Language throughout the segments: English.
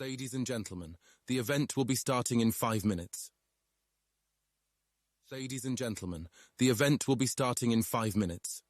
Ladies and gentlemen, the event will be starting in 5 minutes. Ladies and gentlemen, the event will be starting in 5 minutes.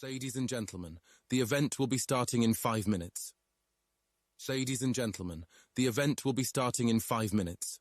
Ladies and gentlemen, the event will be starting in 5 minutes. Ladies and gentlemen, the event will be starting in 5 minutes.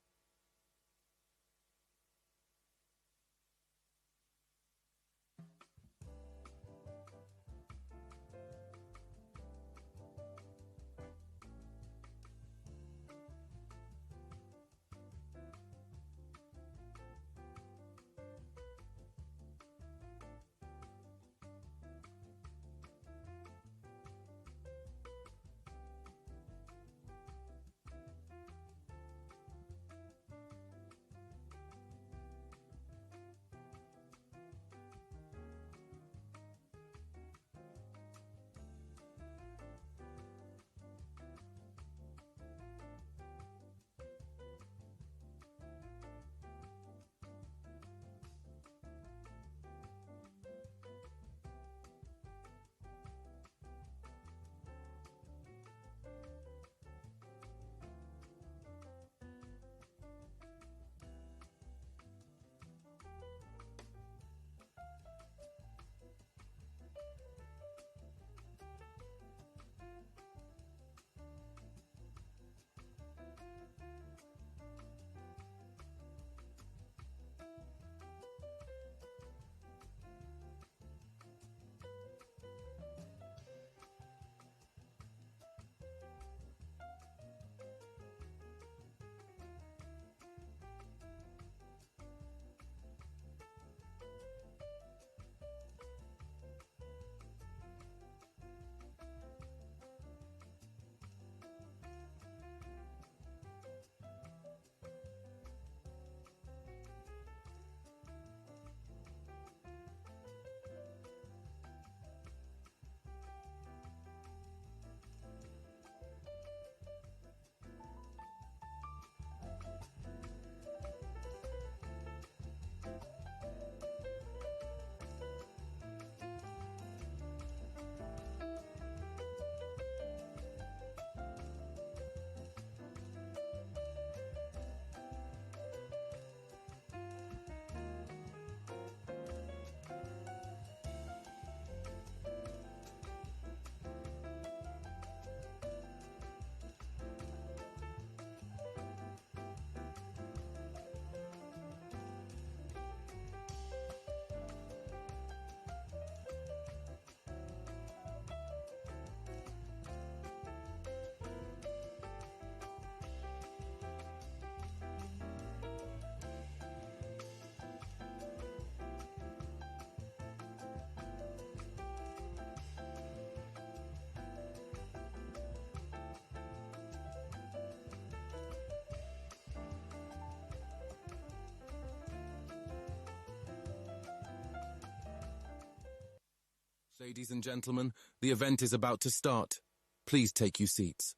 Ladies and gentlemen, the event is about to start. Please take your seats.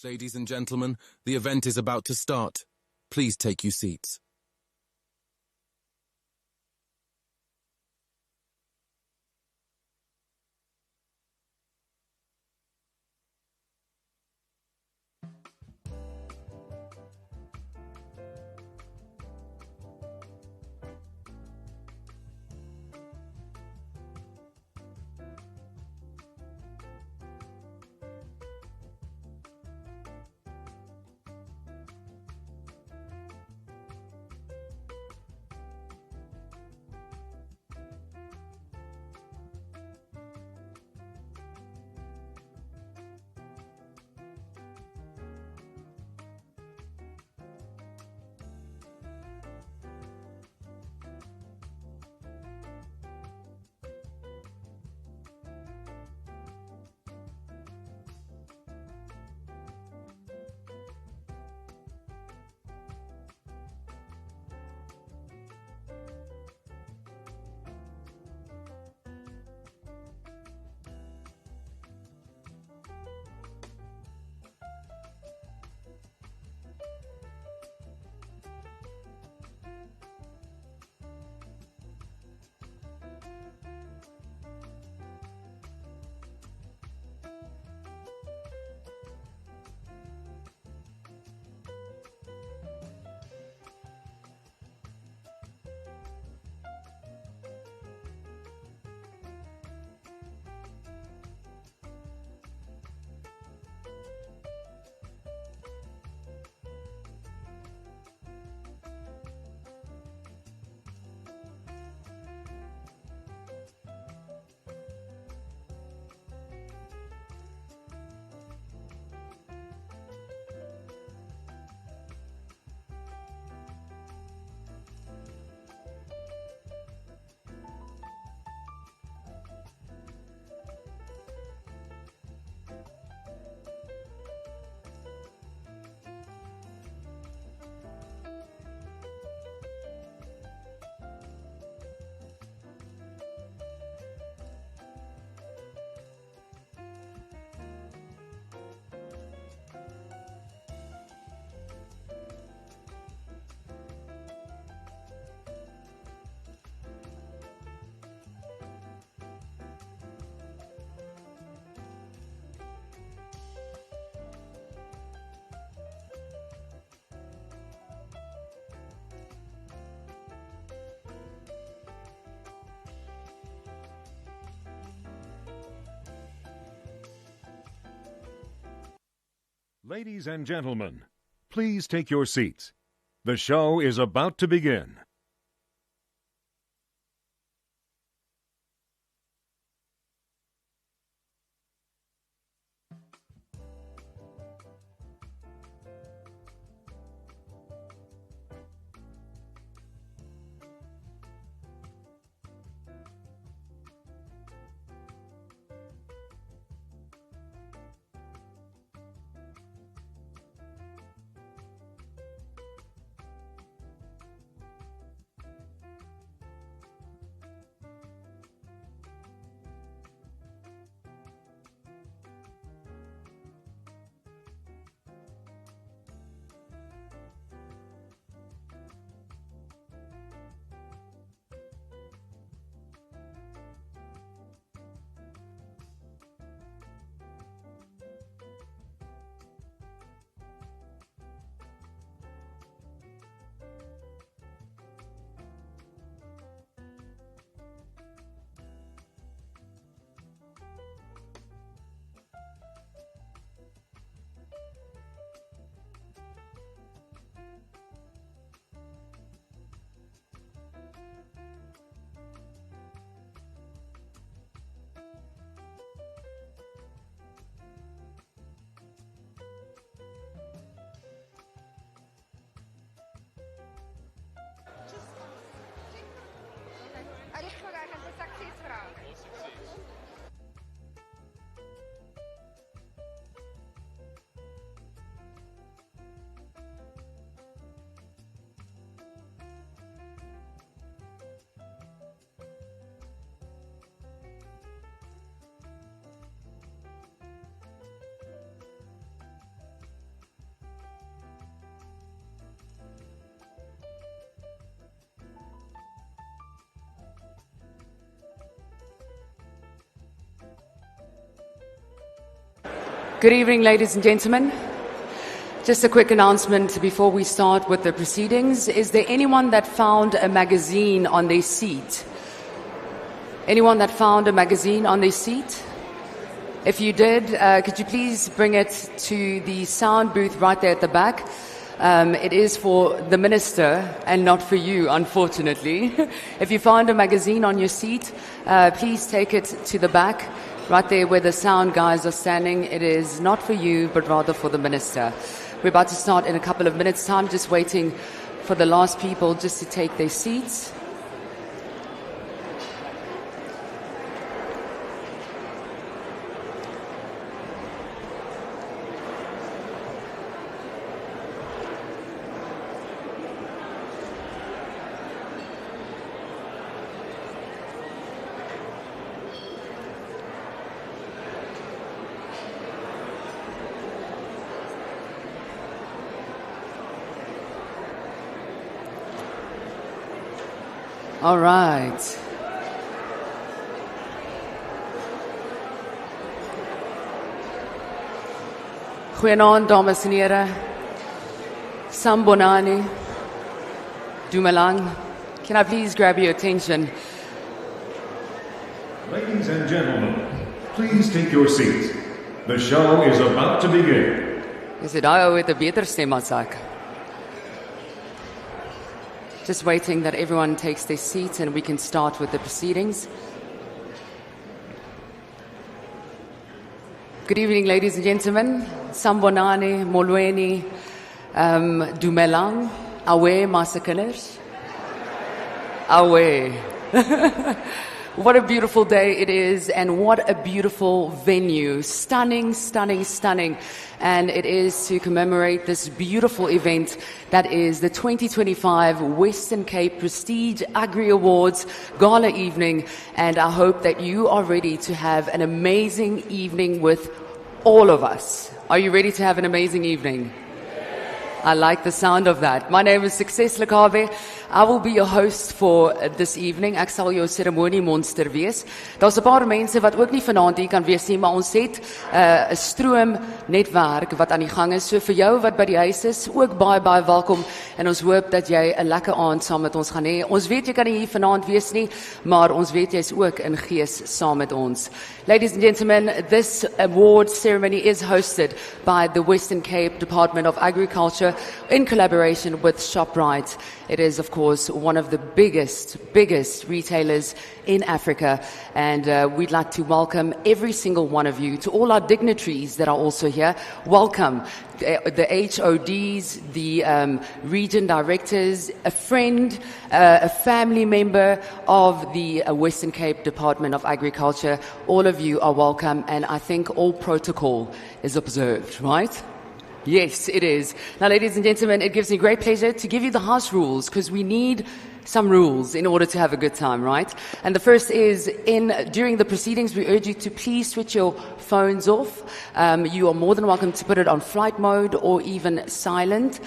Ladies and gentlemen, the event is about to start. Please take your seats. Ladies and gentlemen, please take your seats. The show is about to begin. Good evening, ladies and gentlemen. Just a quick announcement before we start with the proceedings. Is there anyone that found a magazine on their seat? Anyone that found a magazine on their seat? If you did, could you please bring it to the sound booth right there at the back? It is for the minister and not for you, unfortunately. If you found a magazine on your seat, please take it to the back, right there where the sound guys are standing. It is not for you, but rather for the minister. We're about to start in a couple of minutes' time, just waiting for the last people just to take their seats. All right. Goeienaand, dames en here. Sambonani. Dumelang. Can I please grab your attention? Ladies and gentlemen, please take your seats. The show is about to begin. Is it I with a beter stem as ek? Just waiting that everyone takes their seats and we can start with the proceedings. Good evening, ladies and gentlemen. Sambonani, Molweni, Dumelang, Awe, Massakillers. Awe. What a beautiful day it is, and what a beautiful venue. Stunning, stunning, stunning. And it is to commemorate this beautiful event that is the 2025 Western Cape Prestige Agri Awards Gala Evening. And I hope that you are ready to have an amazing evening with all of us. Are you ready to have an amazing evening? I like the sound of that. My name is Success Lekabe. I will be your host for this evening. Ek sal jou seremonie monster wees. Daar's 'n paar mense wat ook nie vanaand hier kan wees nie, maar ons het 'n stroom netwerk wat aan die gang is. So vir jou wat by die huis is, ook baie baie welkom, en ons hoop dat jy 'n lekker aand saam met ons gaan hê. Ons weet jy kan nie hier vanaand wees nie, maar ons weet jy's ook in gees saam met ons. Ladies and gentlemen, this award ceremony is hosted by the Western Cape Department of Agriculture in collaboration with ShopRite. It is, of course, one of the biggest retailers in Africa, and we'd like to welcome every single one of you. To all our dignitaries that are also here, welcome. The HODs, the region directors, a friend, a family member of the Western Cape Department of Agriculture. All of you are welcome, and I think all protocol is observed, right? Yes, it is. Now, ladies and gentlemen, it gives me great pleasure to give you the house rules, because we need some rules in order to have a good time, right? And the first is, during the proceedings, we urge you to please switch your phones off. You are more than welcome to put it on flight mode or even silent.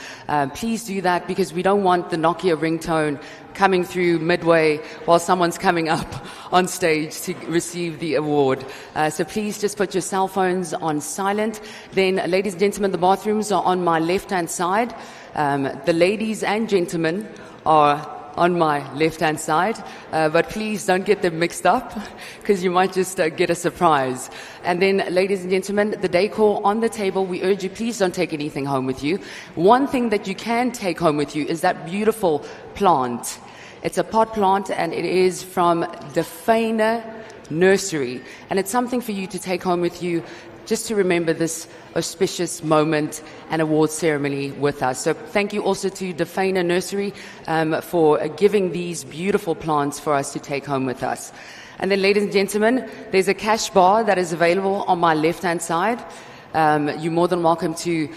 Please do that, because we don't want the Nokia ringtone coming through midway while someone's coming up on stage to receive the award. So please just put your cell phones on silent. Then, ladies and gentlemen, the bathrooms are on my left-hand side. The ladies and gentlemen are on my left-hand side, but please don't get them mixed up, because you might just get a surprise. And then, ladies and gentlemen, the decor on the table, we urge you, please don't take anything home with you. One thing that you can take home with you is that beautiful plant. It's a pot plant, and it is from the Foreman nursery, and it's something for you to take home with you, just to remember this auspicious moment and award ceremony with us. So thank you also to the Foreman Nursery for giving these beautiful plants for us to take home with us. And then, ladies and gentlemen, there's a cash bar that is available on my left-hand side. You're more than welcome to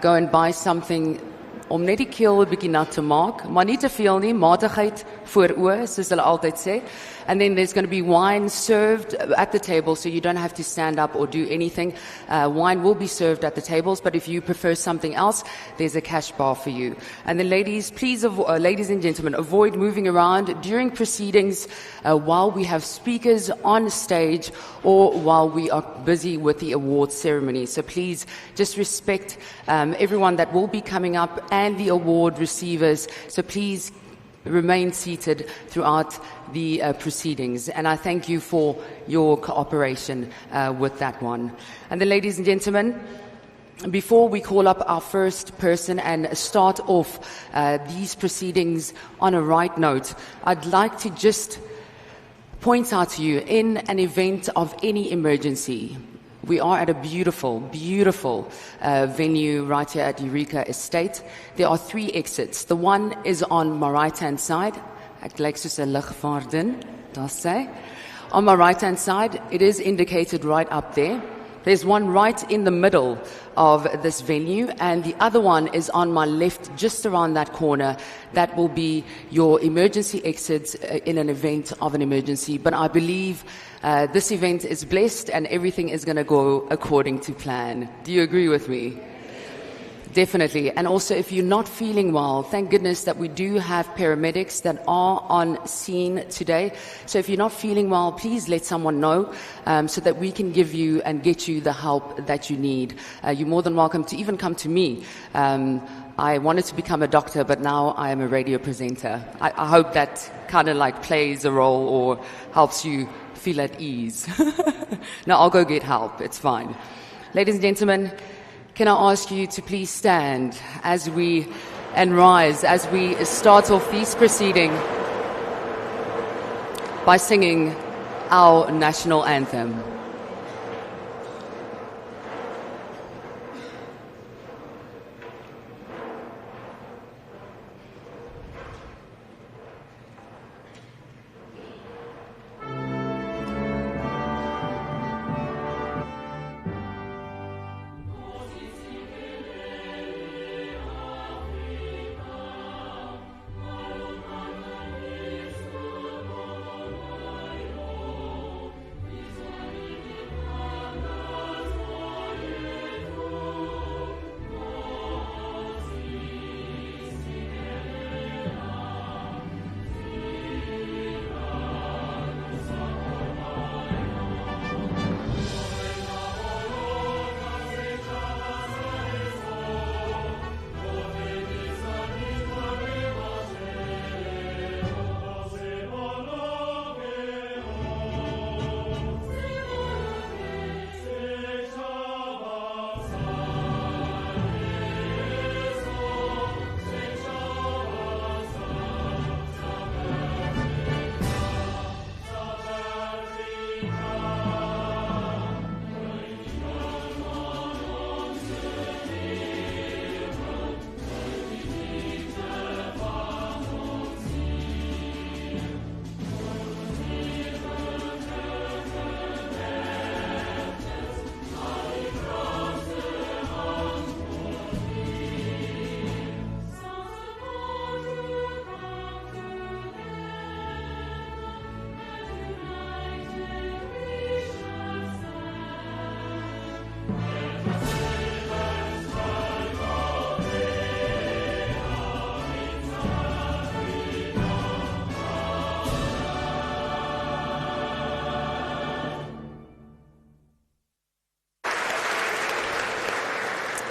go and buy something om net die keel 'n bietjie nat te maak, maar nie te veel nie, matigheid voor oë, soos hulle altyd sê. And then there's going to be wine served at the table, so you don't have to stand up or do anything. Wine will be served at the tables, but if you prefer something else, there's a cash bar for you. And then ladies, please, ladies and gentlemen, avoid moving around during proceedings while we have speakers on stage or while we are busy with the awards ceremony. So please just respect everyone that will be coming up and the award receivers. So please remain seated throughout the proceedings. And I thank you for your cooperation with that one. And then, ladies and gentlemen, before we call up our first person and start off these proceedings on a right note, I'd like to just point out to you, in an event of any emergency, we are at a beautiful, beautiful venue right here at Eureka Estate. There are 3 exits. The one is on my right-hand side. Ek lyk soos 'n lugvaardin, daar sê. On my right-hand side, it is indicated right up there. There's one right in the middle of this venue, and the other one is on my left, just around that corner. That will be your emergency exits in an event of an emergency. But I believe this event is blessed and everything is going to go according to plan. Do you agree with me? Definitely. And also, if you're not feeling well, thank goodness that we do have paramedics that are on scene today. So if you're not feeling well, please let someone know so that we can give you and get you the help that you need. You're more than welcome to even come to me. I wanted to become a doctor, but now I am a radio presenter. I hope that kind of like plays a role or helps you feel at ease. No, I'll go get help. It's fine. Ladies and gentlemen, can I ask you to please stand and rise as we start off these proceedings by singing our national anthem.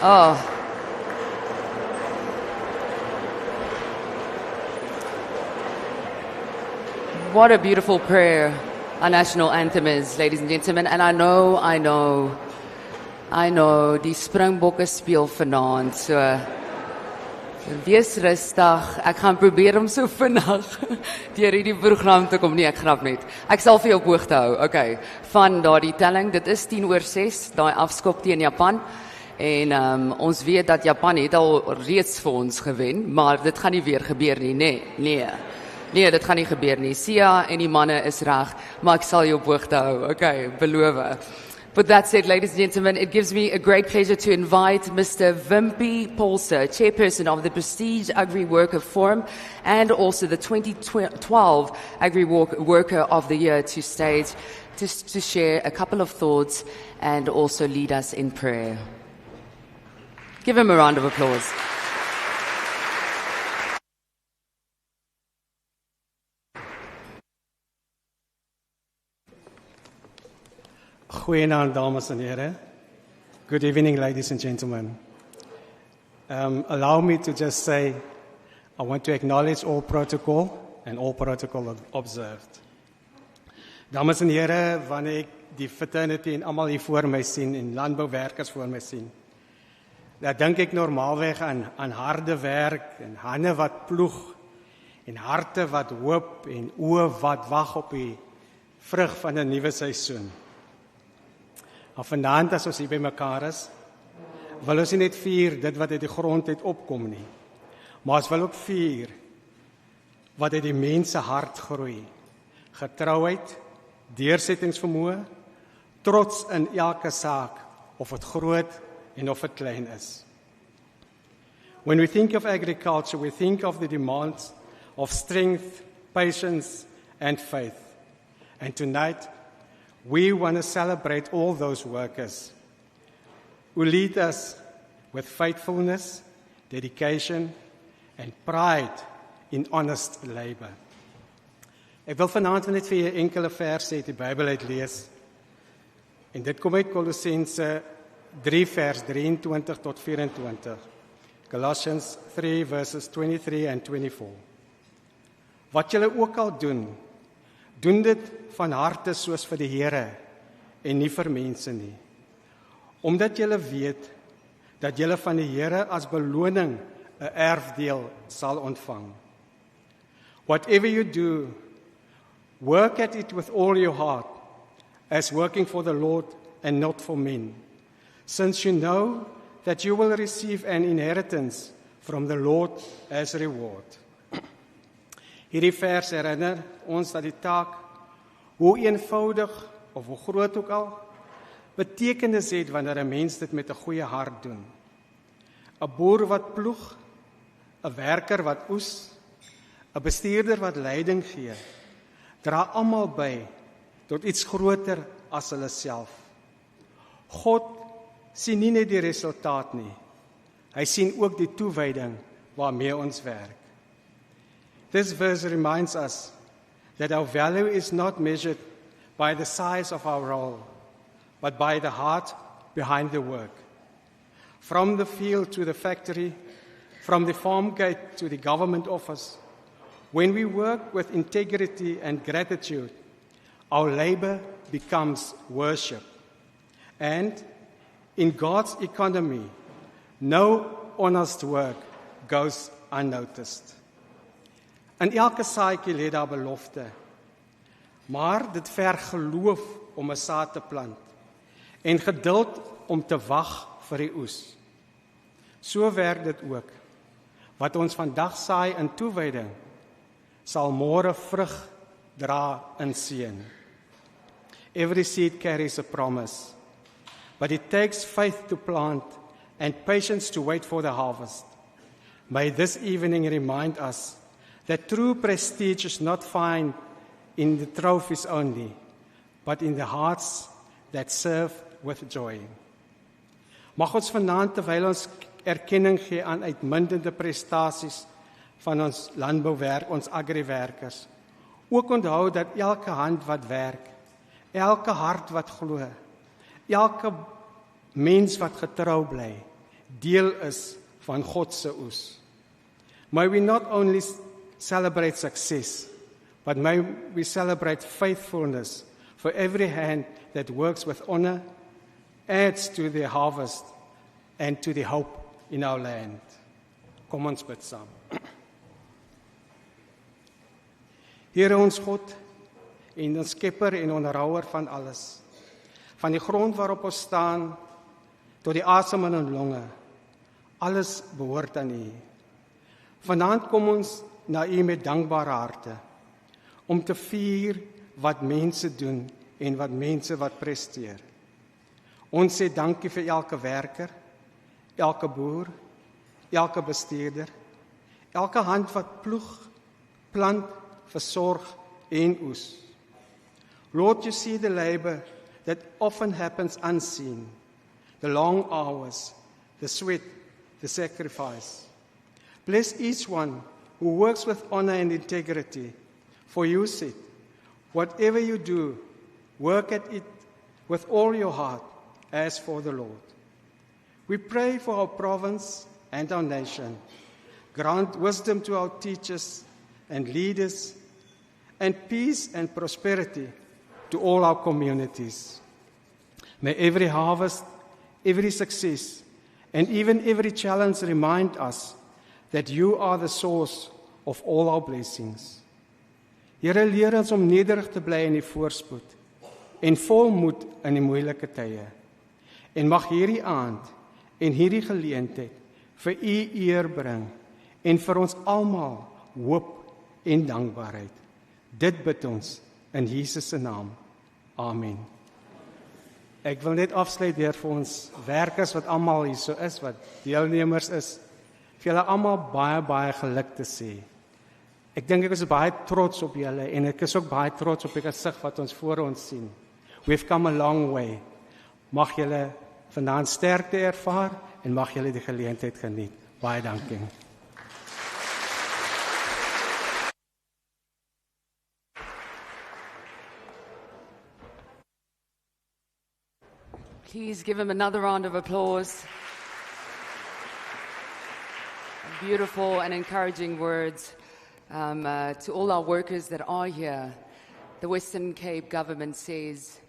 Oh. What a beautiful prayer our national anthem is, ladies and gentlemen. And I know, die Springbokke speel vanaand, so wees rustig. Ek gaan probeer om so vinnig deur hierdie program te kom. Nee, ek grap net. Ek sal vir jou op hoogte hou, okay, van daardie telling. Dit is 10:06, daai afskop teen Japan. En ons weet dat Japan het al reeds vir ons gewen, maar dit gaan nie weer gebeur nie, nee, dit gaan nie gebeur nie. Sia en die manne is reg, maar ek sal jou op hoogte hou, okay, beloof. With that said, ladies and gentlemen, it gives me a great pleasure to invite Mr. Wimpy Polster, Chairperson of the Prestige Agriworker Forum and also the 2012 Agriworker of the Year to stage to share a couple of thoughts and also lead us in prayer. Give him a round of applause. Goeienaand, dames en heren. Good evening, ladies and gentlemen. Allow me to just say, I want to acknowledge all protocol and all protocol observed. Dames en heren, wanneer ek die fraternity en almal hier voor my sien en landbouwerkers voor my sien, dan dink ek normaalweg aan harde werk en hande wat ploeg en harte wat hoop en oë wat wag op die vrug van 'n nuwe seisoen. Maar vanaand as ons hier by mekaar is, wil ons nie net vier dit wat uit die grond uit opkom nie, maar ons wil ook vier wat uit die mens se hart groei. Getrouheid, deursettingsvermoë, trots in elke saak, of dit groot en of dit klein is. When we think of agriculture, we think of the demands of strength, patience, and faith. And tonight, we want to celebrate all those workers who lead us with faithfulness, dedication, and pride in honest labor. Ek wil vanaand net vir 'n enkele vers uit die Bybel uitlees. En dit kom uit Kolossense 3 vers 23 tot 24. Colossians 3 verses 23 and 24. Wat julle ook al doen, doen dit van harte soos vir die Here en nie vir mense nie. Omdat julle weet dat julle van die Here as beloning 'n erfdeel sal ontvang. Whatever you do, work at it with all your heart, as working for the Lord and not for men, since you know that you will receive an inheritance from the Lord as reward. Hierdie vers herinner ons dat die taak, hoe eenvoudig of hoe groot ook al, betekenis het wanneer 'n mens dit met 'n goeie hart doen. 'n Boer wat ploeg, 'n werker wat oes, 'n bestuurder wat leiding gee, dra almal by tot iets groter as hulle self. God sien nie net die resultaat nie, hy sien ook die toewyding waarmee ons werk. This verse reminds us that our value is not measured by the size of our role, but by the heart behind the work. From the field to the factory, from the farm gate to the government office, when we work with integrity and gratitude, our labor becomes worship. And in God's economy, no honest work goes unnoticed. In elke saadjie lê daar belofte, maar dit verg geloof om 'n saad te plant en geduld om te wag vir die oes. So werk dit ook. Wat ons vandag saai in toewyding, sal môre vrug dra in seën. Every seed carries a promise, but it takes faith to plant and patience to wait for the harvest. May this evening remind us that true prestige is not found in the trophies only, but in the hearts that serve with joy. Mag ons vanaand, terwyl ons erkenning gee aan uitmuntende prestasies van ons landbouwerk, ons agriwerkers, ook onthou dat elke hand wat werk, elke hart wat glo, elke mens wat getrou bly, deel is van God se oes. May we not only celebrate success, but may we celebrate faithfulness, for every hand that works with honor adds to the harvest and to the hope in our land. Kom ons bid saam. Here ons God, en ons skepper en onderhouer van alles, van die grond waarop ons staan, tot die asem in ons longe, alles behoort aan U. Vanaand kom ons na U met dankbare harte, om te vier wat mense doen en wat mense wat presteer. Ons sê dankie vir elke werker, elke boer, elke bestuurder, elke hand wat ploeg, plant, versorg en oes. Lord, you see the labor that often happens unseen, the long hours, the sweat, the sacrifice. Bless each one who works with honor and integrity, for you said, whatever you do, work at it with all your heart, as for the Lord. We pray for our province and our nation. Grant wisdom to our teachers and leaders, and peace and prosperity to all our communities. May every harvest, every success, and even every challenge remind us that you are the source of all our blessings. Here, leer ons om nederig te bly in die voorspoed en vol moed in die moeilike tye. En mag hierdie aand en hierdie geleentheid vir u eer bring en vir ons almal hoop en dankbaarheid. Dit bid ons in Jesus se naam. Amen. Ek wil net afsluit deur vir ons werkers wat almal hier so is, wat deelnemers is, vir julle almal baie geluk te sê. Ek dink ek is baie trots op julle en ek is ook baie trots op die gesig wat ons voor ons sien. We've come a long way. Mag julle vanaand sterkte ervaar en mag julle die geleentheid geniet. Baie dankie. Please give him another round of applause. Beautiful and encouraging words to all our workers that are here. The Western Cape government says,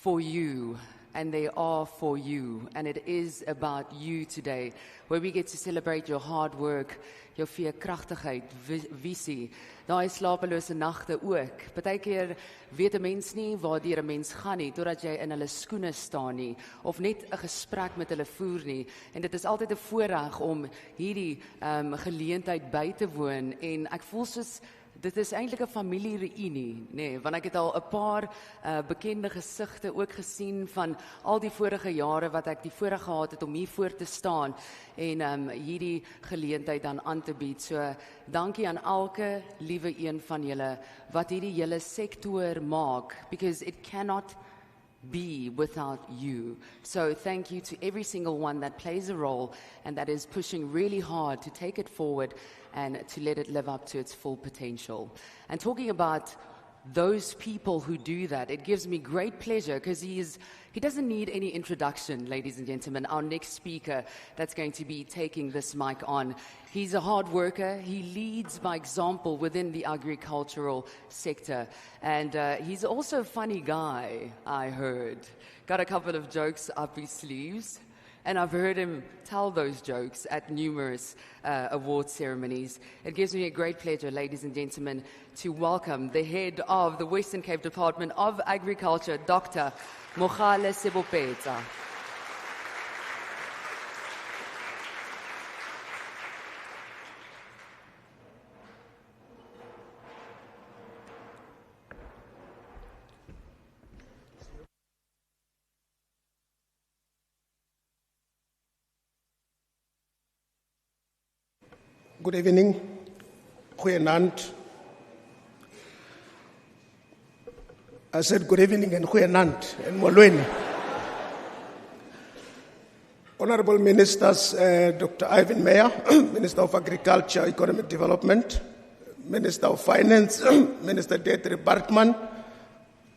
for you, and they are for you. And it is about you today, where we get to celebrate your hard work, jou veerkragtigheid, visie, daai slapelose nagte ook. Partykeer weet 'n mens nie waardeur 'n mens gaan nie, totdat jy in hulle skoene staan nie, of net 'n gesprek met hulle voer nie. En dit is altyd 'n voorreg om hierdie geleentheid by te woon. En ek voel soos dit is eintlik 'n familiereunie, nee, want ek het al 'n paar bekende gesigte ook gesien van al die vorige jare wat ek die voorreg gehad het om hier voor te staan en hierdie geleentheid dan aan te bied. So dankie aan elke liewe een van julle wat hierdie hele sektor maak, because it cannot be without you. So thank you to every single one that plays a role and that is pushing really hard to take it forward and to let it live up to its full potential. And talking about those people who do that, it gives me great pleasure because he doesn't need any introduction, ladies and gentlemen. Our next speaker that's going to be taking this mic on, he's a hard worker. He leads by example within the agricultural sector. And he's also a funny guy, I heard. Got a couple of jokes up his sleeves. And I've heard him tell those jokes at numerous award ceremonies. It gives me a great pleasure, ladies and gentlemen, to welcome the head of the Western Cape Department of Agriculture, Dr. Mogale Sebopetsa. Good evening, goeienaand. I said good evening and goeienaand in Molweni. Honorable Ministers, Dr. Ivan Meyer, Minister of Agriculture, Economic Development, Minister of Finance, Minister Dietrich Bartman,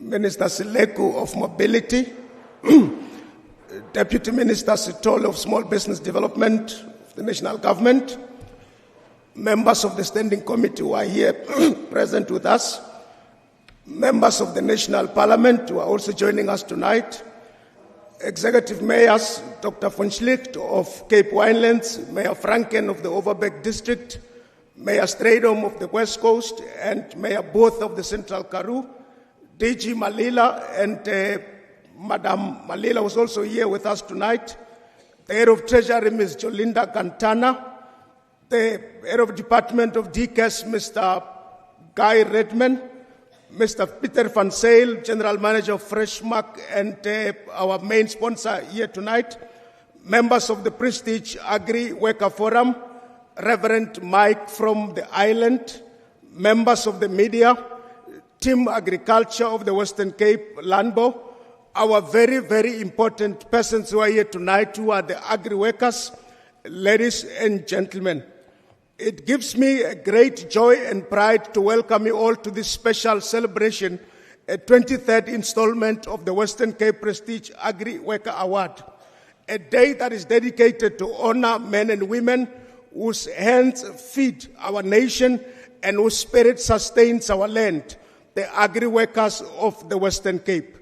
Minister Sileku of Mobility, Deputy Minister Sitole of Small Business Development of the National Government, members of the Standing Committee who are here present with us, members of the National Parliament who are also joining us tonight, Executive Mayors, Dr. von Schlicht of Cape Winelands, Mayor Franken of the Overberg District, Mayor Stradom of the West Coast, and Mayor Booth of the Central Karoo, DG Malila, and Madam Malila was also here with us tonight, the Head of Treasury, Ms. Jolinda Cantana, the Head of Department of DCAS, Mr. Guy Redman, Mr. Peter van Zyl, General Manager of Freshmark and our main sponsor here tonight, members of the Prestige Agriworker Forum, Reverend Mike from the island, members of the media, Team Agriculture of the Western Cape, Landbo, our very, very important persons who are here tonight, who are the agri-workers, ladies and gentlemen. It gives me a great joy and pride to welcome you all to this special celebration, a 23rd installment of the Western Cape Prestige Agri-Worker Award, a day that is dedicated to honor men and women whose hands feed our nation and whose spirit sustains our land, the agri-workers of the Western Cape.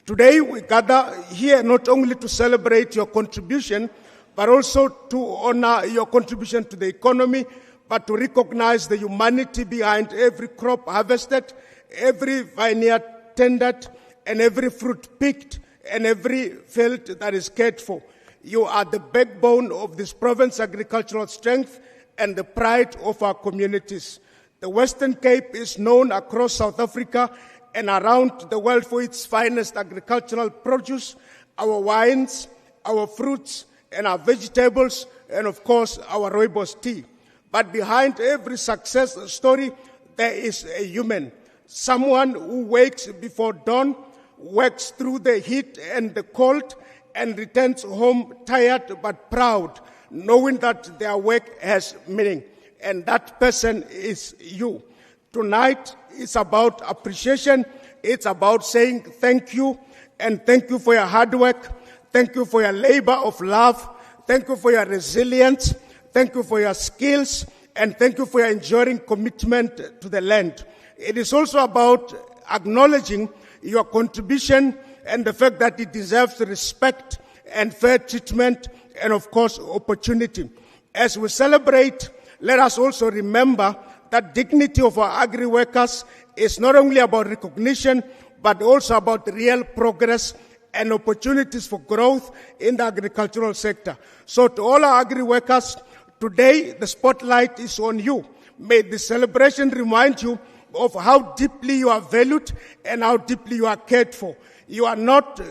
Today we gather here not only to celebrate your contribution, but also to honor your contribution to the economy, but to recognize the humanity behind every crop harvested, every vineyard tended, and every fruit picked, and every field that is cared for. You are the backbone of this province's agricultural strength and the pride of our communities. The Western Cape is known across South Africa and around the world for its finest agricultural produce, our wines, our fruits, and our vegetables, and of course, our rooibos tea. But behind every success story, there is a human, someone who wakes before dawn, works through the heat and the cold, and returns home tired but proud, knowing that their work has meaning. And that person is you. Tonight, it's about appreciation. It's about saying thank you, and thank you for your hard work. Thank you for your labor of love. Thank you for your resilience. Thank you for your skills. And thank you for your enduring commitment to the land. It is also about acknowledging your contribution and the fact that it deserves respect and fair treatment and, of course, opportunity. As we celebrate, let us also remember that dignity of our agri-workers is not only about recognition, but also about real progress and opportunities for growth in the agricultural sector. So to all our agri-workers, today the spotlight is on you. May the celebration remind you of how deeply you are valued and how deeply you are cared for. You are not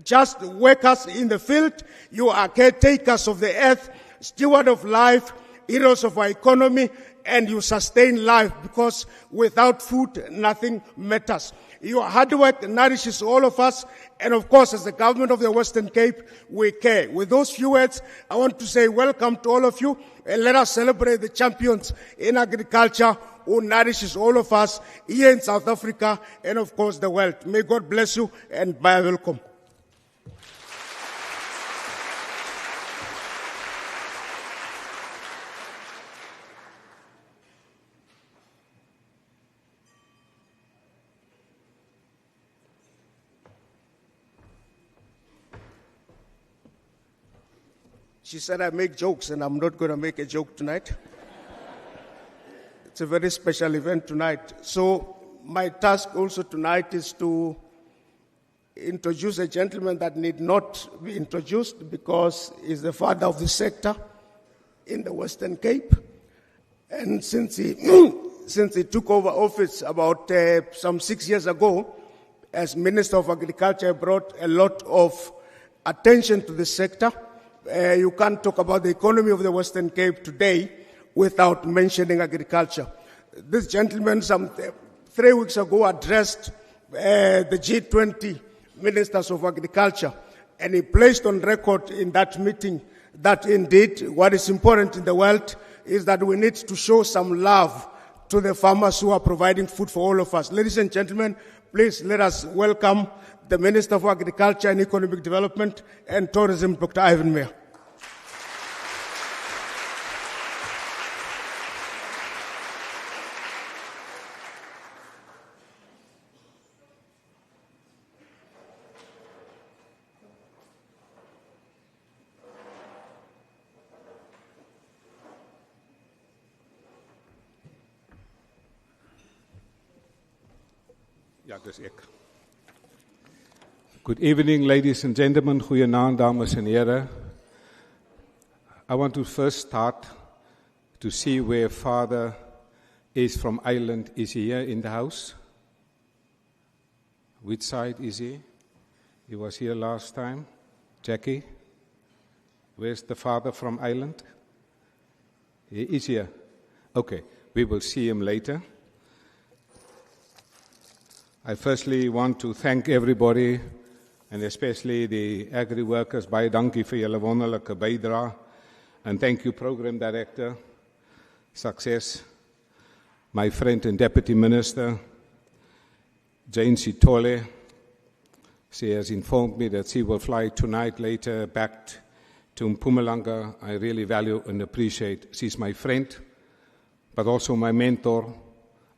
just workers in the field, you are caretakers of the earth, steward of life, heroes of our economy, and you sustain life, because without food, nothing matters. Your hard work nourishes all of us, and of course, as the government of the Western Cape, we care. With those few words, I want to say welcome to all of you, and let us celebrate the champions in agriculture who nourishes all of us here in South Africa and, of course, the world. May God bless you, and bye, welcome. She said I make jokes, and I'm not going to make a joke tonight. It's a very special event tonight. So my task also tonight is to introduce a gentleman that need not be introduced, because he's the father of the sector in the Western Cape. And since he took over office about some 6 years ago, as Minister of Agriculture, brought a lot of attention to the sector. You can't talk about the economy of the Western Cape today without mentioning agriculture. This gentleman, some 3 weeks ago, addressed the G20 Ministers of Agriculture, and he placed on record in that meeting that indeed what is important in the world is that we need to show some love to the farmers who are providing food for all of us. Ladies and gentlemen, please let us welcome the Minister for Agriculture and Economic Development and Tourism, Dr. Ivan Meyer. Ja, dis ek. Good evening, ladies and gentlemen. Goeienaand, dames en heren. I want to first start to see where Father is from Ireland is here in the house. Which side is he? He was here last time. Jackie? Where's the father from Ireland? He is here. Okay, we will see him later. I firstly want to thank everybody, and especially the Agriworkers, baie dankie vir julle wonderlike bydrae. And thank you, Program Director, Success, my friend and Deputy Minister, Jane Sitole. She has informed me that she will fly tonight later back to Mpumalanga. I really value and appreciate. She's my friend, but also my mentor.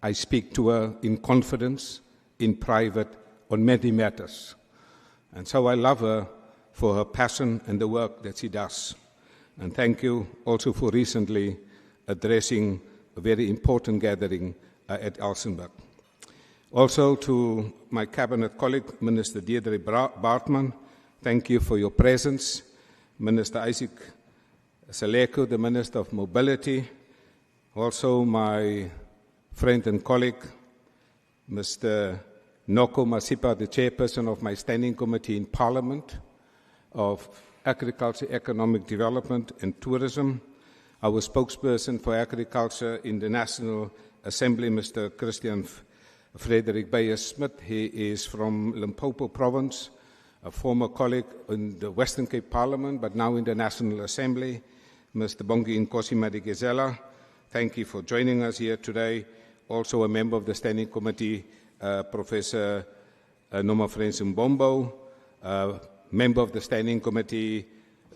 I speak to her in confidence, in private, on many matters. And so I love her for her passion and the work that she does. And thank you also for recently addressing a very important gathering at Elsenburg. Also to my cabinet colleague, Minister Deirdre Bartman, thank you for your presence. Minister Isaac Saleko, the Minister of Mobility. Also my friend and colleague, Mr. Noko Masipa, the chairperson of my standing committee in Parliament of Agriculture, Economic Development and Tourism. Our spokesperson for agriculture in the National Assembly, Mr. Christian Frederick Beyer-Smith. He is from Limpopo Province, a former colleague in the Western Cape Parliament, but now in the National Assembly. Mr. Bongi Nkosi Madikizela, thank you for joining us here today. Also a member of the Standing Committee, Professor Noma Frans Mbombo, member of the Standing Committee,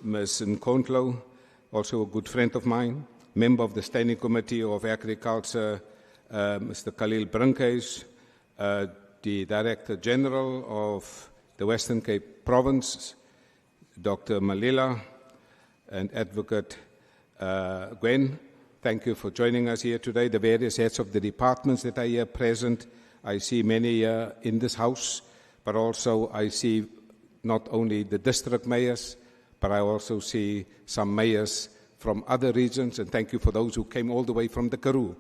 Ms. Nkontlo, also a good friend of mine, member of the Standing Committee of Agriculture, Mr. Khalil Brinkhuis, the Director General of the Western Cape Province, Dr. Malila, and Advocate Gwen. Thank you for joining us here today. The various heads of the departments that are here present. I see many here in this house, but also I see not only the district mayors, but I also see some mayors from other regions, and thank you for those who came all the way from the Karoo,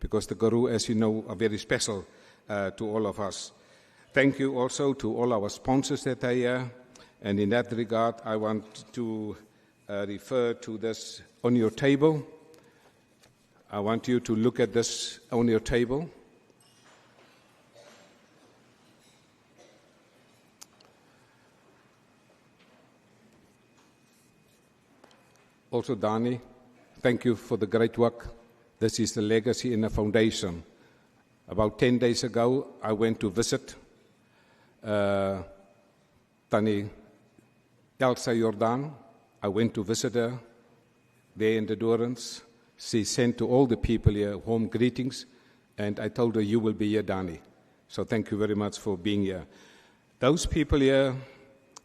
because the Karoo, as you know, are very special to all of us. Thank you also to all our sponsors that are here, and in that regard, I want to refer to this on your table. I want you to look at this on your table. Also, Dani, thank you for the great work. This is the legacy in the foundation. About 10 days ago, I went to visit Tani Elsa Jordan. I went to visit her there in the Dorans. She sent to all the people here home greetings, and I told her, you will be here, Dani. So thank you very much for being here. Those people here,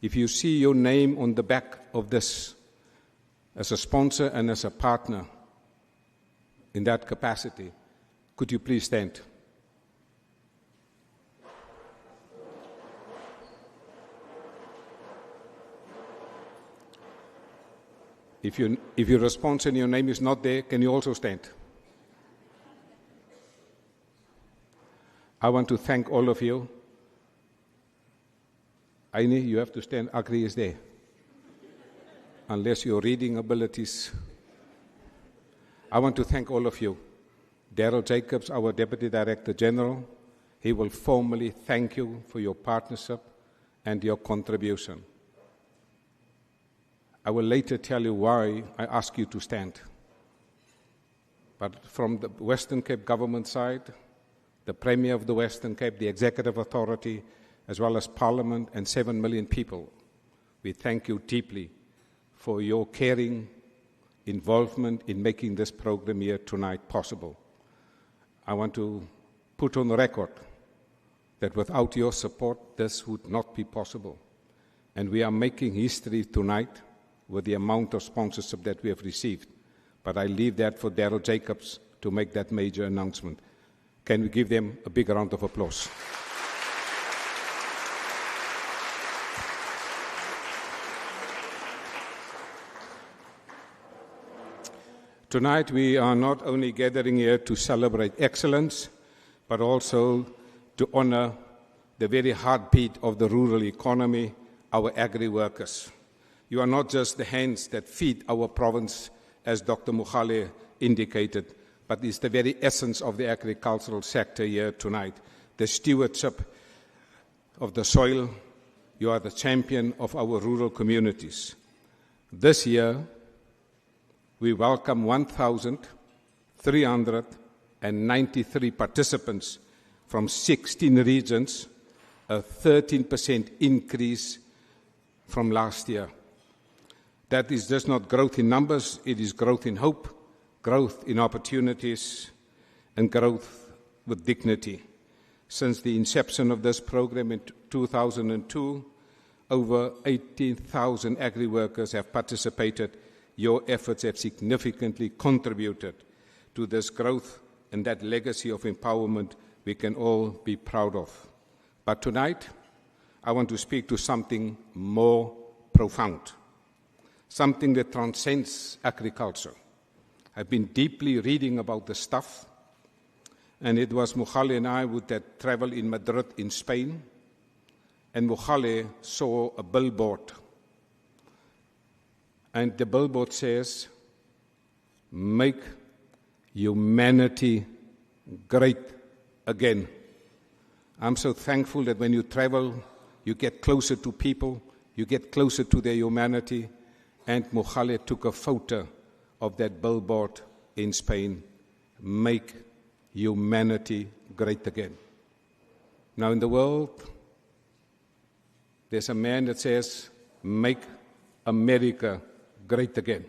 if you see your name on the back of this, as a sponsor and as a partner in that capacity, could you please stand? If you're a sponsor and your name is not there, can you also stand? I want to thank all of you. Aini, you have to stand. Agri is there. Unless your reading abilities. I want to thank all of you. Daryl Jacobs, our Deputy Director General, he will formally thank you for your partnership and your contribution. I will later tell you why I ask you to stand. But from the Western Cape government side, the Premier of the Western Cape, the Executive Authority, as well as Parliament and 7 million people, we thank you deeply for your caring involvement in making this program here tonight possible. I want to put on the record that without your support, this would not be possible. And we are making history tonight with the amount of sponsorship that we have received. But I leave that for Daryl Jacobs to make that major announcement. Can we give them a big round of applause? Tonight we are not only gathering here to celebrate excellence, but also to honor the very heartbeat of the rural economy, our agri-workers. You are not just the hands that feed our province, as Dr. Mukhale indicated, but it's the very essence of the agricultural sector here tonight. The stewardship of the soil. You are the champion of our rural communities. This year, we welcome 1,393 participants from 16 regions, a 13% increase from last year. That is just not growth in numbers, it is growth in hope, growth in opportunities, and growth with dignity. Since the inception of this program in 2002, over 18,000 agri-workers have participated. Your efforts have significantly contributed to this growth and that legacy of empowerment we can all be proud of. But tonight, I want to speak to something more profound, something that transcends agriculture. I've been deeply reading about the stuff, and it was Mukhale and I would travel in Madrid in Spain, and Mukhale saw a billboard. And the billboard says, "Make humanity great again." I'm so thankful that when you travel, you get closer to people, you get closer to their humanity, and Mukhale took a photo of that billboard in Spain, "Make humanity great again." Now in the world, there's a man that says, "Make America great again."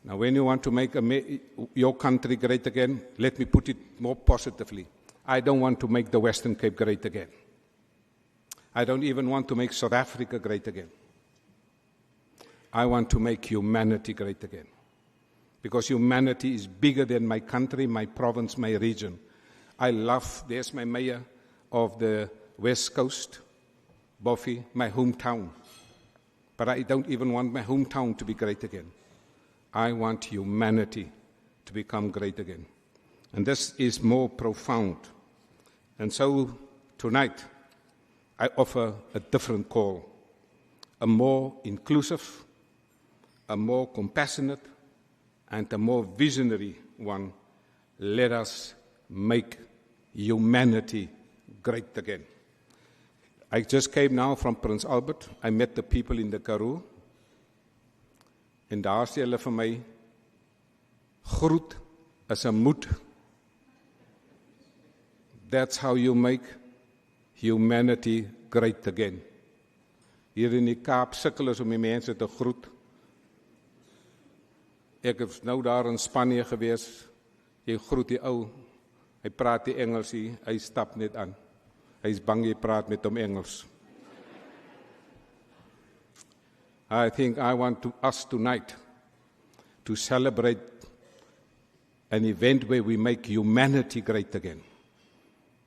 Now when you want to make your country great again, let me put it more positively. I don't want to make the Western Cape great again. I don't even want to make South Africa great again. I want to make humanity great again. Because humanity is bigger than my country, my province, my region. I love, there's my mayor of the West Coast, Boffy, my hometown. But I don't even want my hometown to be great again. I want humanity to become great again. And this is more profound. And so tonight, I offer a different call, a more inclusive, a more compassionate, and a more visionary one. Let us make humanity great again. I just came now from Prince Albert. I met the people in the Karoo. En daar sê hulle vir my, groet is 'n moed. That's how you make humanity great again. Hier in die Kaap sukkel ons om die mense te groet. Ek is nou daar in Spanje gewees. Jy groet die ou. Hy praat die Engels hier. Hy stap net aan. Hy is bang jy praat met hom Engels. I think I want us tonight to celebrate an event where we make humanity great again.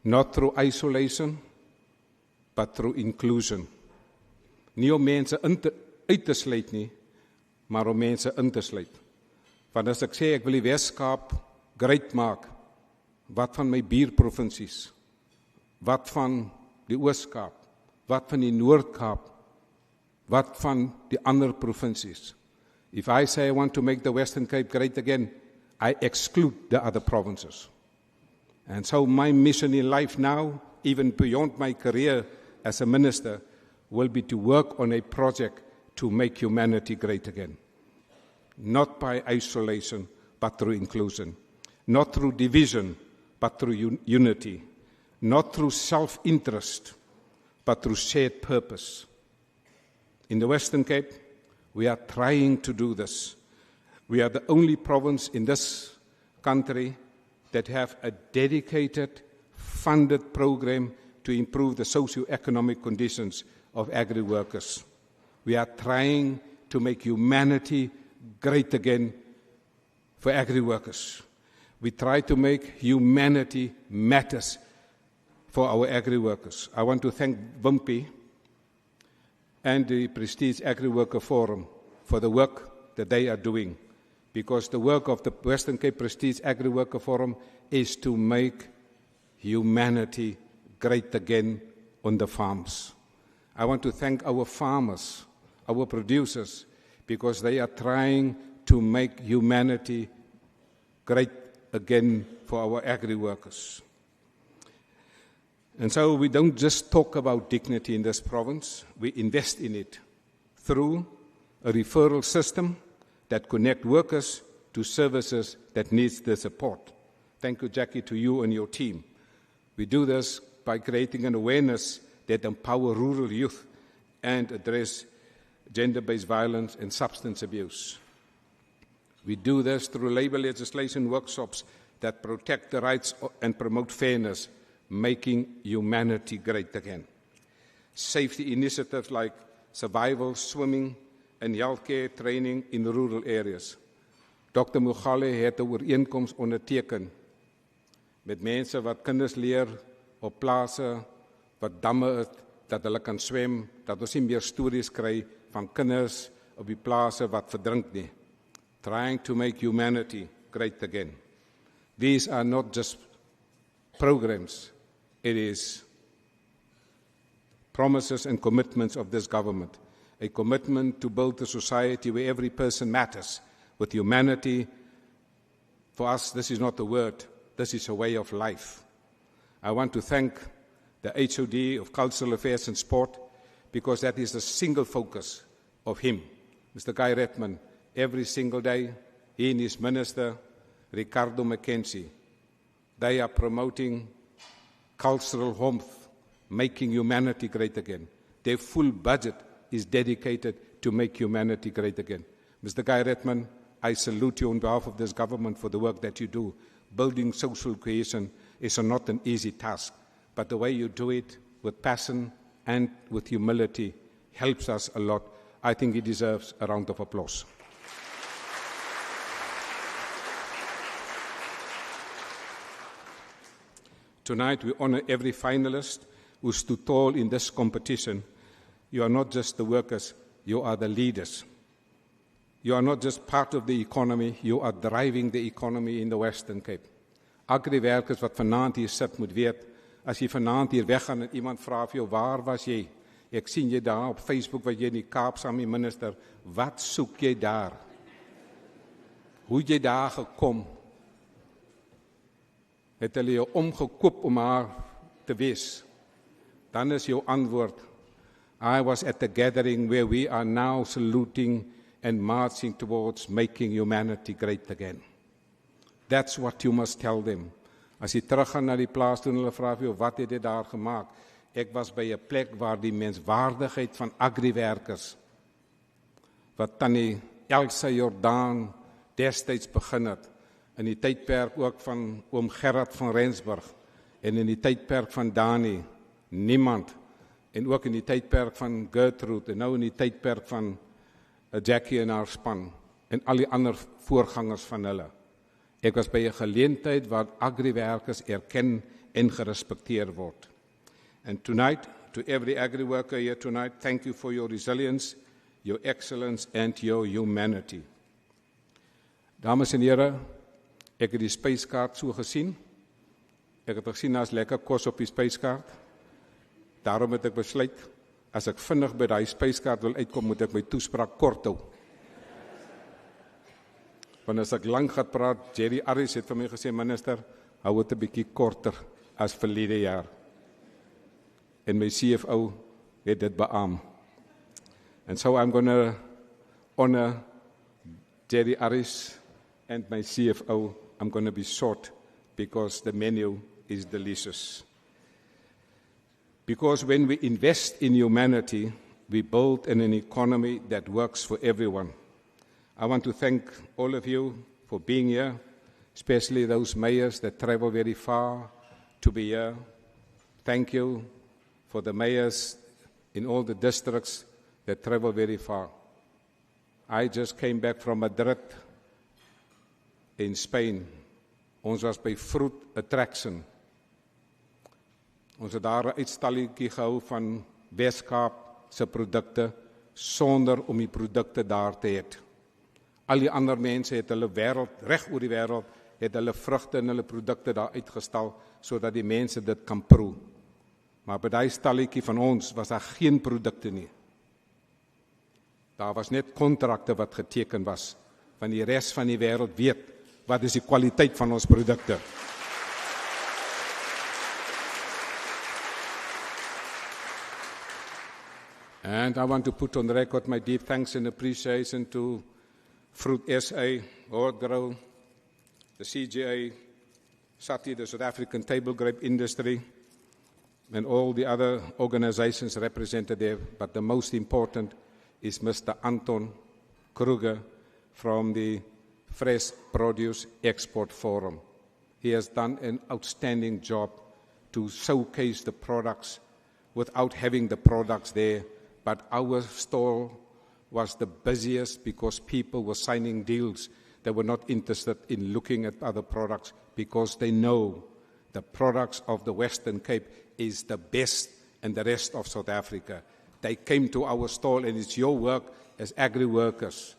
Not through isolation, but through inclusion. Nie om mense uit te sluit nie, maar om mense in te sluit. Want as ek sê ek wil die Weskaap great maak, wat van my buurprovinsies? Wat van die Oos-Kaap? Wat van die Noord-Kaap? Wat van die ander provinsies? If I say I want to make the Western Cape great again, I exclude the other provinces. And so my mission in life now, even beyond my career as a minister, will be to work on a project to make humanity great again. Not by isolation, but through inclusion. Not through division, but through unity. Not through self-interest, but through shared purpose. In the Western Cape, we are trying to do this. We are the only province in this country that have a dedicated, funded program to improve the socio-economic conditions of agri-workers. We are trying to make humanity great again for agri-workers. We try to make humanity matters for our agri-workers. I want to thank Wimpy and the Prestige Agriworker Forum for the work that they are doing, because the work of the Western Cape Prestige Agriworker Forum is to make humanity great again on the farms. I want to thank our farmers, our producers, because they are trying to make humanity great again for our agri workers. And so we don't just talk about dignity in this province, we invest in it through a referral system that connects workers to services that needs the support. Thank you, Jackie, to you and your team. We do this by creating an awareness that empower rural youth and address gender-based violence and substance abuse. We do this through labor legislation workshops that protect the rights and promote fairness, making humanity great again. Safety initiatives like survival, swimming, and healthcare training in rural areas. Dr. Mogale het 'n ooreenkoms onderteken met mense wat kinders leer op plase wat damme is, dat hulle kan swem, dat ons nie meer stories kry van kinders op die plase wat verdrink nie. Trying to make humanity great again. These are not just programs, it is promises and commitments of this government. A commitment to build a society where every person matters with humanity. For us, this is not a word, this is a way of life. I want to thank the HOD of Cultural Affairs and Sport, because that is the single focus of him, Mr. Guy Redman. Every single day, he and his minister, Ricardo Mackenzie, they are promoting cultural warmth, making humanity great again. Their full budget is dedicated to make humanity great again. Mr. Guy Redman, I salute you on behalf of this government for the work that you do. Building social cohesion is not an easy task, but the way you do it with passion and with humility helps us a lot. I think it deserves a round of applause. Tonight, we honor every finalist who stood tall in this competition. You are not just the workers, you are the leaders. You are not just part of the economy, you are driving the economy in the Western Cape. Agriworkers wat vanaand hier sit moet weet, as jy vanaand hier weggaan en iemand vra vir jou, waar was jy? Ek sien jy daar op Facebook wat jy in die Kaap saam met die minister, wat soek jy daar? Hoe het jy daar gekom? Het hulle jou omgekoop om haar te wees? Dan is jou antwoord, I was at the gathering where we are now saluting and marching towards making humanity great again. That's what you must tell them. As jy teruggaan na die plaas toe en hulle vra vir jou, wat het jy daar gemaak? Ek was by 'n plek waar die menswaardigheid van agriwerkers, wat tannie Elsa Jordaan destyds begin het, in die tydperk ook van oom Gerard van Rensburg, en in die tydperk van Dani, niemand, en ook in die tydperk van Gertrude, en nou in die tydperk van Jackie en haar span, en al die ander voorgangers van hulle. Ek was by 'n geleentheid waar agriwerkers erken en gerespekteer word. And tonight, to every agri worker here tonight, thank you for your resilience, your excellence and your humanity. Dames en here, ek het die spyskaart so gesien. Ek het gesien daar's lekker kos op die spyskaart. Daarom het ek besluit, as ek vinnig by daai spyskaart wil uitkom, moet ek my toespraak kort hou. Want as ek lank gaan praat, Jerry Aris het vir my gesê, minister, hou het 'n bietjie korter as verlede jaar. En my CFO het dit beaam. And so I'm going to honor Jerry Aris and my CFO. I'm going to be short because the menu is delicious. Because when we invest in humanity, we build an economy that works for everyone. I want to thank all of you for being here, especially those mayors that travel very far to be here. Thank you for the mayors in all the districts that travel very far. I just came back from Madrid in Spain. Ons was by Fruit Attraction. Ons het daar 'n uitstalletjie gehou van Weskaap se produkte sonder om die produkte daar te hê. Al die ander mense het hulle wêreld, reg oor die wêreld, het hulle vrugte en hulle produkte daar uitgestal sodat die mense dit kan proe. Maar by daai stalletjie van ons was daar geen produkte nie. Daar was net kontrakte wat geteken was, van die res van die wêreld weet wat is die kwaliteit van ons produkte. And I want to put on record my deep thanks and appreciation to Fruit SA, Hoortgrow, the CGA, SATI, the South African Table Grape Industry, and all the other organizations represented there. But the most important is Mr. Anton Kruger from the Fresh Produce Export Forum. He has done an outstanding job to showcase the products without having the products there. But our stall was the busiest because people were signing deals. They were not interested in looking at other products because they know the products of the Western Cape is the best in the rest of South Africa. They came to our stall and it's your work as agri-workers.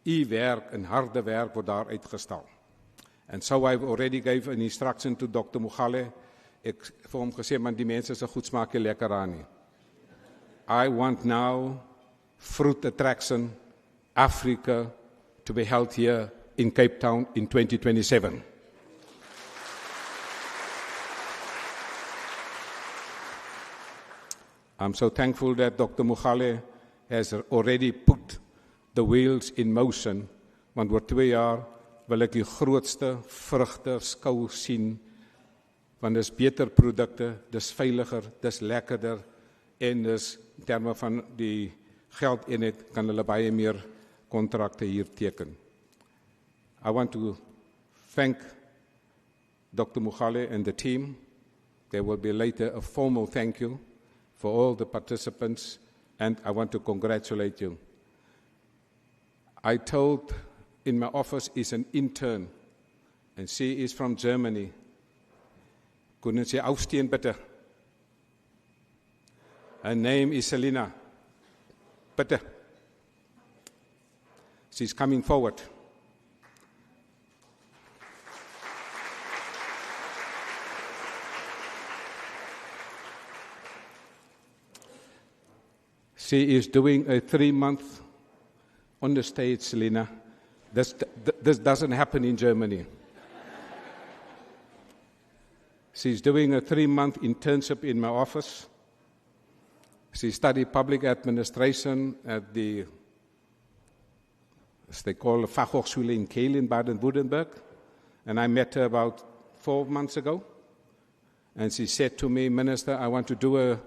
U werk en harde werk word daar uitgestal. And so I've already gave an instruction to Dr. Mogale. Ek vir hom gesê, man, die mense se goed smaak nie lekker aan nie. I want now Fruit Attraction Africa to be held here in Cape Town in 2027. I'm so thankful that Dr. Mogale has already put the wheels in motion, want oor 2 jaar wil ek die grootste vrugte skou sien, want dis beter produkte, dis veiliger, dis lekkerder, en dis in terme van die geldeenheid kan hulle baie meer kontrakte hier teken. I want to thank Dr. Mogale and the team. There will be later a formal thank you for all the participants, and I want to congratulate you. I told in my office is an intern, and she is from Germany. Kunnen Sie aufstehen, bitte? Her name is Selina. Bitte. She's coming forward. She is doing a 3-month on the stage, Selina. This doesn't happen in Germany. She's doing a 3-month internship in my office. She studied public administration at the, as they call the Fachhochschule in Kiel in Baden-Württemberg. And I met her about 4 months ago. And she said to me, Minister, I want to do an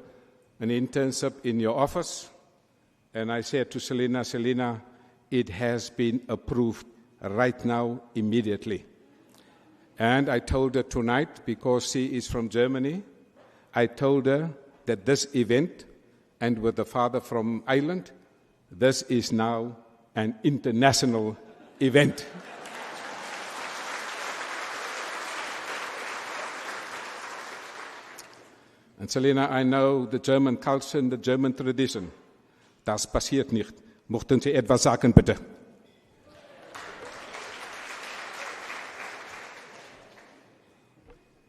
internship in your office. And I said to Selina, Selina, it has been approved right now, immediately. And I told her tonight, because she is from Germany, I told her that this event, and with the father from Ireland, this is now an international event. And Selina, I know the German culture and the German tradition. Das passiert nicht. Möchten Sie etwas sagen, bitte?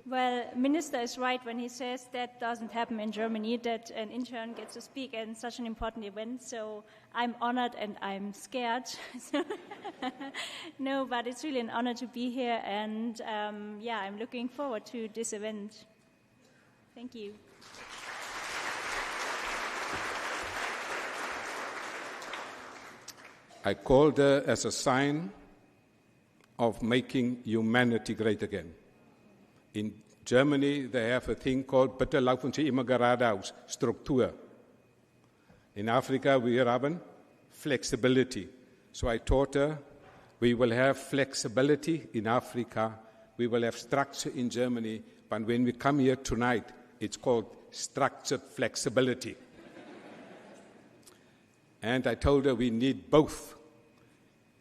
Well, Minister is right when he says that doesn't happen in Germany, that an intern gets to speak at such an important event. So I'm honored and I'm scared. No, but it's really an honor to be here. And yeah, I'm looking forward to this event. Thank you. I called her as a sign of making humanity great again. In Germany, they have a thing called Bitte laufen Sie immer geradeaus, Struktur. In Africa, we have flexibility. So I taught her, we will have flexibility in Africa, we will have structure in Germany, but when we come here tonight, it's called structured flexibility. And I told her we need both,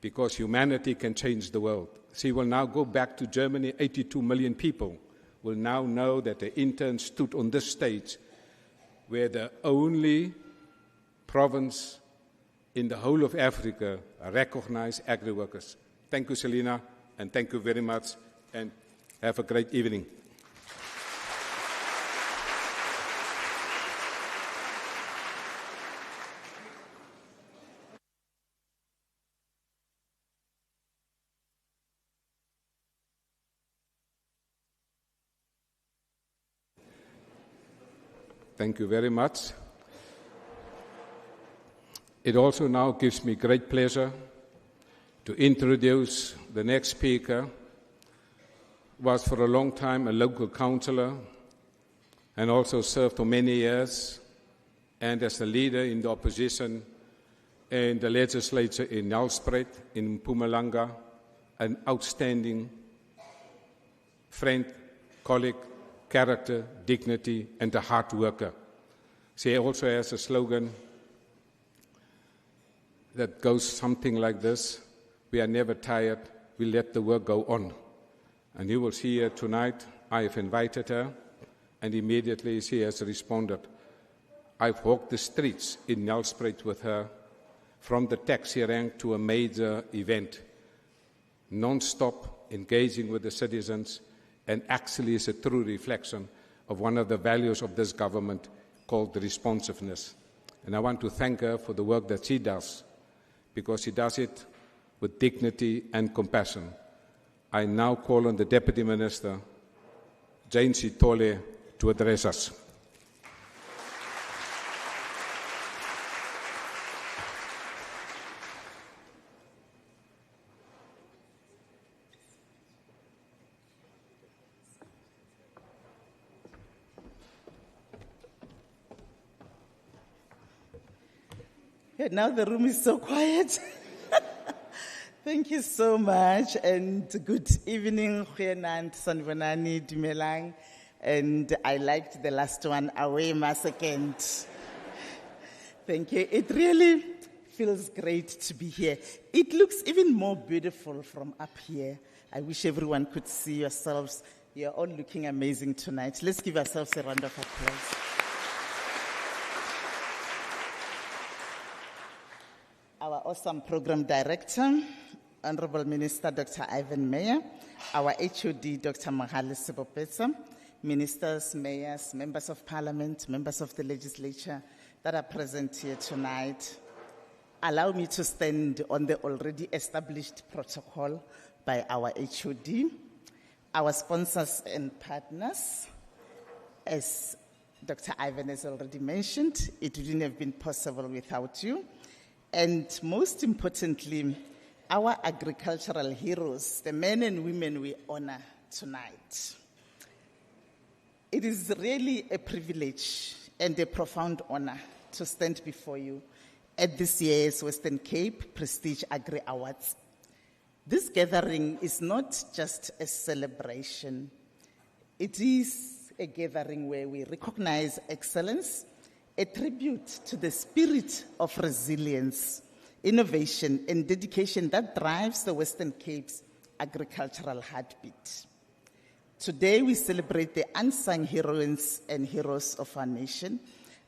because humanity can change the world. She will now go back to Germany. 82 million people will now know that the intern stood on this stage, where the only province in the whole of Africa recognize agri-workers. Thank you, Selina, and thank you very much, and have a great evening. Thank you very much. It also now gives me great pleasure to introduce the next speaker. Was for a long time a local councillor and also served for many years and as a leader in the opposition in the legislature in Nelspruit, in Mpumalanga, an outstanding friend, colleague, character, dignity, and a hard worker. She also has a slogan that goes something like this: we are never tired, we let the work go on. And you will see her tonight. I have invited her, and immediately she has responded. I've walked the streets in Nelspruit with her, from the taxi rank to a major event, non-stop engaging with the citizens, and actually is a true reflection of one of the values of this government called responsiveness. And I want to thank her for the work that she does, because she does it with dignity and compassion. I now call on the Deputy Minister, Jane Sitole, to address us. Now the room is so quiet. Thank you so much, and good evening, Huyenant, Sanvanani, Dumelang, and I liked the last one, away my second. Thank you. It really feels great to be here. It looks even more beautiful from up here. I wish everyone could see yourselves. You're all looking amazing tonight. Let's give ourselves a round of applause. Our awesome program director, Honorable Minister Dr. Ivan Meyer, our HOD Dr. Mahali Sibopetsa, ministers, mayors, members of parliament, members of the legislature that are present here tonight. Allow me to stand on the already established protocol by our HOD, our sponsors and partners. As Dr. Ivan has already mentioned, it wouldn't have been possible without you. And most importantly, our agricultural heroes, the men and women we honor tonight. It is really a privilege and a profound honor to stand before you at this year's Western Cape Prestige Agri Awards. This gathering is not just a celebration. It is a gathering where we recognize excellence, a tribute to the spirit of resilience, innovation, and dedication that drives the Western Cape's agricultural heartbeat. Today, we celebrate the unsung heroines and heroes of our nation.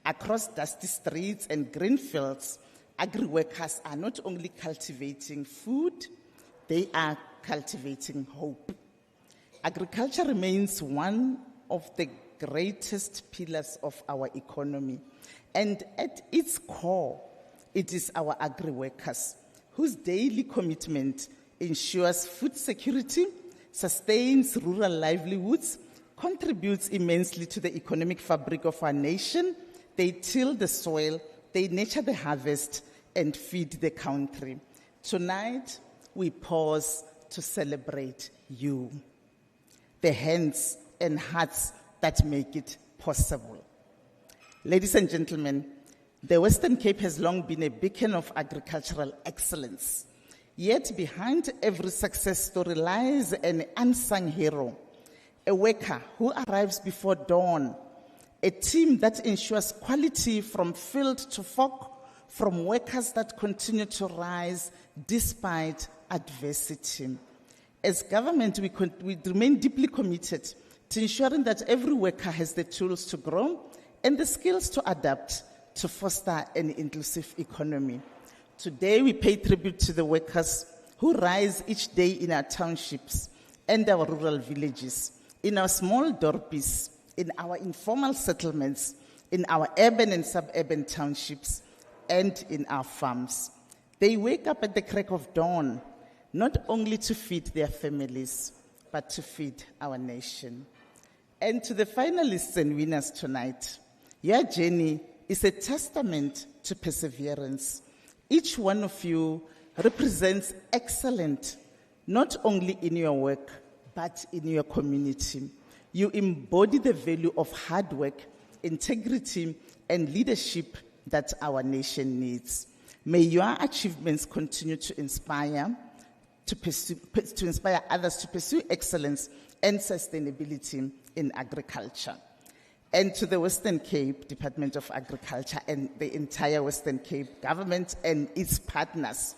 Across dusty streets and green fields, agri-workers are not only cultivating food, they are cultivating hope. Agriculture remains one of the greatest pillars of our economy. And at its core, it is our agri-workers whose daily commitment ensures food security, sustains rural livelihoods, contributes immensely to the economic fabric of our nation. They till the soil, they nurture the harvest, and feed the country. Tonight, we pause to celebrate you, the hands and hearts that make it possible. Ladies and gentlemen, the Western Cape has long been a beacon of agricultural excellence. Yet behind every success story lies an unsung hero, a worker who arrives before dawn, a team that ensures quality from field to fork, from workers that continue to rise despite adversity. As government, we remain deeply committed to ensuring that every worker has the tools to grow and the skills to adapt to foster an inclusive economy. Today, we pay tribute to the workers who rise each day in our townships and our rural villages, in our small dorpies, in our informal settlements, in our urban and suburban townships, and in our farms. They wake up at the crack of dawn, not only to feed their families, but to feed our nation. And to the finalists and winners tonight, Your journey is a testament to perseverance. Each one of you represents excellence, not only in your work, but in your community. You embody the value of hard work, integrity, and leadership that our nation needs. May your achievements continue to inspire others to pursue excellence and sustainability in agriculture. And to the Western Cape Department of Agriculture and the entire Western Cape government and its partners,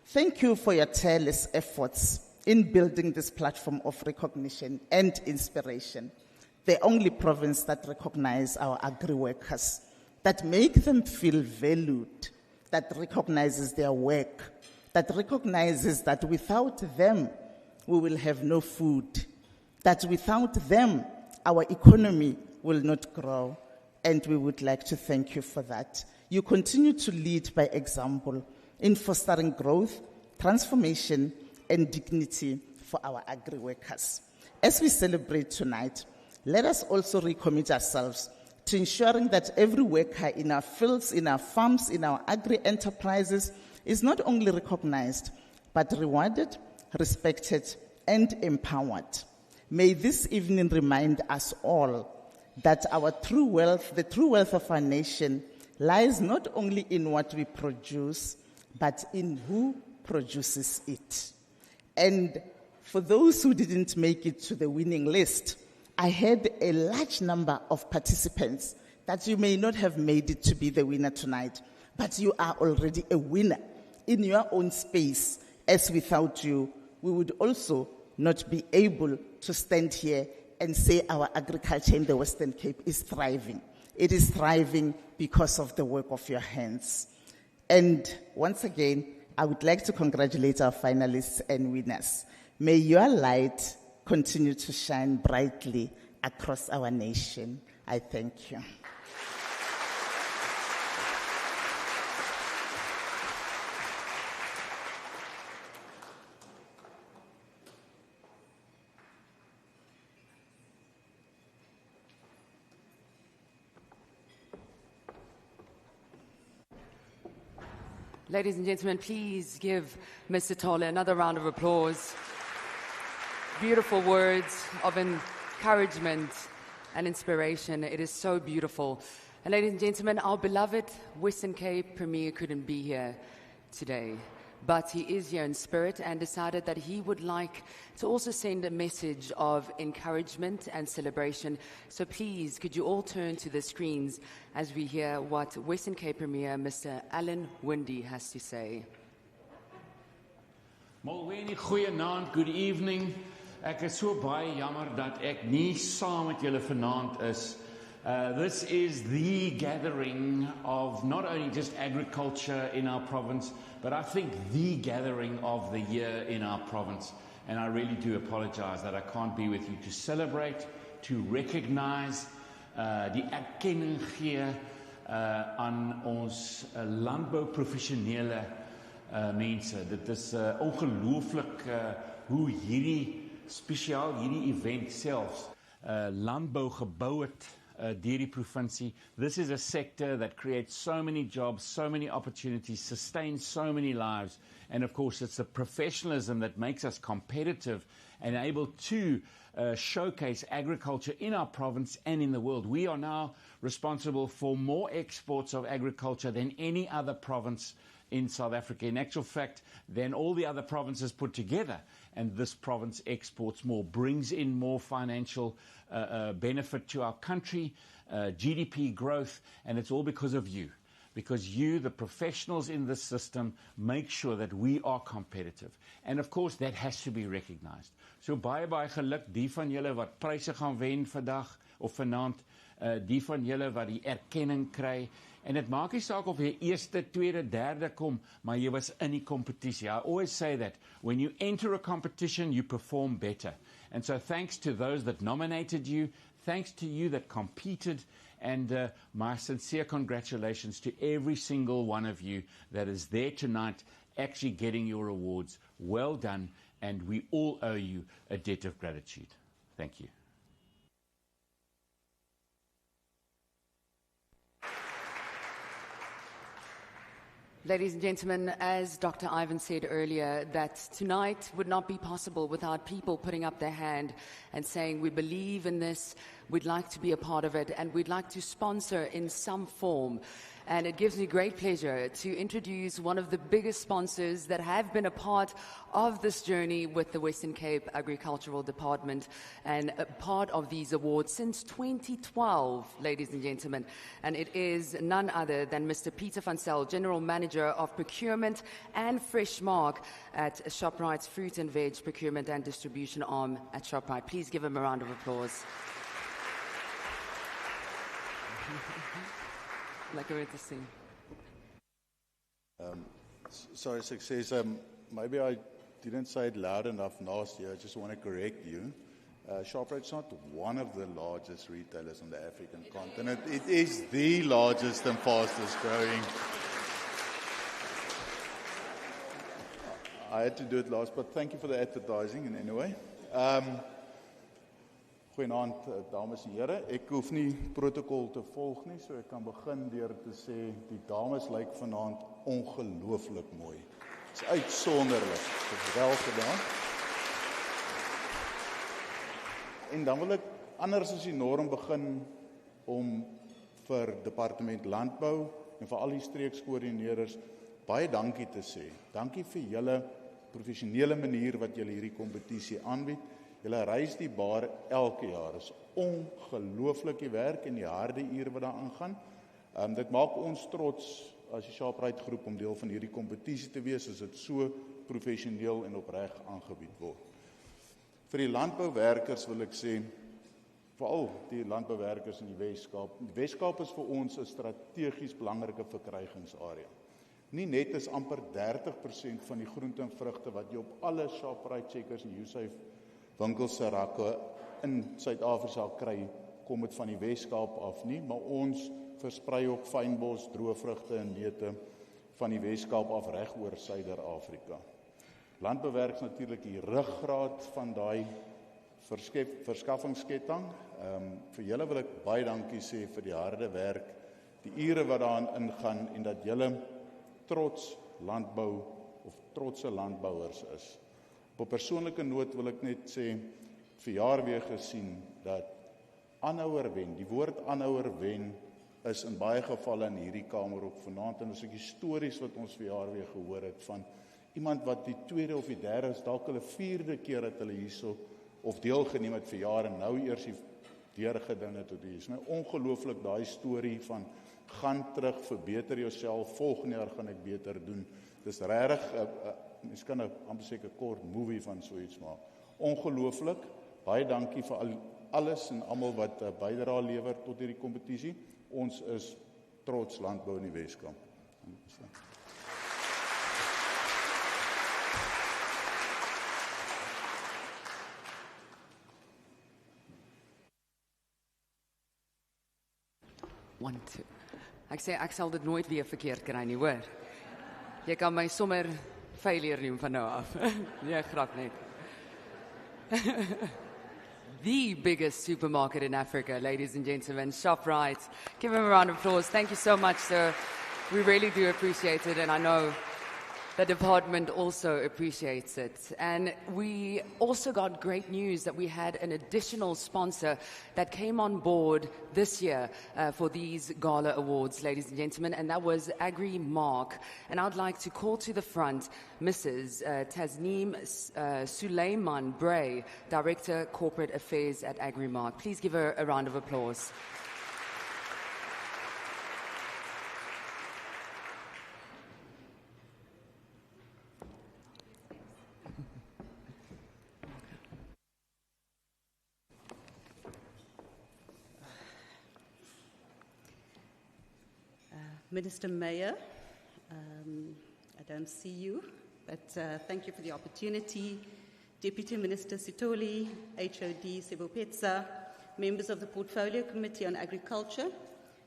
thank you for your tireless efforts in building this platform of recognition and inspiration. The only province that recognizes our agri-workers, that make them feel valued, that recognizes their work, that recognizes that without them, we will have no food, that without them, our economy will not grow, and we would like to thank you for that. You continue to lead by example in fostering growth, transformation, and dignity for our agri-workers. As we celebrate tonight, let us also recommit ourselves to ensuring that every worker in our fields, in our farms, in our agri-enterprises is not only recognized, but rewarded, respected, and empowered. May this evening remind us all that our true wealth, the true wealth of our nation, lies not only in what we produce, but in who produces it. And for those who didn't make it to the winning list, I had a large number of participants that you may not have made it to be the winner tonight, but you are already a winner in your own space, as without you, we would also not be able to stand here and say our agriculture in the Western Cape is thriving. It is thriving because of the work of your hands. And once again, I would like to congratulate our finalists and winners. May your light continue to shine brightly across our nation. I thank you. Ladies and gentlemen, please give Mr. Tolle another round of applause. Beautiful words of encouragement and inspiration. It is so beautiful. And ladies and gentlemen, our beloved Western Cape Premier couldn't be here today, but he is here in spirit and decided that he would like to also send a message of encouragement and celebration. So please, could you all turn to the screens as we hear what Western Cape Premier Mr. Alan Windy has to say. Molweni, goeienaand, good evening. Ek is so baie jammer dat ek nie saam met julle vanaand is. This is the gathering of not only just agriculture in our province, but I think the gathering of the year in our province. And I really do apologize that I can't be with you to celebrate, to recognize, die erkenning gee aan ons landbouprofessionele mense. Dit is ongelooflik hoe hierdie spesiaal hierdie event selfs landbou gebou het deur die provinsie. This is a sector that creates so many jobs, so many opportunities, sustains so many lives, and of course it's the professionalism that makes us competitive and able to showcase agriculture in our province and in the world. We are now responsible for more exports of agriculture than any other province in South Africa. In actual fact, than all the other provinces put together. And this province exports more, brings in more financial benefit to our country, GDP growth, and it's all because of you. Because you, the professionals in this system, make sure that we are competitive. And of course, that has to be recognized. So baie geluk, die van julle wat pryse gaan wen vandag, of vanaand, die van julle wat die erkenning kry. En het maak nie saak of jy eerste, tweede, derde kom, maar jy was in die competitie. I always say that when you enter a competition, you perform better. And so thanks to those that nominated you, thanks to you that competed, and my sincere congratulations to every single one of you that is there tonight actually getting your awards. Well done, and we all owe you a debt of gratitude. Thank you. Ladies and gentlemen, as Dr. Ivan said earlier, that tonight would not be possible without people putting up their hand and saying, we believe in this, we'd like to be a part of it, and we'd like to sponsor in some form. And it gives me great pleasure to introduce one of the biggest sponsors that have been a part of this journey with the Western Cape Agricultural Department and a part of these awards since 2012, ladies and gentlemen. And it is none other than Mr. Peter van Zyl, General Manager of Procurement and Fresh Mark at ShopRite's Fruit and Veg Procurement and Distribution Arm at ShopRite. Please give him a round of applause. Lekker te sien. Sorry, success. Maybe I didn't say it loud enough last year. I just want to correct you. ShopRite's not one of the largest retailers on the African continent. It is the largest and fastest growing. I had to do it last, but thank you for the advertising in any way. Goeienaand, dames en here. Ek hoef nie protokol te volg nie, so ek kan begin deur te sê die dames lyk vanaand ongelooflik mooi. Dit is uitsonderlik. Dit is wel gedaan. En dan wil ek anders as die norm begin om vir Departement Landbou en vir al die streekskoördineerders baie dankie te sê. Dankie vir julle professionele manier wat julle hierdie kompetisie aanbied. Julle reis die bar elke jaar. Dit is ongelooflik die werk en die harde ure wat daar aangaan. Dit maak ons trots as die ShopRite groep om deel van hierdie kompetisie te wees, as dit so professioneel en opreg aangebied word. Vir die landbouwerkers wil ek sê, veral die landbouwerkers in die Weskaap. Die Weskaap is vir ons 'n strategies belangrike verkrygingsarea. Nie net is amper 30% van die groente en vrugte wat jy op alle ShopRite Checkers en Usave winkels se rakke in Suid-Afrika kry, kom dit van die Weskaap af nie, maar ons versprei ook fynbos, droëvrugte en neute van die Weskaap af reg oor Suider-Afrika. Landbouwerk is natuurlik die ruggraat van daai verskaffingsketting. Vir julle wil ek baie dankie sê vir die harde werk, die ure wat daarin ingaan en dat julle trots landbou of trotse landbouers is. Op 'n persoonlike noot wil ek net sê, verjaar weer gesien dat aanhouer wen, die woord aanhouer wen is in baie gevalle in hierdie kamer ook vanaand, en as ek die stories wat ons verjaar weer gehoor het van iemand wat die tweede of die derde, dalk hulle vierde keer dat hulle hierso of deelgeneem het verjaar en nou eers die deurgeding het tot hier. Is nou ongelooflik daai storie van gaan terug, verbeter jouself, volgende jaar gaan ek beter doen. Dis regtig mens kan amper seker 'n kort movie van so iets maak. Ongelooflik, baie dankie vir alles en almal wat bydrae lewer tot hierdie kompetisie. Ons is trots landbou in die Weskaap. Ek sê ek sal dit nooit weer verkeerd kry nie, hoor. Jy kan my sommer failure noem van nou af. Nee, grap net. The biggest supermarket in Africa, ladies and gentlemen, ShopRite. Give him a round of applause. Thank you so much, sir. We really do appreciate it, and I know the department also appreciates it. And we also got great news that we had an additional sponsor that came on board this year for these gala awards, ladies and gentlemen, and that was Agri Mark. And I'd like to call to the front Mrs. Tasneem Suleiman Bray, Director Corporate Affairs at Agri Mark. Please give her a round of applause. Minister Mayor, I don't see you, but thank you for the opportunity. Deputy Minister Sitoli, HOD Sebopetsa, members of the Portfolio Committee on Agriculture,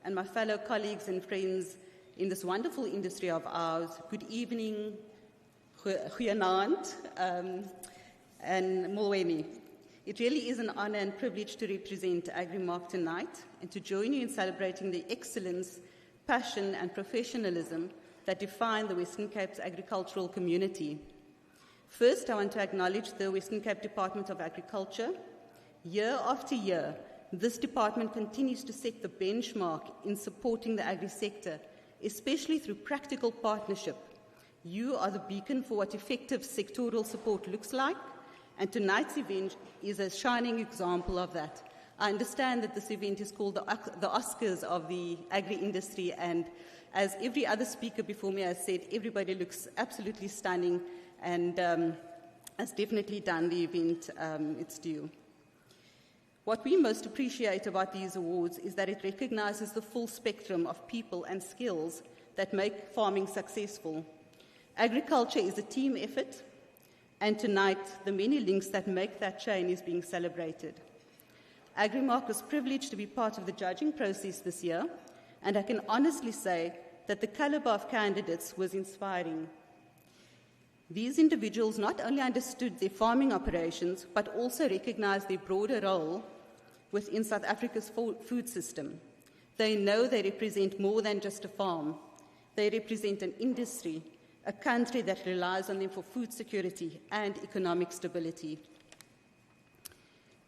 and my fellow colleagues and friends in this wonderful industry of ours, good evening, goeienaand, and Molweni. It really is an honor and privilege to represent Agrimark tonight and to join you in celebrating the excellence, passion and professionalism that define the Western Cape's agricultural community. First, I want to acknowledge the Western Cape Department of Agriculture. Year after year, this department continues to set the benchmark in supporting the agri sector, especially through practical partnership. You are the beacon for what effective sectoral support looks like, and tonight's event is a shining example of that. I understand that this event is called the Oscars of the agri industry, and as every other speaker before me has said, everybody looks absolutely stunning and has definitely done the event its due. What we most appreciate about these awards is that it recognizes the full spectrum of people and skills that make farming successful. Agriculture is a team effort, and tonight the many links that make that chain is being celebrated. Agrimark was privileged to be part of the judging process this year, and I can honestly say that the caliber of candidates was inspiring. These individuals not only understood their farming operations, but also recognized their broader role within South Africa's food system. They know they represent more than just a farm. They represent an industry, a country that relies on them for food security and economic stability.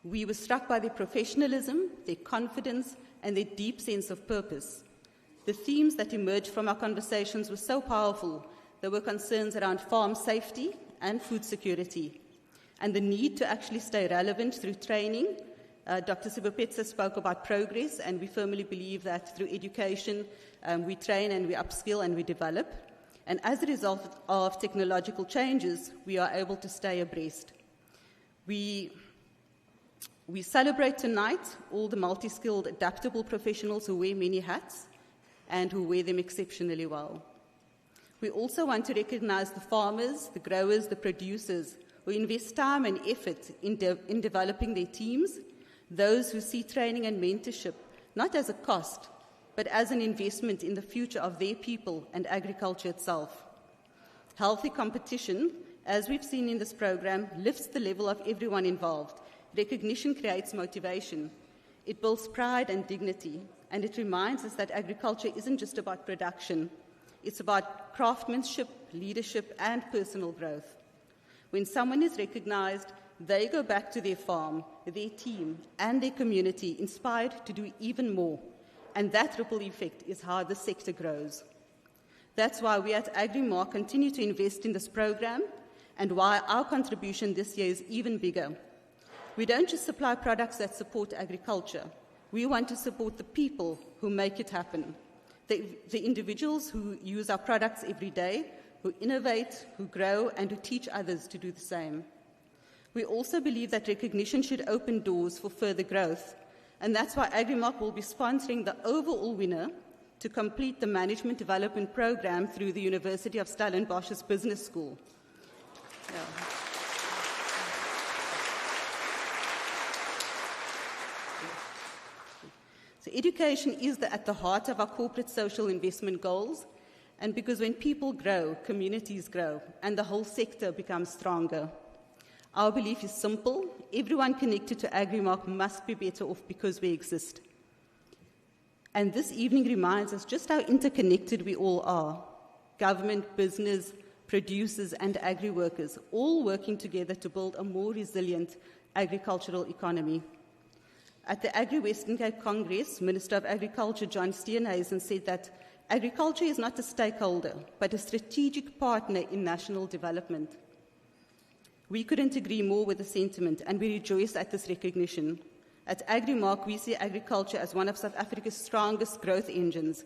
We were struck by their professionalism, their confidence, and their deep sense of purpose. The themes that emerged from our conversations were so powerful. There were concerns around farm safety and food security, and the need to actually stay relevant through training. Dr. Sibopetsa spoke about progress, and we firmly believe that through education, we train and we upskill and we develop. And as a result of technological changes, we are able to stay abreast. We celebrate tonight all the multi-skilled, adaptable professionals who wear many hats and who wear them exceptionally well. We also want to recognize the farmers, the growers, the producers who invest time and effort in developing their teams, those who see training and mentorship not as a cost, but as an investment in the future of their people and agriculture itself. Healthy competition, as we've seen in this program, lifts the level of everyone involved. Recognition creates motivation. It builds pride and dignity, and it reminds us that agriculture isn't just about production. It's about craftsmanship, leadership, and personal growth. When someone is recognized, they go back to their farm, their team, and their community, inspired to do even more. And that ripple effect is how the sector grows. That's why we at Agrimark continue to invest in this program, and why our contribution this year is even bigger. We don't just supply products that support agriculture. We want to support the people who make it happen, the individuals who use our products every day, who innovate, who grow, and who teach others to do the same. We also believe that recognition should open doors for further growth, and that's why Agrimark will be sponsoring the overall winner to complete the Management Development Program through the University of Stellenbosch's Business School. Yeah. So education is at the heart of our corporate social investment goals, and because when people grow, communities grow, and the whole sector becomes stronger. Our belief is simple: everyone connected to Agrimark must be better off because we exist. And this evening reminds us just how interconnected we all are. Government, business, producers, and agri-workers, all working together to build a more resilient agricultural economy. At the Agri-Western Cape Congress, Minister of Agriculture John Steenhuisen said that agriculture is not a stakeholder, but a strategic partner in national development. We couldn't agree more with the sentiment, and we rejoice at this recognition. At Agrimark, we see agriculture as one of South Africa's strongest growth engines,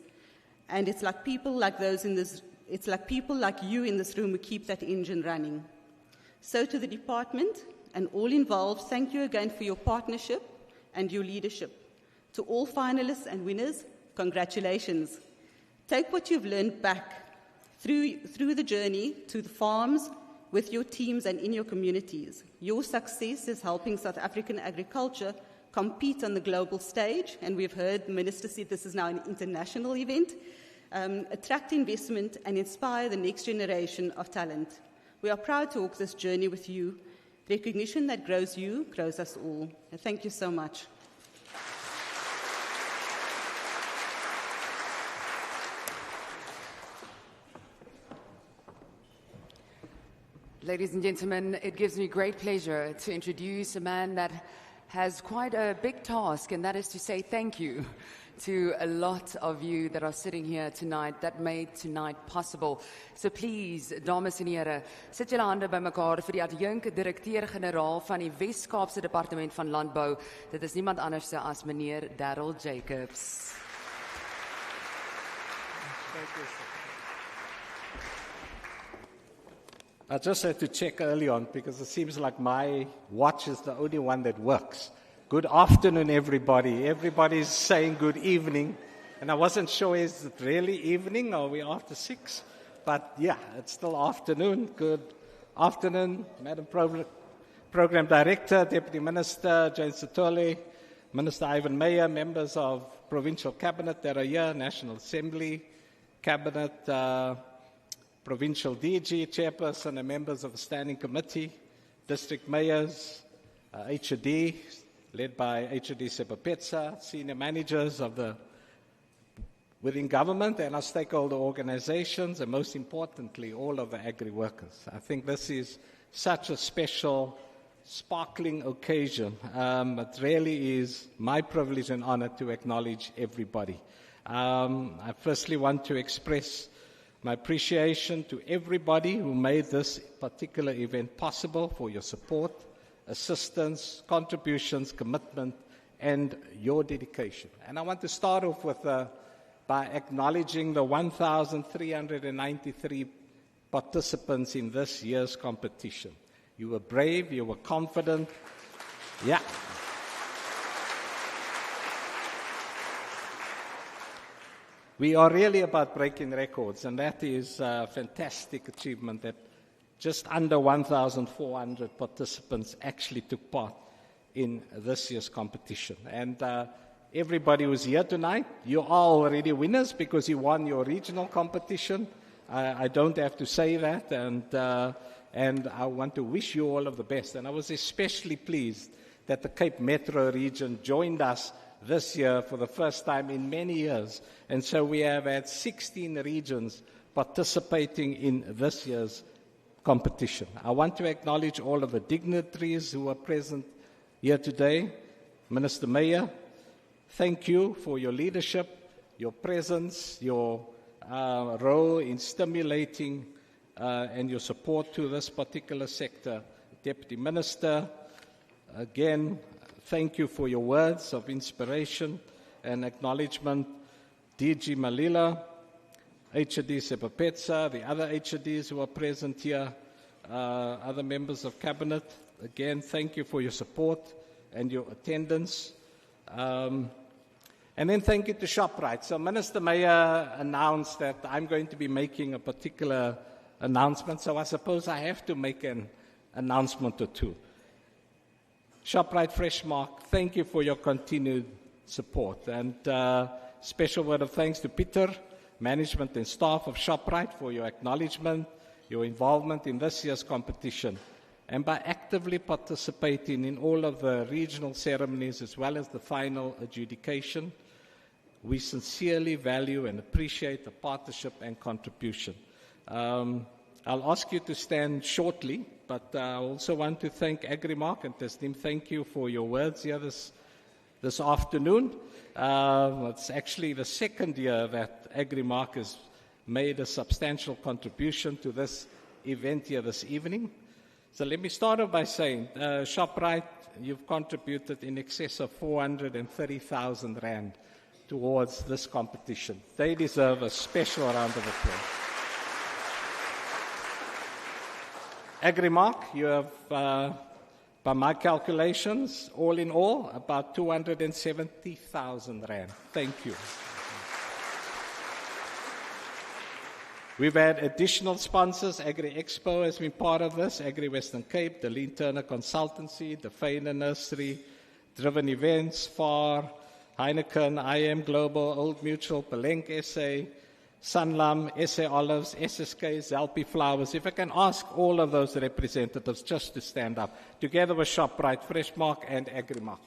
and it's like people like you in this room who keep that engine running. So to the department and all involved, thank you again for your partnership and your leadership. To all finalists and winners, congratulations. Take what you've learned back through the journey to the farms, with your teams and in your communities. Your success is helping South African agriculture compete on the global stage, and we've heard the Minister say this is now an international event, attract investment and inspire the next generation of talent. We are proud to walk this journey with you. Recognition that grows you, grows us all. Thank you so much. Ladies and gentlemen, it gives me great pleasure to introduce a man that has quite a big task, and that is to say thank you to a lot of you that are sitting here tonight that made tonight possible. So please, dames en here, sit julle hande bymekaar vir die adjunk-direkteur-generaal van die Wes-Kaapse Departement van Landbou. Dit is niemand anders as meneer Darryl Jacobs. Thank you. I just had to check early on because it seems like my watch is the only one that works. Good afternoon, everybody. Everybody's saying good evening. And I wasn't sure, is it really evening or are we after 6? But yeah, it's still afternoon. Good afternoon, Madam Program Director, Deputy Minister Jane Sithole, Minister Ivan Meyer, members of Provincial Cabinet that are here, National Assembly, Cabinet, Provincial DG, Chairperson and members of the Standing Committee, District Mayors, HOD, led by HOD Sebapetsa, senior managers of the within government and our stakeholder organizations, and most importantly, all of the Agriworkers. I think this is such a special, sparkling occasion. It really is my privilege and honor to acknowledge everybody. I firstly want to express my appreciation to everybody who made this particular event possible for your support, assistance, contributions, commitment, and your dedication. And I want to start off with by acknowledging the 1,393 participants in this year's competition. You were brave, you were confident. Yeah. We are really about breaking records, and that is a fantastic achievement that just under 1,400 participants actually took part in this year's competition. And everybody who's here tonight, you are already winners because you won your regional competition. I don't have to say that, and I want to wish you all of the best. And I was especially pleased that the Cape Metro region joined us this year for the first time in many years. And so we have had 16 regions participating in this year's competition. I want to acknowledge all of the dignitaries who are present here today. Minister Meyer, thank you for your leadership, your presence, your role in stimulating and your support to this particular sector. Deputy Minister, again, thank you for your words of inspiration and acknowledgement. DG Malila, HOD Sebapetsa, the other HODs who are present here, other members of Cabinet, again, thank you for your support and your attendance. And then thank you to ShopRite. So Minister Meyer announced that I'm going to be making a particular announcement, so I suppose I have to make an announcement or two. ShopRite Freshmark, thank you for your continued support. And special word of thanks to Peter, management and staff of ShopRite for your acknowledgement, your involvement in this year's competition, and by actively participating in all of the regional ceremonies as well as the final adjudication. We sincerely value and appreciate the partnership and contribution. I'll ask you to stand shortly, but I also want to thank Agrimark and Tasneem. Thank you for your words here this afternoon. It's actually the second year that Agrimark has made a substantial contribution to this event here this evening. So let me start off by saying, ShopRite, you've contributed in excess of 430,000 Rand towards this competition. They deserve a special round of applause. Agrimark, you have, by my calculations, all in all, about 270,000 Rand. Thank you. We've had additional sponsors. Agri Expo has been part of this. Agri Western Cape, the Lean Turner Consultancy, the Fainer Nursery, Driven Events, FAR, Heineken, IM Global, Old Mutual, Palenque SA, Sanlam, SA Olives, SSK, Zalpi Flowers. If I can ask all of those representatives just to stand up, together with ShopRite, Freshmark, and Agrimark.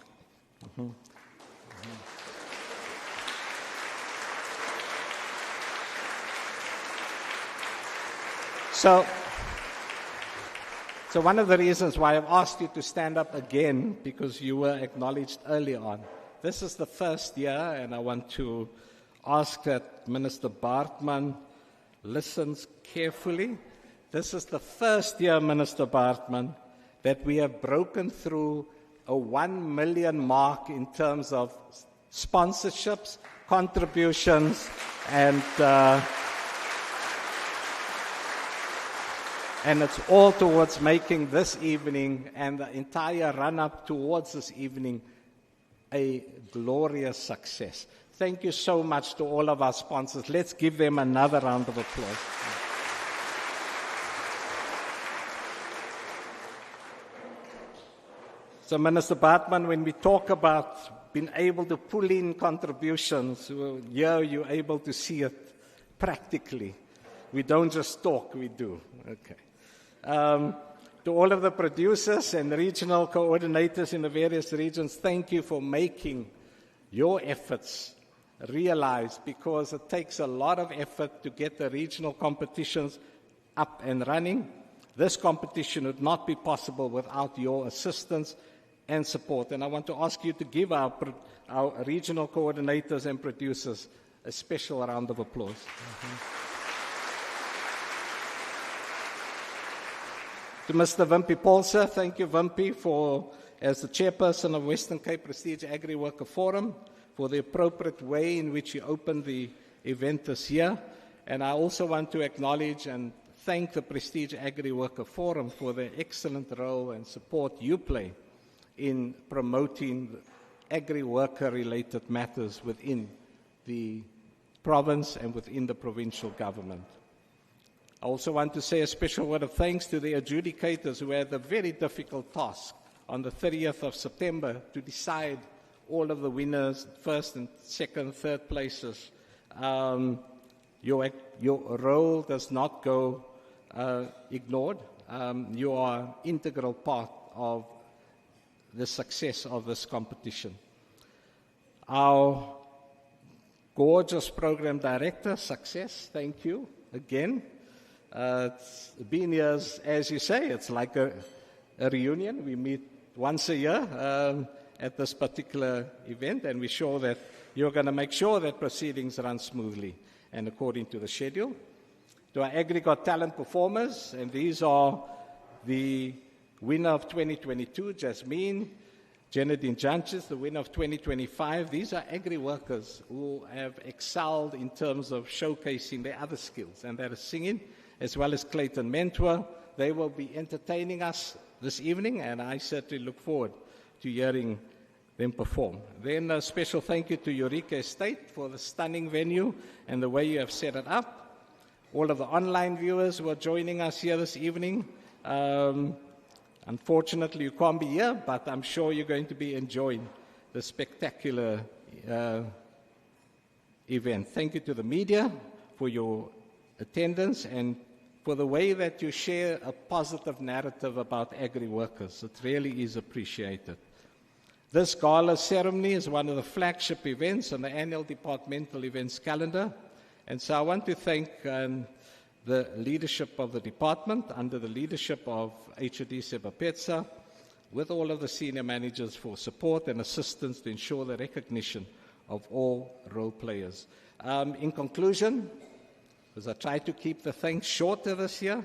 So, So one of the reasons why I've asked you to stand up again, because you were acknowledged early on. This is the first year, and I want to ask that Minister Baartman listens carefully. This is the first year, Minister Baartman, that we have broken through a 1 million mark in terms of sponsorships, contributions, and it's all towards making this evening and the entire run-up towards this evening a glorious success. Thank you so much to all of our sponsors. Let's give them another round of applause. So, Minister Baartman, when we talk about being able to pull in contributions, here you're able to see it practically. We don't just talk, we do. Okay. To all of the producers and regional coordinators in the various regions, thank you for making your efforts realized, because it takes a lot of effort to get the regional competitions up and running. This competition would not be possible without your assistance and support. And I want to ask you to give our regional coordinators and producers a special round of applause. To Mr. Wimpy Paulse, thank you, Wimpy, for, as the chairperson of Western Cape Prestige Agriworker Forum, for the appropriate way in which you opened the event this year. And I also want to acknowledge and thank the Prestige Agriworker Forum for the excellent role and support you play in promoting agri-worker-related matters within the province and within the provincial government. I also want to say a special word of thanks to the adjudicators who had the very difficult task on the 30th of September to decide all of the winners, first and second, third places. Your role does not go ignored. You are an integral part of the success of this competition. Our gorgeous program director, success, thank you again. It's been years, as you say, it's like a reunion. We meet once a year at this particular event, and we're sure that you're going to make sure that proceedings run smoothly and according to the schedule. To our Agri Got Talent performers, and these are the winner of 2022, Jasmine, Janadine Janches, the winner of 2025. These are agri workers who have excelled in terms of showcasing their other skills, and that is singing, as well as Clayton Mentor. They will be entertaining us this evening, and I certainly look forward to hearing them perform. Then a special thank you to Eureka Estate for the stunning venue and the way you have set it up. All of the online viewers who are joining us here this evening. Unfortunately, you can't be here, but I'm sure you're going to be enjoying the spectacular event. Thank you to the media for your attendance and for the way that you share a positive narrative about agri workers. It really is appreciated. This gala ceremony is one of the flagship events on the annual departmental events calendar. And so I want to thank the leadership of the department under the leadership of HOD Sebapetsa, with all of the senior managers for support and assistance to ensure the recognition of all role players. In conclusion, as I try to keep the thanks shorter this year,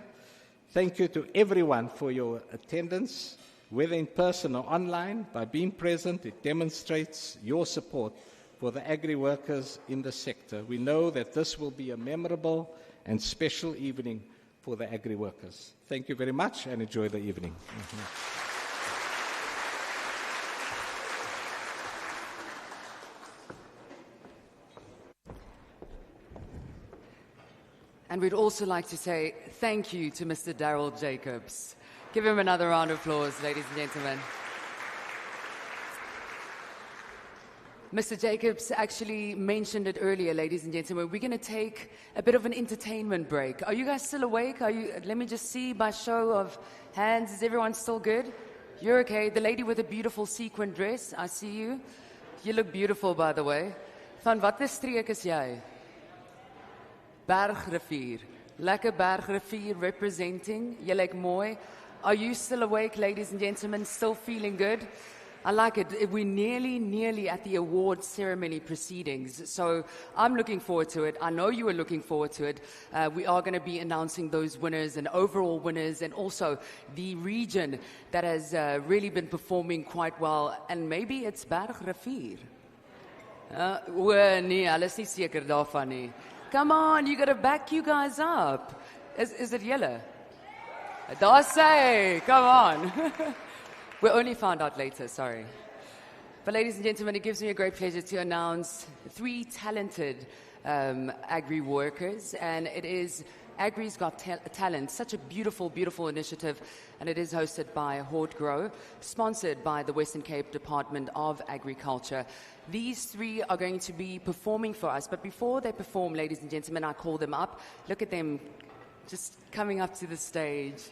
thank you to everyone for your attendance, whether in person or online. By being present, it demonstrates your support for the agri workers in the sector. We know that this will be a memorable and special evening for the agri workers. Thank you very much and enjoy the evening. And we'd also like to say thank you to Mr. Darryl Jacobs. Give him another round of applause, ladies and gentlemen. Mr. Jacobs actually mentioned it earlier, ladies and gentlemen. We're going to take a bit of an entertainment break. Are you guys still awake? Let me just see by show of hands. Is everyone still good? You're okay. The lady with the beautiful sequin dress, I see you. You look beautiful, by the way. Van watter streek is jy? Bergrivier. Lekker Bergrivier representing. Jy lyk mooi. Are you still awake, ladies and gentlemen? Still feeling good? I like it. We're nearly at the awards ceremony proceedings. So I'm looking forward to it. I know you are looking forward to it. We are going to be announcing those winners and overall winners, and also the region that has really been performing quite well. And maybe it's Bergrivier. Nee, hulle is nie seker daarvan nie. Come on, you got to back you guys up. Is it yellow? Daar say, come on. We only found out later, sorry. But ladies and gentlemen, it gives me a great pleasure to announce 3 talented Agri workers, and it is Agri's Got Talent, such a beautiful, beautiful initiative, and it is hosted by Hort Grow, sponsored by the Western Cape Department of Agriculture. These 3 are going to be performing for us, but before they perform, ladies and gentlemen, I call them up. Look at them just coming up to the stage.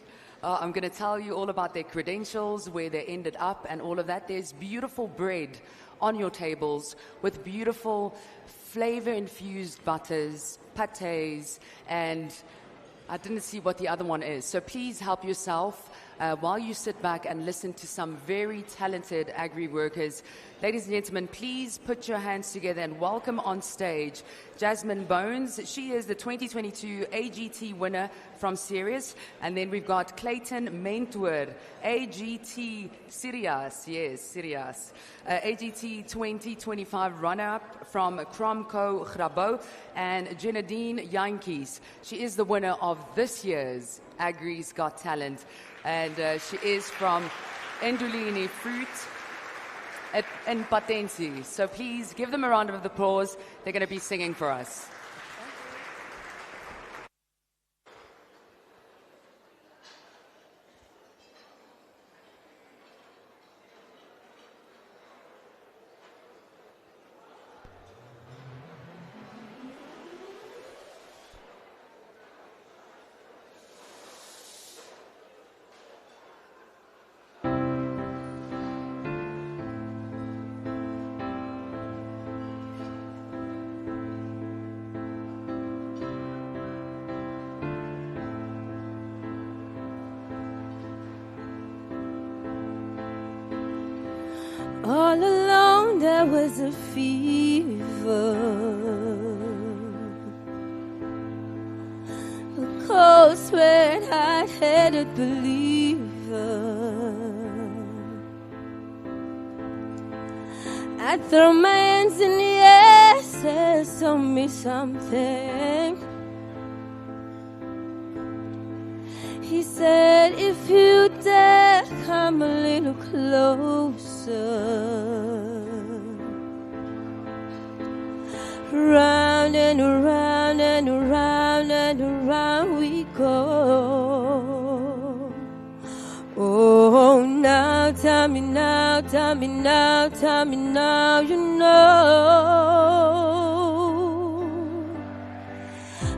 I'm going to tell you all about their credentials, where they ended up, and all of that. There's beautiful bread on your tables with beautiful flavor-infused butters, pâtés, and I didn't see what the other one is. So please help yourself while you sit back and listen to some very talented Agri workers. Ladies and gentlemen, please put your hands together and welcome on stage Jasmine Bones. She is the 2022 AGT winner from Sirius. And then we've got Clayton Mentor, AGT Sirius, yes, Sirius. AGT 2025 runner-up from Cromco Grabo, and Jenadine Yankees. She is the winner of this year's Agri's Got Talent. And she is from Endulini Fruit in Patensi. So please give them a round of applause. They're going to be singing for us. All along there was a fever, a cold sweat I'd had a believer. I throw my hands in the air, says tell me something. He said, if you dare come a little closer, round and around and around and around we go. Oh, now, tell me now, tell me now, tell me now, you know.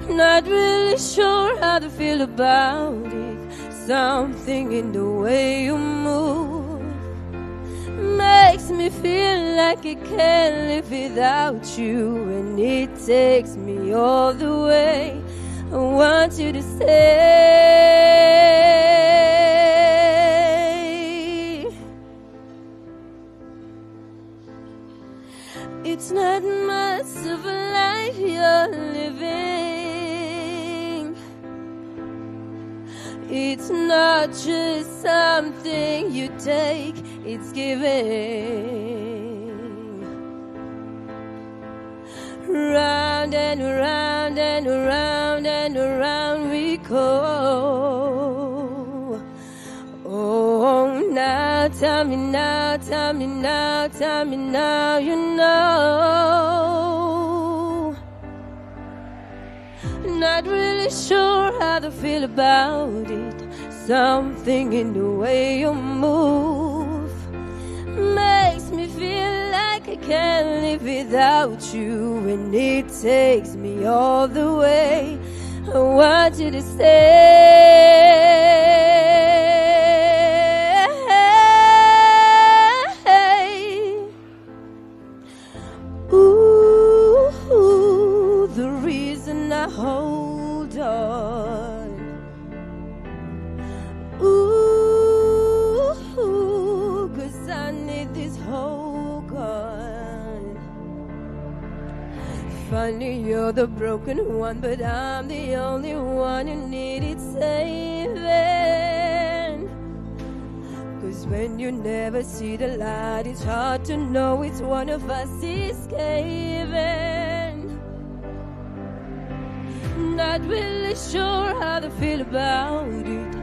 Not really sure how to feel about it. Something in the way you move makes me feel like I can't live without you, and it takes me all the way. I want you to stay. It's not much of a life you're living. It's not just something you take, it's giving. Round and around and around and around we go. Oh, now, tell me now, tell me now, tell me now, you know. Not really sure how to feel about it. Something in the way you move makes me feel like I can't live without you, and it takes me all the way. I want you to stay. Ooh, the reason I hold on. Ooh, honey, you're the broken one, but I'm the only one who needed saving. 'Cause when you never see the light, it's hard to know which one of us is caving. Not really sure how to feel about it.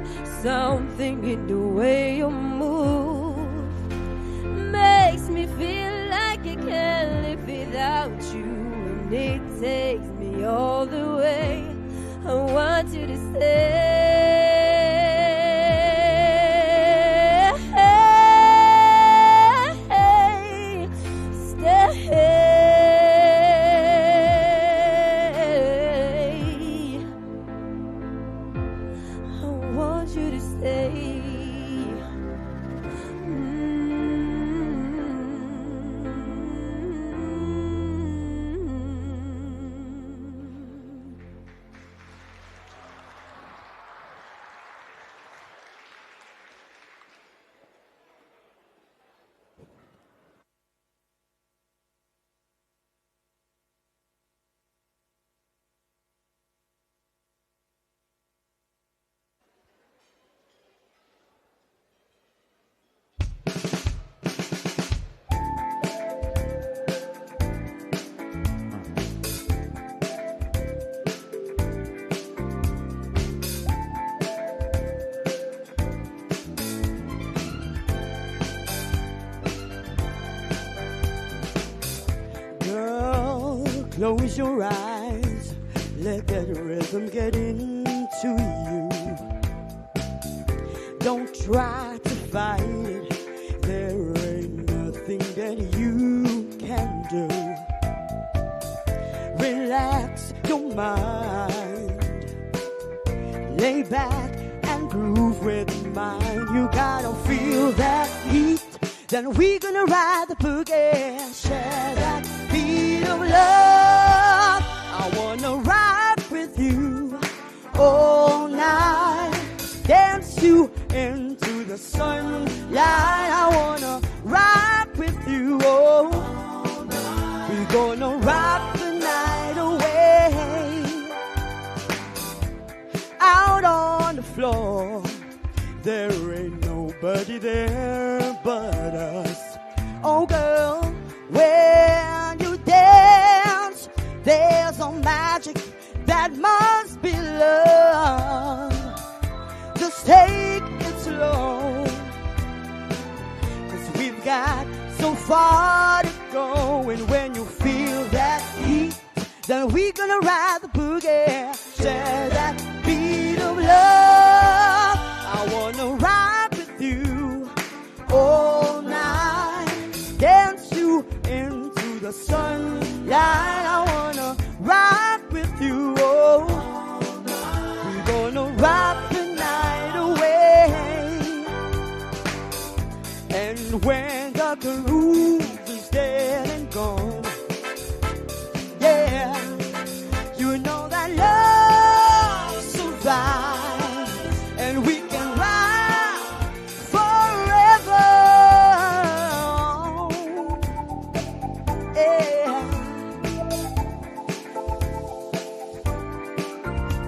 Something in the way you move makes me feel like I can't live without you, and it takes me all the way. I want you to stay. Close your eyes, let that rhythm get into you. Don't try to fight it, there ain't nothing that you can do. Relax your mind, lay back and groove with mine. You gotta feel that heat, then we gonna ride the boogie, share that beat of love. I wanna rock with you all night, dance you into the sunlight. I wanna rock with you all night. We're gonna rock the night away. Out on the floor, there ain't nobody there but us. Oh girl, when you dance, there's a magic that must be love. Just take it slow, 'cause we've got so far to go. And when you feel that heat, then we're gonna ride the boogie, share that beat of love. I wanna ride with you all night, dance you into the sunlight. I wanna rock with you, oh, we're gonna rock the night away. And when the groove is dead and gone, yeah, you know that love survives, and we can ride forever. Yeah.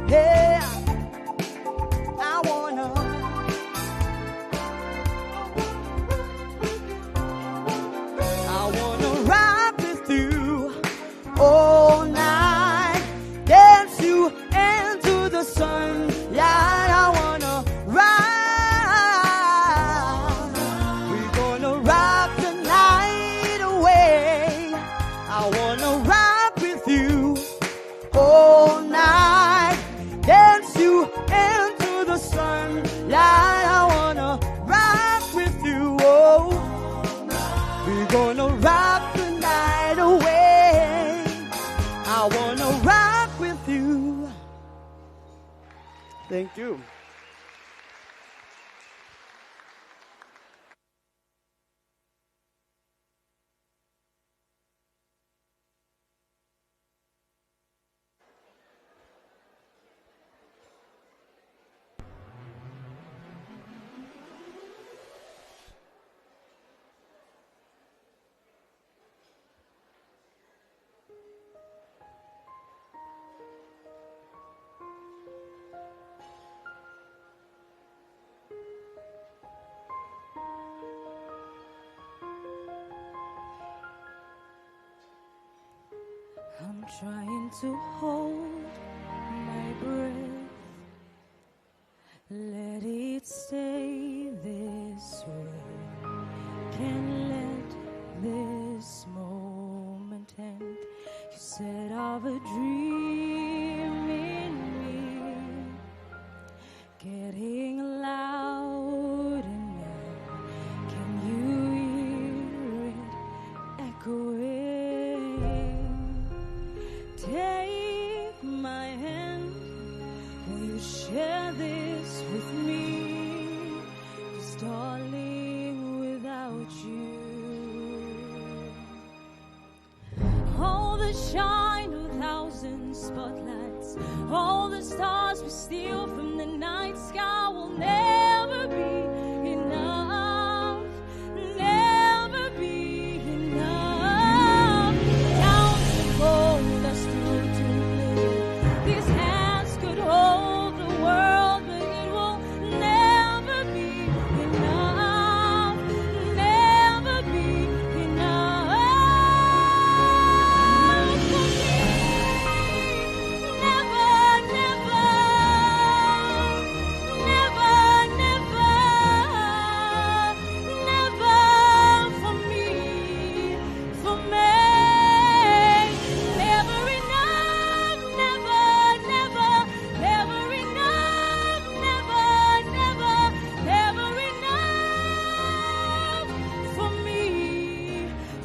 Yeah, I wanna rock with you all night, dance you into the sunlight. I wanna ride, we're gonna rock the night away. I wanna rock with you all night, dance you into the sunlight. I wanna rock with you, oh, we're gonna rock the night away. I wanna rock with you. Thank you. trying to hold my breath. Let it stay this way. Can't let this moment end. You set off a dream in me, getting louder now. Can you hear it echoing? Take my hand, will you share this with me? 'Cause darling, without you, all the shine of 1,000 spotlights, all the stars we steal from the night sky will never be enough, never be enough. Towns of gold are still too little. These hands could hold the world, but it will never be enough, never be enough for me. Never, never, never, never for me, for me. Never enough, never, never, never enough, never, never, never enough for me,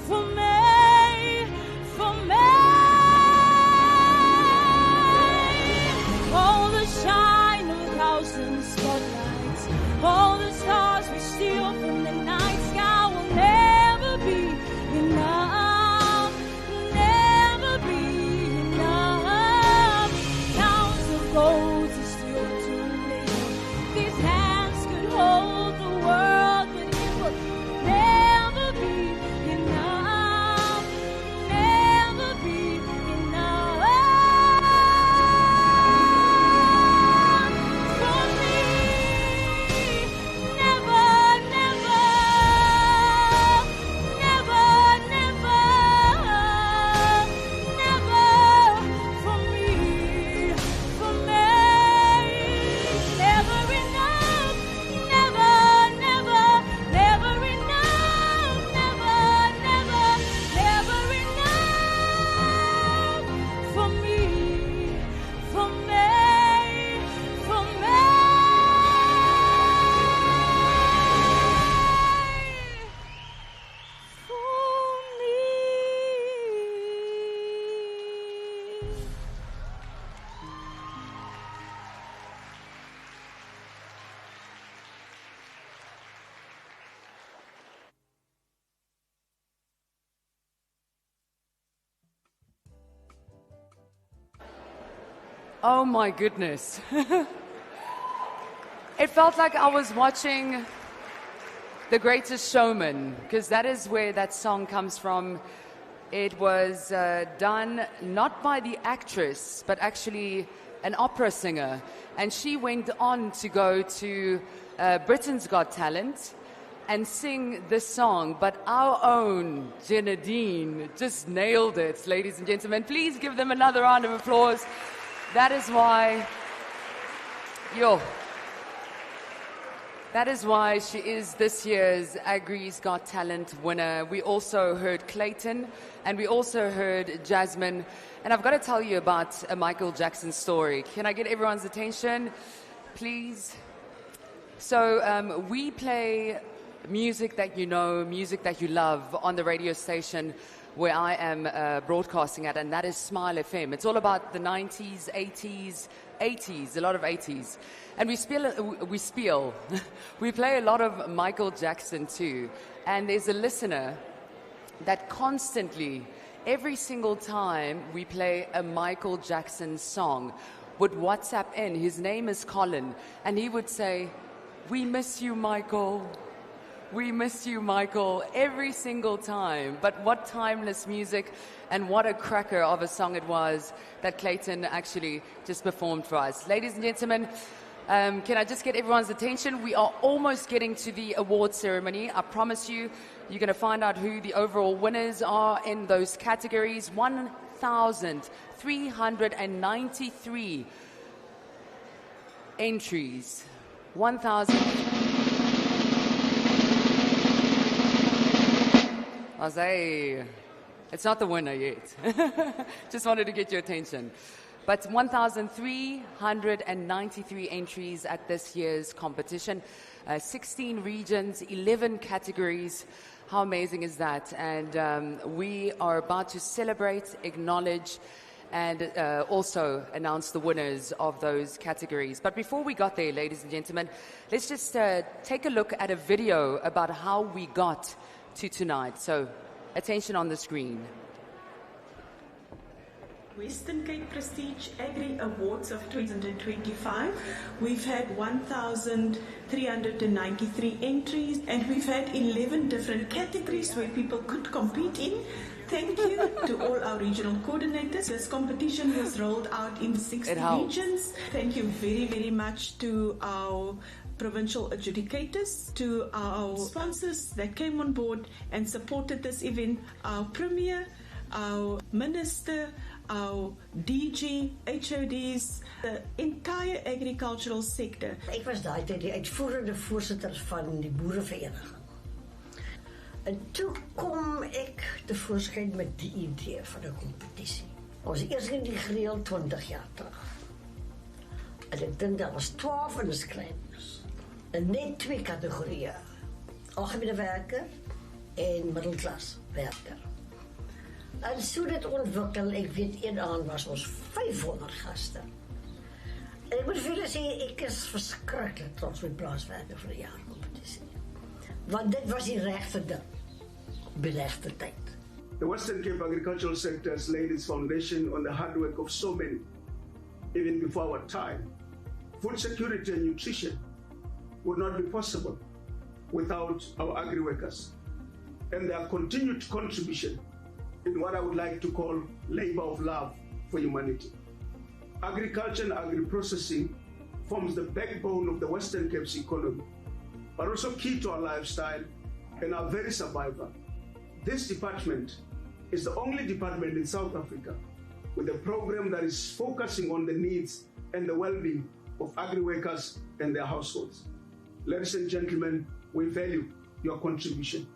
for me, for me. All the shine of 1,000 spotlights, all the stars we steal from the night sky will never be enough, never be enough. Towns of gold are still too little. These hands could hold the world, but it will never be enough, never be enough for me. Never, never, never, never, never for me, for me. Never enough, never, never, never enough, never, never, never enough for me, for me, for me. Oh my goodness. It felt like I was watching The Greatest Showman, because that is where that song comes from. It was done not by the actress, but actually an opera singer. And she went on to go to Britain's Got Talent and sing this song. But our own Jenadine just nailed it, ladies and gentlemen. Please give them another round of applause. That is why, that is why she is this year's Agri's Got Talent winner. We also heard Clayton, and we also heard Jasmine. And I've got to tell you about a Michael Jackson story. Can I get everyone's attention, please? So we play music that you know, music that you love on the radio station where I am broadcasting at, and that is Smile FM. It's all about the 90s, 80s, a lot of 80s. And we play a lot of Michael Jackson too. And there's a listener that constantly, every single time we play a Michael Jackson song, would WhatsApp in. His name is Colin, and he would say, "We miss you, Michael. We miss you, Michael," every single time. But what timeless music, and what a cracker of a song it was that Clayton actually just performed for us. Ladies and gentlemen, can I just get everyone's attention? We are almost getting to the award ceremony. I promise you, you're going to find out who the overall winners are in those categories. 1,393 entries. 1,000. I say, it's not the winner yet. Just wanted to get your attention. But 1,393 entries at this year's competition, 16 regions, 11 categories. How amazing is that? And we are about to celebrate, acknowledge, and also announce the winners of those categories. But before we got there, ladies and gentlemen, let's just take a look at a video about how we got to tonight. So, attention on the screen. Western Cape Prestige Agri Awards of 2025. We've had 1,393 entries, and we've had 11 different categories where people could compete in. Thank you to all our regional coordinators. This competition was rolled out in 60 regions. Thank you very, very much to our provincial adjudicators, to our sponsors that came on board and supported this event, our Premier, our Minister, our DG, HODs, the entire agricultural sector. Ek was daai tyd die uitvoerende voorsitter van die boerevereniging. En toe kom ek tevoorskyn met die idee van 'n kompetisie. Ons eers in die gereël 20 jaar terug. En ek dink daar was 12 in die kleiners. En net 2 kategorieë. Algemene werker en middelklas werker. En so dit ontwikkel, ek weet een aand was ons 500 gaste. En ek moet vir julle sê, ek is verskriklik trots met plaaswerker vir die jaarkompetisie. Want dit was die regte ding, die regte tyd. The Western Cape agricultural sector has laid its foundation on the hard work of so many, even before our time. Food security and nutrition would not be possible without our agri-workers and their continued contribution in what I would like to call labor of love for humanity. Agriculture and agri-processing forms the backbone of the Western Cape's economy, but also key to our lifestyle and our very survival. This department is the only department in South Africa with a program that is focusing on the needs and the well-being of agri-workers and their households. Ladies and gentlemen, we value your contribution.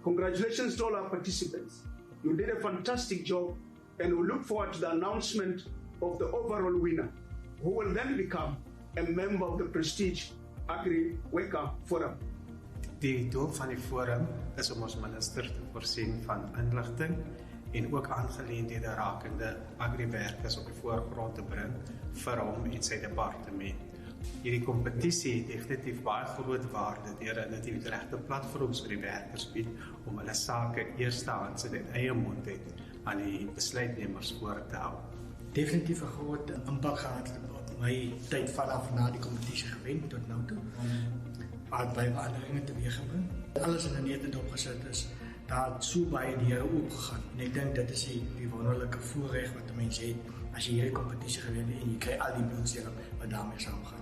Congratulations to all our participants. You did a fantastic job, and we look forward to the announcement of the overall winner, who will then become a member of the Prestige Agriworker Forum. Die doel van die forum is om ons minister te voorsien van inligting en ook aangeleenthede rakende agriwerkers op die voorgrond te bring vir hom en sy departement. Hierdie kompetisie het definitief baie groot waarde deur dat dit die regte platforms vir die werkers bied om hulle sake eerstehands in eie mond aan die besluitnemers voor te hou. Definitief 'n groot impak gehad op my tyd vanaf na die kompetisie gewen tot nou toe. Baie veranderinge teweeggebring. Alles in 'n netendop gesit is, daar het so baie deure oopgegaan. En ek dink dit is die wonderlike voorreg wat 'n mens het as jy hierdie kompetisie gewen het en jy kry al die blootstelling wat daarmee saamgaan.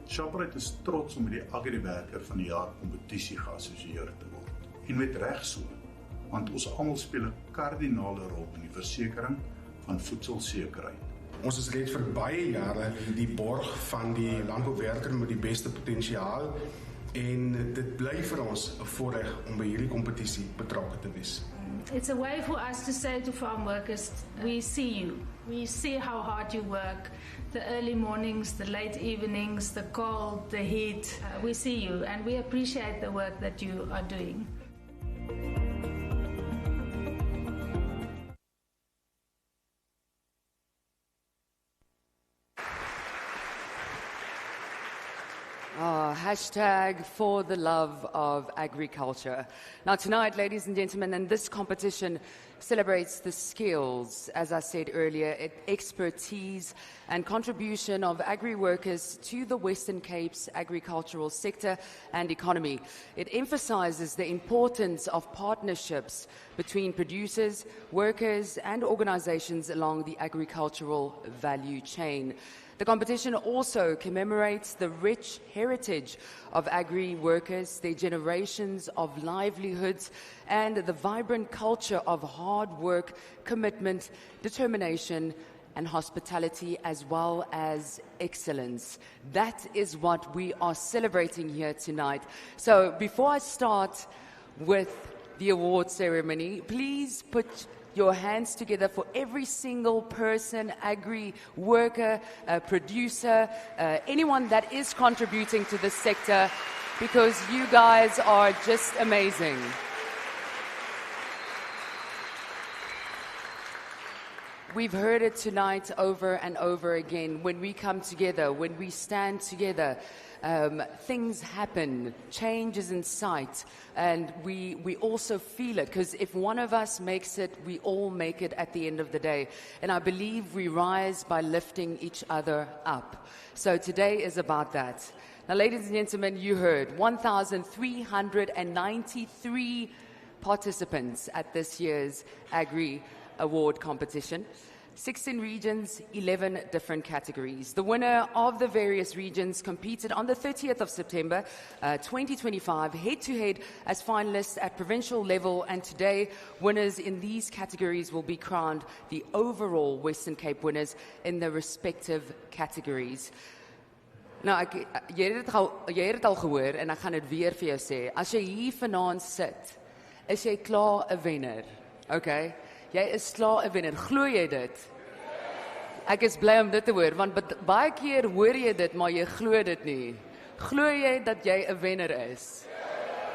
Shoprite is trots om met die Agriwerker van die jaar kompetisie geassosieer te word. En met reg so, want ons almal speel 'n kardinale rol in die versekering van voedselsekerheid. Ons is reeds vir baie jare die borg van die landbouwerker met die beste potensiaal en dit bly vir ons 'n voorreg om by hierdie kompetisie betrokke te wees. It's a way for us to say to farm workers, we see you. We see how hard you work. The early mornings, the late evenings, the cold, the heat. We see you and we appreciate the work that you are doing. Hashtag for the love of agriculture. Now tonight, ladies and gentlemen, and this competition celebrates the skills, as I said earlier, expertise and contribution of agri-workers to the Western Cape's agricultural sector and economy. It emphasizes the importance of partnerships between producers, workers and organizations along the agricultural value chain. The competition also commemorates the rich heritage of Agri workers, their generations of livelihoods, and the vibrant culture of hard work, commitment, determination, and hospitality, as well as excellence. That is what we are celebrating here tonight. So before I start with the award ceremony, please put your hands together for every single person, Agri worker, producer, anyone that is contributing to this sector, because you guys are just amazing. We've heard it tonight over and over again. When we come together, when we stand together, things happen, change is in sight, and we also feel it, because if one of us makes it, we all make it at the end of the day. And I believe we rise by lifting each other up. So today is about that. Now, ladies and gentlemen, you heard 1,393 participants at this year's Agri Award competition. 16 regions, 11 different categories. The winner of the various regions competed on the 30th of September 2025 head-to-head as finalists at provincial level, and today winners in these categories will be crowned the overall Western Cape winners in their respective categories. Nou, jy het het al gehoor en ek gaan dit weer vir jou sê. As jy hier vanaand sit, is jy klaar 'n wenner. Okay? Jy is klaar 'n wenner. Glo jy dit? Ek is bly om dit te hoor, want baie keer hoor jy dit, maar jy glo dit nie. Glo jy dat jy 'n wenner is?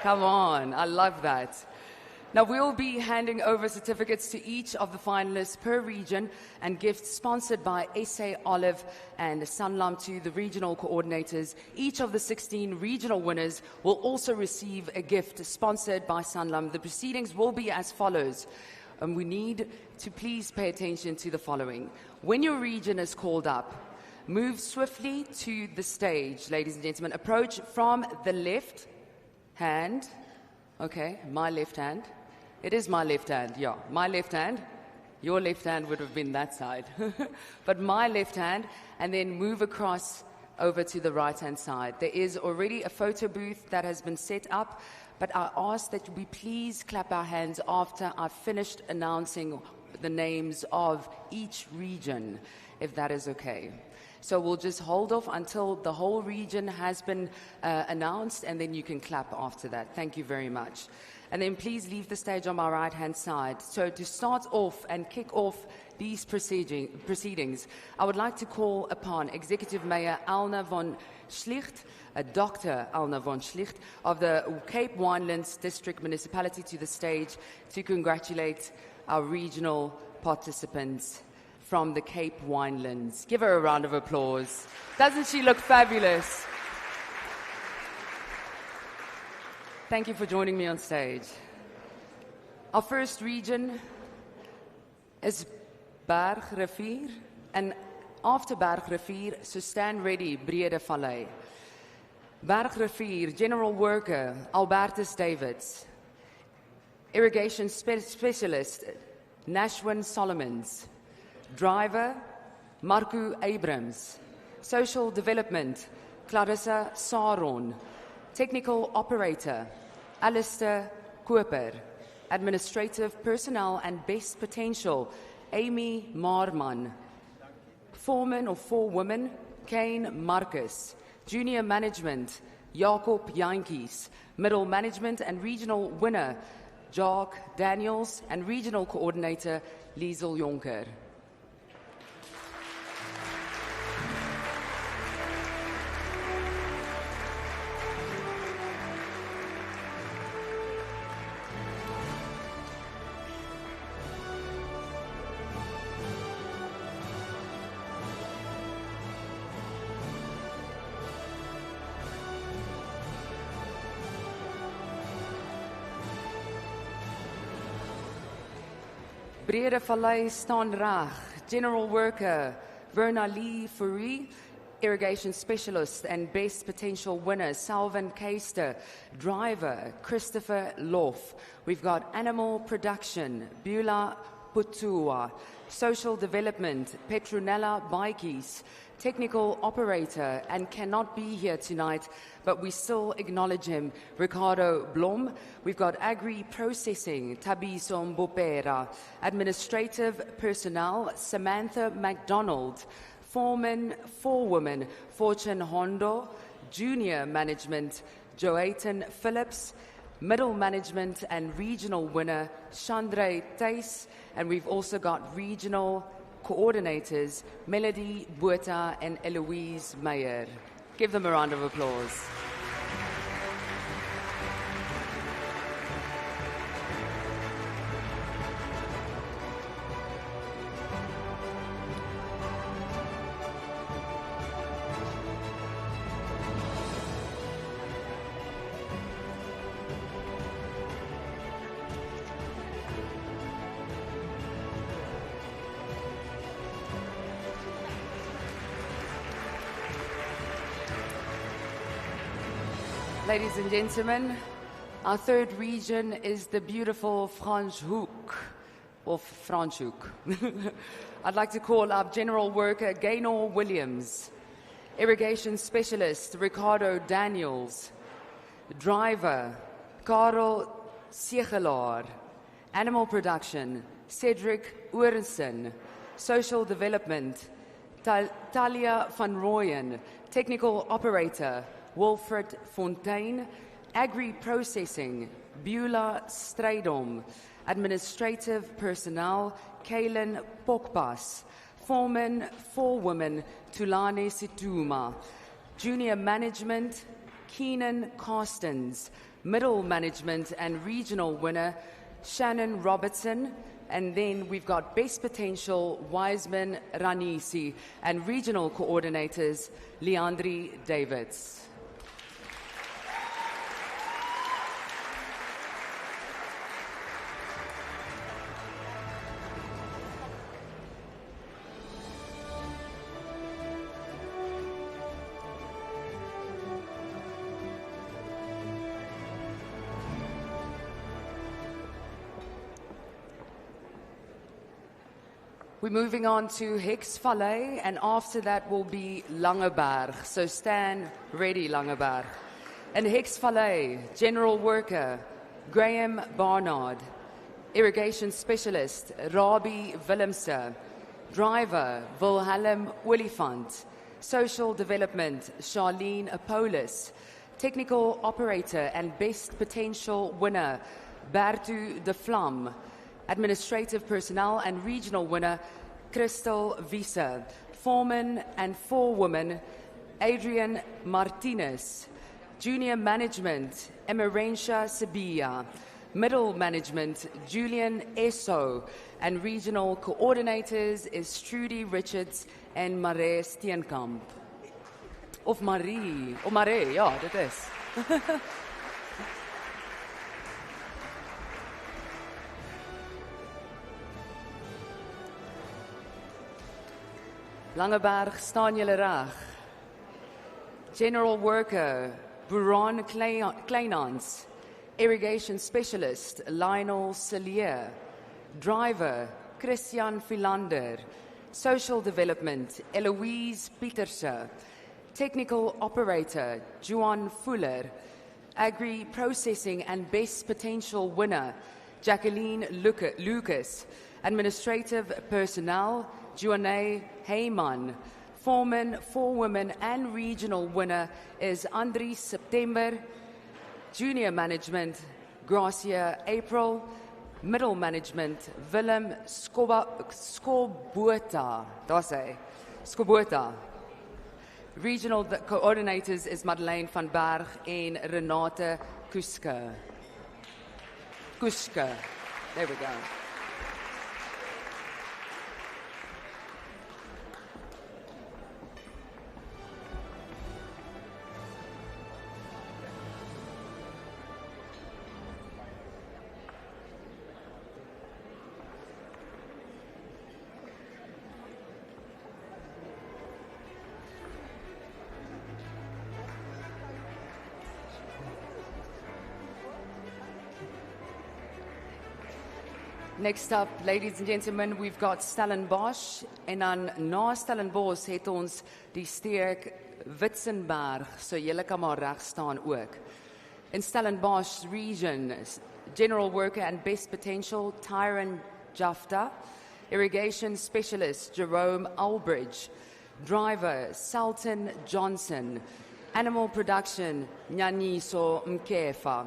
Come on, I love that. Now, we'll be handing over certificates to each of the finalists per region and gifts sponsored by SA Olive and Sanlam to the regional coordinators. Each of the 16 regional winners will also receive a gift sponsored by Sanlam. The proceedings will be as follows. We need to please pay attention to the following. When your region is called up, move swiftly to the stage, ladies and gentlemen. Approach from the left hand. Okay, my left hand. It is my left hand, yeah. My left hand. Your left hand would have been that side. But my left hand, and then move across over to the right-hand side. There is already a photo booth that has been set up, but I ask that we please clap our hands after I've finished announcing the names of each region, if that is okay. So we'll just hold off until the whole region has been announced, and then you can clap after that. Thank you very much. And then please leave the stage on my right-hand side. So to start off and kick off these proceedings, I would like to call upon Executive Mayor Alna von Schlicht, Dr. Alna von Schlicht of the Cape Winelands District Municipality to the stage to congratulate our regional participants from the Cape Winelands. Give her a round of applause. Doesn't she look fabulous? Thank you for joining me on stage. Our first region is Bergrivier, and after Bergrivier, so stand ready, Breede Vallei. Bergrivier, General Worker, Albertus Davids. Irrigation Specialist, Nashwin Solomons. Driver, Marco Abrams. Social Development, Clarissa Saron. Technical Operator, Alistair Koper. Administrative Personnel and Best Potential, Amy Marman. Foreman or Forewoman, Kane Marcus. Junior Management, Jacob Yankies. Middle Management and Regional Winner, Jacques Daniels. And Regional Coordinator, Liesel Jonker. Breede Vallei staan reg. General Worker, Verna Lee Fourie. Irrigation Specialist and Best Potential Winner, Salvin Keister. Driver, Christopher Loff. We've got Animal Production, Beulah Putua. Social Development, Petronella Baikies. Technical Operator, and cannot be here tonight, but we still acknowledge him, Ricardo Blom. We've got Agri Processing, Tabiso Mbopera. Administrative Personnel, Samantha MacDonald. Foreman, Forewoman, Fortune Hondo. Junior Management, Joatan Phillips. Middle Management and Regional Winner, Chandre Thys. And we've also got Regional Coordinators, Melody Buerta and Eloise Meyer. Give them a round of applause. Ladies and gentlemen, our third region is the beautiful Franschhoek, or Franschhoek. I'd like to call up General Worker Gaynor Williams, Irrigation Specialist Ricardo Daniels, Driver Karel Segelaar, Animal Production Cedric Orensen, Social Development Talia van Rooyen, Technical Operator Wilfred Fontaine, Agri Processing, Beulah Strydom, Administrative Personnel, Kaylin Pokpas, Foreman, Forewoman, Tulane Situma, Junior Management, Keenan Carstens, Middle Management and Regional Winner, Shannon Robertson, and then we've got Best Potential, Wiseman Ranisi, and Regional Coordinators, Leandri Davids. We're moving on to Hicks Valley, and after that will be Langeberg. So stand ready, Langeberg. And Hicks Valley, General Worker, Graham Barnard. Irrigation Specialist, Rabie Willemse. Driver, Wilhelm Olifant. Social Development, Charlene Apolis. Technical Operator and Best Potential Winner, Bertu de Vlam. Administrative Personnel and Regional Winner, Crystal Visa. Foreman and Forewoman, Adrian Martinez. Junior Management, Emerentia Sabia. Middle Management, Julian Esso. And Regional Coordinators is Trudy Richards and Marie Steenkamp. Of Marie. Oh, Marie, ja, dit is. Langeberg, staan julle reg. General Worker, Buran Kleinans. Irrigation Specialist, Lionel Cillier. Driver, Christian Philander. Social Development, Eloise Pieterse. Technical Operator, Juan Fuller. Agri Processing and Best Potential Winner, Jacqueline Lucas. Administrative Personnel, Joanne Heyman. Foreman, Forewoman and Regional Winner is Andries September. Junior Management, Gracia April. Middle Management, Willem Skobota. Daar's hy. Skobota. Regional Coordinators is Madeleine van Berg en Renate Kuske. Kuske. There we go. Next up, ladies and gentlemen, we've got Stellenbosch. En dan na Stellenbosch het ons die streek Witzenberg, so julle kan maar reg staan ook. In Stellenbosch region, General Worker and Best Potential, Tyron Jafta. Irrigation Specialist, Jerome Albridge. Driver, Sultan Johnson. Animal Production, Nyaniso Mkefa.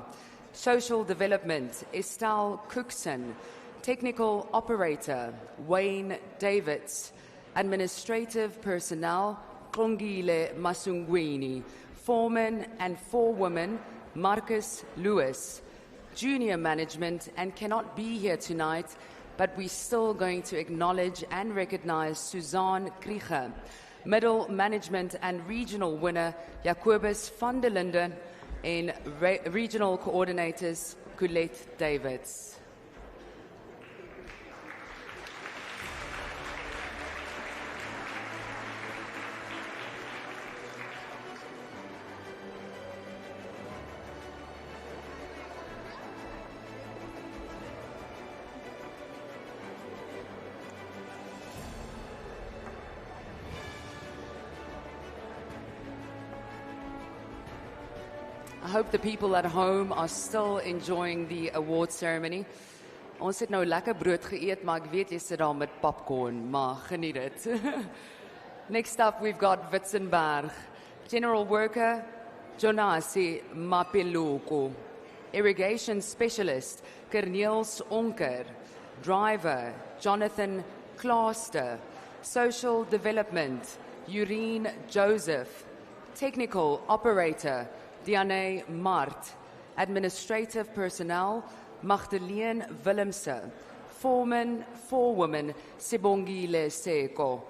Social Development, Estelle Cookson. Technical Operator, Wayne Davids. Administrative Personnel, Kongile Masungwini. Foreman and Forewoman, Marcus Lewis. Junior Management, and cannot be here tonight, but we're still going to acknowledge and recognize Suzanne Krieger. Middle Management and Regional Winner, Jacobus van der Linden, and Regional Coordinators, Colette Davids. I hope the people at home are still enjoying the award ceremony. Ons het nou lekker brood geëet, maar ek weet jy sit daar met popcorn, maar geniet dit. Next up, we've got Witzenberg. General Worker, Jonasi Mapeloko. Irrigation Specialist, Kerniels Onker. Driver, Jonathan Klaaster. Social Development, Urine Joseph. Technical Operator, Diane Mart. Administrative Personnel, Magdalene Willemse. Foreman, Forewoman, Sibongile Seko.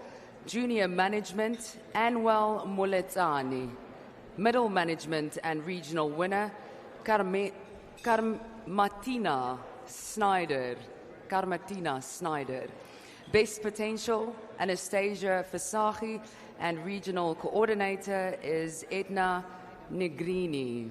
Junior Management, Anwel Moletsani. Middle Management and Regional Winner, Karmatina Snyder. Karmatina Snyder. Best Potential, Anastasia Fasagi, and Regional Coordinator is Edna Negrini.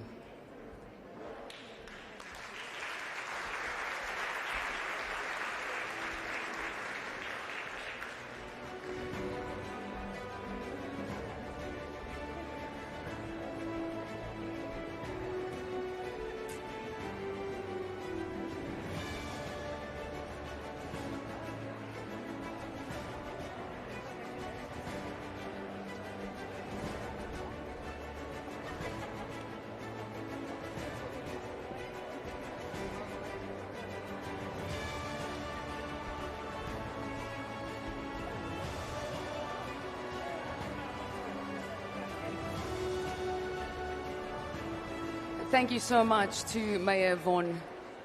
Thank you so much to Mayor Von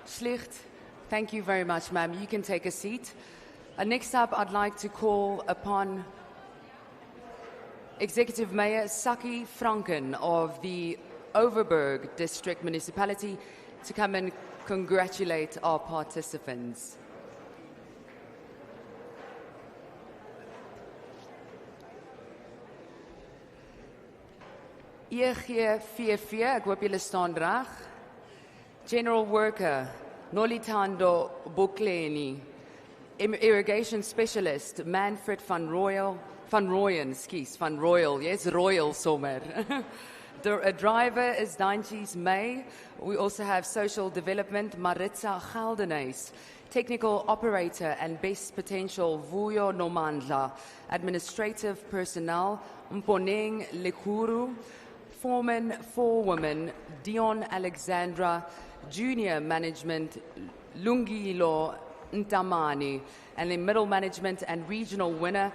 Schlicht. Thank you very much, ma'am. You can take a seat. Next up, I'd like to call upon Executive Mayor Saki Franken of the Overberg District Municipality to come and congratulate our participants. EGVV, ek hoop julle staan reg. General Worker, Nolitando Bokleni. Irrigation Specialist, Manfred van Royal, yes, Royal sommer. The driver is Danchies May. We also have Social Development, Maritza Geldenhuys. Technical Operator and Best Potential, Vuyo Nomandla. Administrative Personnel, Mponeng Lekuru. Foreman, Forewoman, Dion Alexandra. Junior Management, Lungilo Ntamani. And the Middle Management and Regional Winner,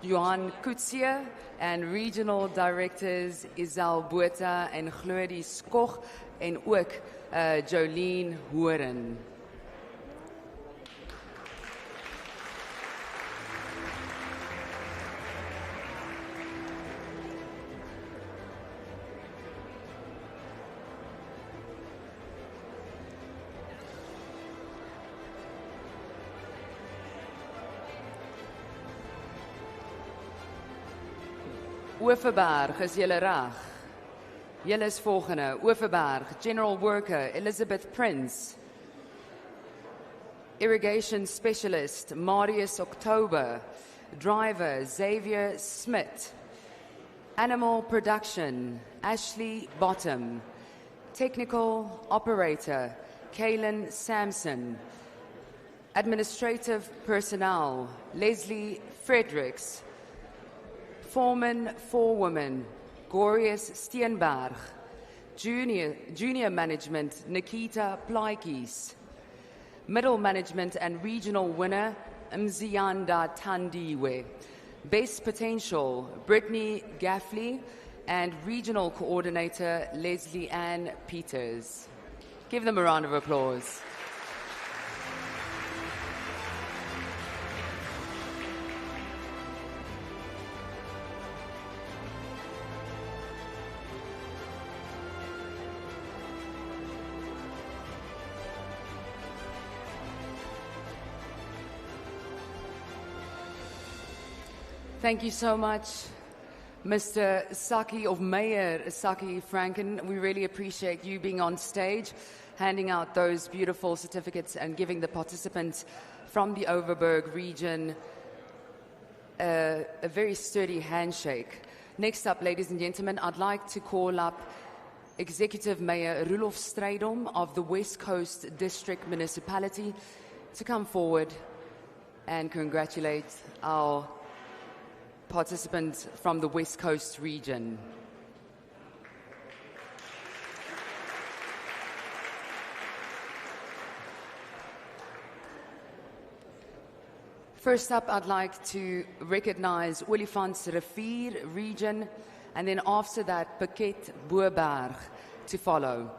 Johan Kutsia. And Regional Directors, Isal Bueta and Glody Skoch. En ook Jolene Horen. Overberg, is julle reg? Julle is volgende. Overberg, General Worker, Elizabeth Prince. Irrigation Specialist Marius October, Driver Xavier Smith, Animal Production Ashley Bottom, Technical Operator Kaylin Sampson, Administrative Personnel Leslie Fredericks, Foreman Forewoman Gorius Steenberg, Junior Management Nikita Plaikis, Middle Management and Regional Winner Mzianda Tandiwe, Best Potential Brittany Gaffley, and Regional Coordinator Leslie Ann Peters. Give them a round of applause. Thank you so much, Mr. Saki, or Mayor Saki Franken. We really appreciate you being on stage, handing out those beautiful certificates and giving the participants from the Overberg region a very sturdy handshake. Next up, ladies and gentlemen, I'd like to call up Executive Mayor Roelof Strydom of the West Coast District Municipality to come forward and congratulate our participants from the West Coast region. First up, I'd like to recognize Olifants Rivier region, and then after that, Paket Boerberg to follow.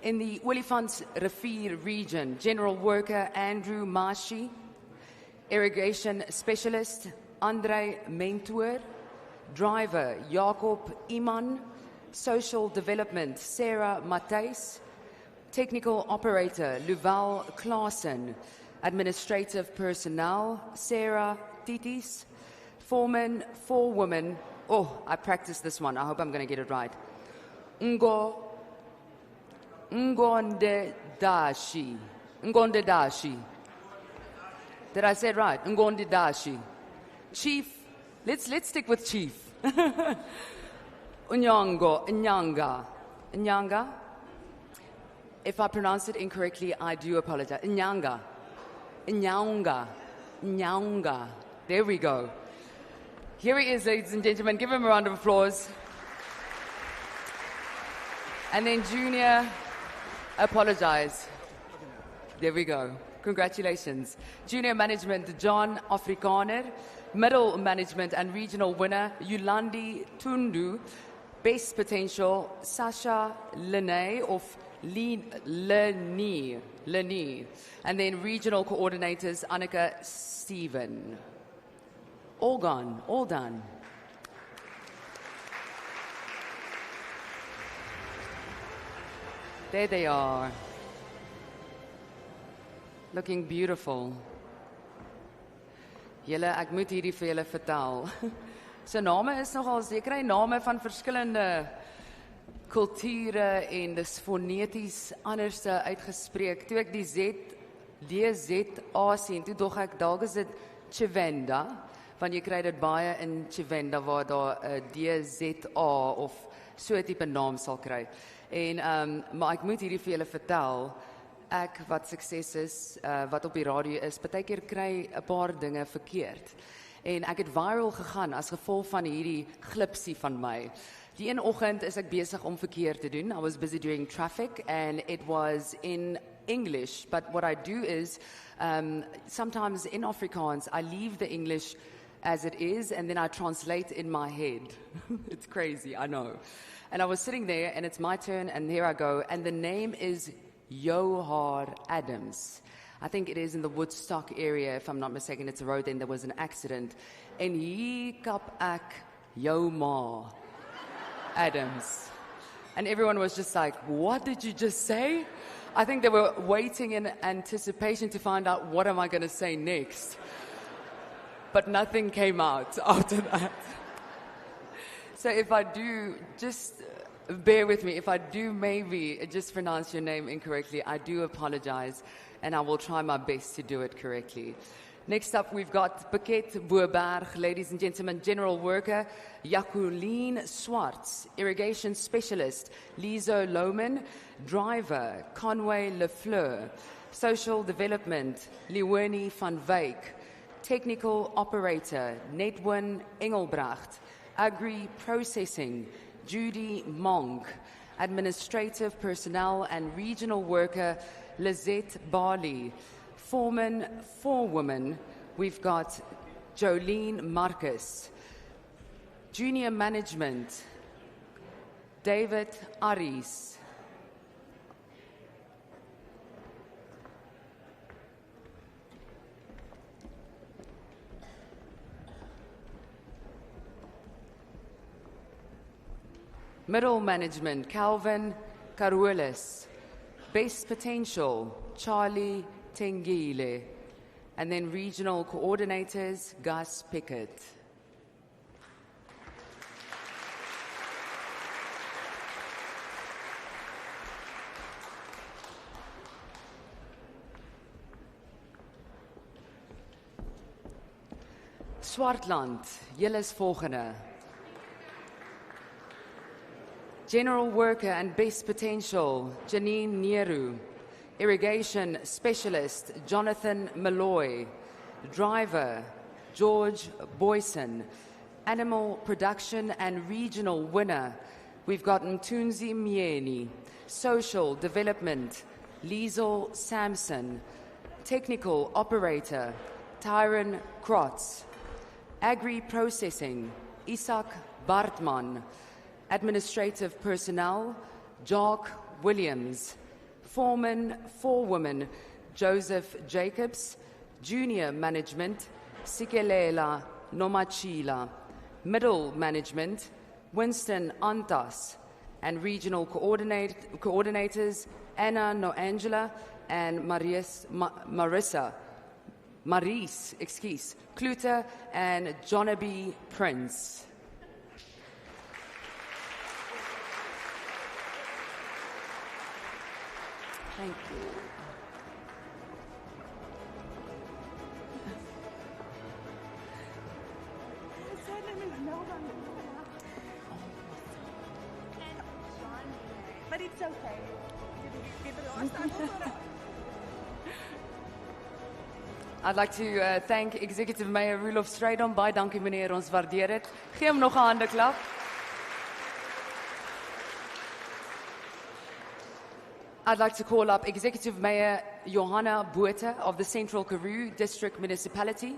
In the Olifants Rivier region, General Worker Andrew Mashi, Irrigation Specialist Andre Mentor, Driver Jacob Iman, Social Development Sarah Matthijs, Technical Operator Luval Klaassen, Administrative Personnel Sarah Titis, Foreman Forewoman, oh, I practiced this one, I hope I'm going to get it right, Ngondedashi. Did I say it right? Ngondedashi. Chief, let's stick with Chief. Nyanga. If I pronounce it incorrectly, I do apologize. Nyanga. There we go. Here he is, ladies and gentlemen. Give him a round of applause. And then Junior, apologize. There we go. Congratulations. Junior Management, John Afrikaner. Middle Management and Regional Winner, Yulandi Tundu. Best Potential, Sasha Lene of Leni. And then Regional Coordinators, Annika Steven. All gone, all done. There they are. Looking beautiful. Julle, ek moet hierdie vir julle vertel. Sy name is nogal, jy kry name van verskillende kulture en dis foneties anders uitgespreek. Toe ek die DZA sien, toe dog ek, dalk is dit Chivenda, want jy kry dit baie in Chivenda waar daar DZA of so 'n tipe naam sal kry. En maar ek moet hierdie vir julle vertel. Ek wat sukses is, wat op die radio is, partykeer kry 'n paar dinge verkeerd. En ek het viral gegaan as gevolg van hierdie glipsie van my. Die een oggend is ek besig om verkeer te doen. I was busy doing traffic and it was in English. But what I do is, sometimes in Afrikaans, I leave the English as it is and then I translate in my head. It's crazy, I know. And I was sitting there and it's my turn and here I go. And the name is Johar Adams. I think it is in the Woodstock area, if I'm not mistaken. It's a road, then there was an accident. En hier kap ek jou ma Adams. And everyone was just like, what did you just say? I think they were waiting in anticipation to find out what am I going to say next. But nothing came out after that. So if I do, just bear with me. If I do maybe just pronounce your name incorrectly, I do apologize, and I will try my best to do it correctly. Next up, we've got Paket Boerberg, ladies and gentlemen, General Worker, Jacqueline Swartz, Irrigation Specialist, Lizo Lohman, Driver, Conway Lefleur, Social Development, Leonie van Wyk, Technical Operator, Nedwin Engelbracht, Agri Processing, Judy Monk, Administrative Personnel and Regional Worker, Lizette Barley, Foreman, Forewoman, we've got Jolene Marcus. Junior Management, David Aries. Middle Management, Calvin Caruelis. Base Potential, Charlie Tengile. And then Regional Coordinators, Gus Pickett. Swartland, julle is volgende. General Worker and Best Potential, Janine Nehru. Irrigation Specialist, Jonathan Malloy. Driver, George Boyson. Animal Production and Regional Winner, we've got Mtunzi Mieni. Social Development, Liesel Sampson. Technical Operator, Tyron Krotz. Agri Processing, Isaac Bartman. Administrative Personnel, Jock Williams. Foreman, Forewoman, Joseph Jacobs. Junior Management, Sikelela Nomachila. Middle Management, Winston Antas. And Regional Coordinators, Anna Noangela and Maurice Kluter and Jonaby Prince. Thank you. But it's okay. I'd like to thank Executive Mayor Roelof Strydom. Baie dankie meneer, ons waardeer dit. Gee hom nog 'n handeklap. I'd like to call up Executive Mayor Johanna Botha of the Central Karoo District Municipality.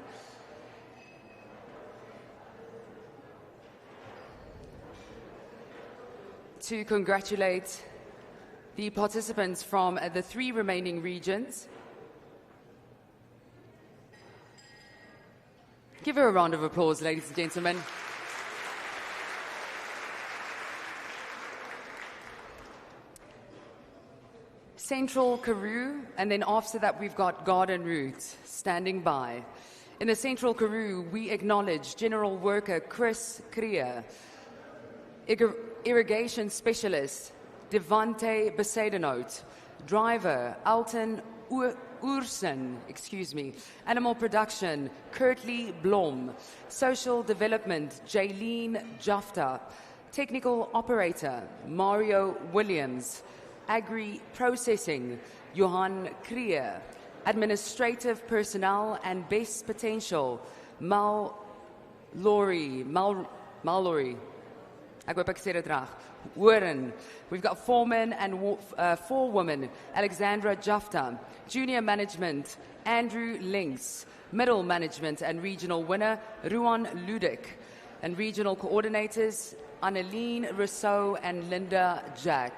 To congratulate the participants from the 3 remaining regions. Give her a round of applause, ladies and gentlemen. Central Karoo, and then after that we've got Garden Route standing by. In the Central Karoo, we acknowledge General Worker Chris Creer, Irrigation Specialist Devante Besaidenout, Driver Alton Oersen, Animal Production Kurtley Blom, Social Development Jaylene Jafta, Technical Operator Mario Williams, Agri Processing, Johan Creer. Administrative Personnel and Best Potential, Mallory. Ek hoop ek sê dit reg. Warren. We've got Foreman and Forewoman, Alexandra Jafta. Junior Management, Andrew Links. Middle Management and Regional Winner, Ruan Ludik. And Regional Coordinators, Anneline Rousseau and Linda Jack.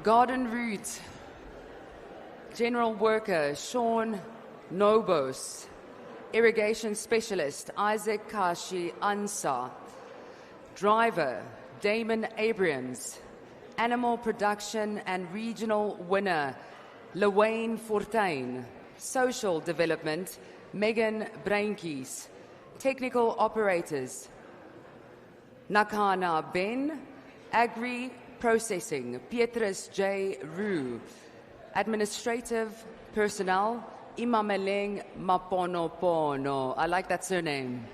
Garden Route, General Worker Sean Nobos, Irrigation Specialist Isaac Kashi Ansa, Driver Damon Abrams, Animal Production and Regional Winner Lewayne Fortuin, Social Development Megan Breinkies, Technical Operators Nakana Ben, Agri Processing Petrus J. Roo, Administrative Personnel Imameleng Maponopono. I like that surname.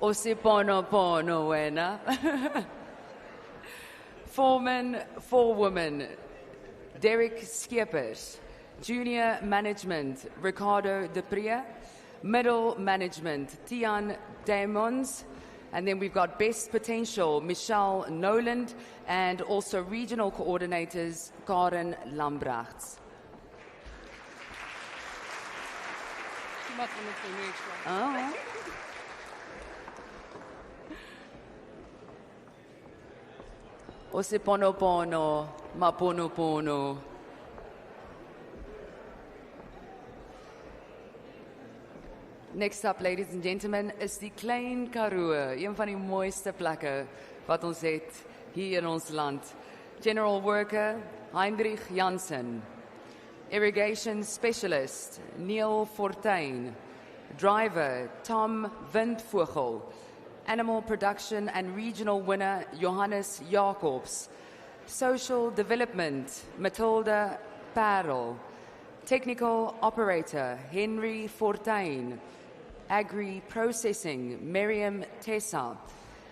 Osiponopono wena. Foreman, Forewoman, Derek Skeppers. Junior Management, Ricardo Depria. Middle Management, Tian Damons. And then we've got Best Potential, Michelle Noland. And also Regional Coordinators, Karen Lambrachts. Oh. Osiponopono, Maponopono. Next up, ladies and gentlemen, is die Klein Karoo, een van die mooiste plekke wat ons het hier in ons land. General Worker Heinrich Jansen, Irrigation Specialist Neil Fortuin, Driver Tom Windvogel, Animal Production and Regional Winner Johannes Jacobs, Social Development Matilda Parel, Technical Operator Henry Fortuin, Agri Processing Miriam Tessa,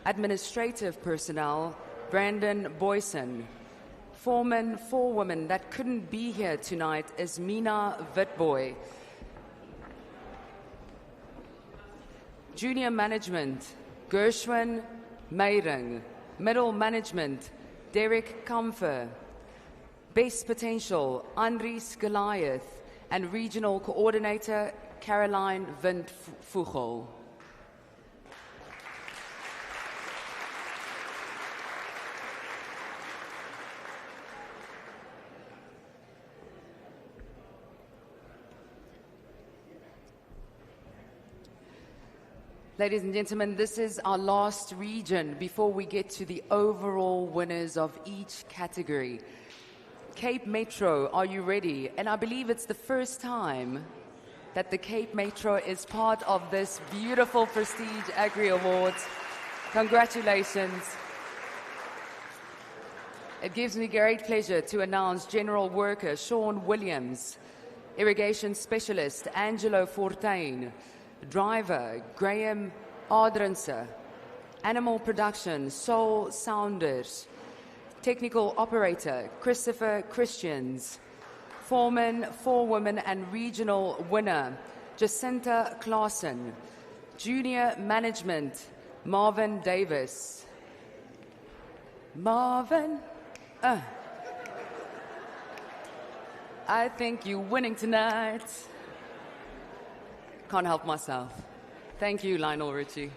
Administrative Personnel Brandon Boyson, Foreman, Forewoman that couldn't be here tonight is Mina Witboy, Junior Management Gershwin Meiring, Middle Management Derek Comfer, Best Potential Andries Goliath, and Regional Coordinator Caroline Windvogel. Ladies and gentlemen, this is our last region before we get to the overall winners of each category. Cape Metro, are you ready? And I believe it's the first time that the Cape Metro is part of this beautiful Prestige Agri Awards. Congratulations. It gives me great pleasure to announce General Worker Sean Williams, Irrigation Specialist Angelo Fortuin, Driver Graham Adrense, Animal Production Sol Saunders, Technical Operator Christopher Christians, Foreman, Forewoman and Regional Winner Jacinta Claassen, Junior Management Marvin Davis. Marvin, I think you're winning tonight. Can't help myself. Thank you, Lionel Ritchie.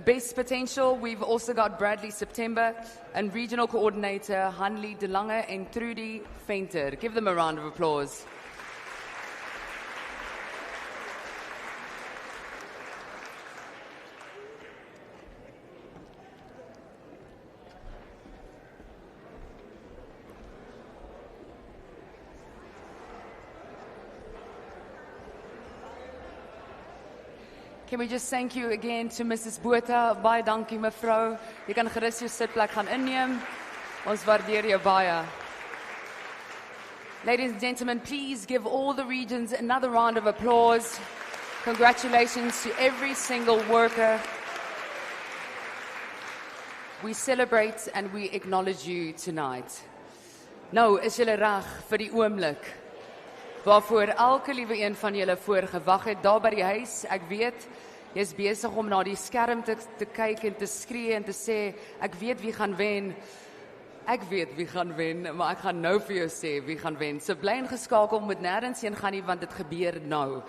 Best Potential, we've also got Bradley September and Regional Coordinator Hanley De Lange and Trudy Venter. Give them a round of applause. Can we just thank you again to Mrs. Botha? Baie dankie mevrou. Jy kan gerus jou sitplek gaan inneem. Ons waardeer jou baie. Ladies and gentlemen, please give all the regions another round of applause. Congratulations to every single worker. We celebrate and we acknowledge you tonight. Nou is julle reg vir die oomblik waarvoor elke liewe een van julle voorgewag het daar by die huis. Ek weet, jy is besig om na die skerm te kyk en te skree en te sê, ek weet wie gaan wen. Ek weet wie gaan wen, maar ek gaan nou vir jou sê wie gaan wen. So bly ingeskakel, moet nêrens heen gaan nie, want dit gebeur nou.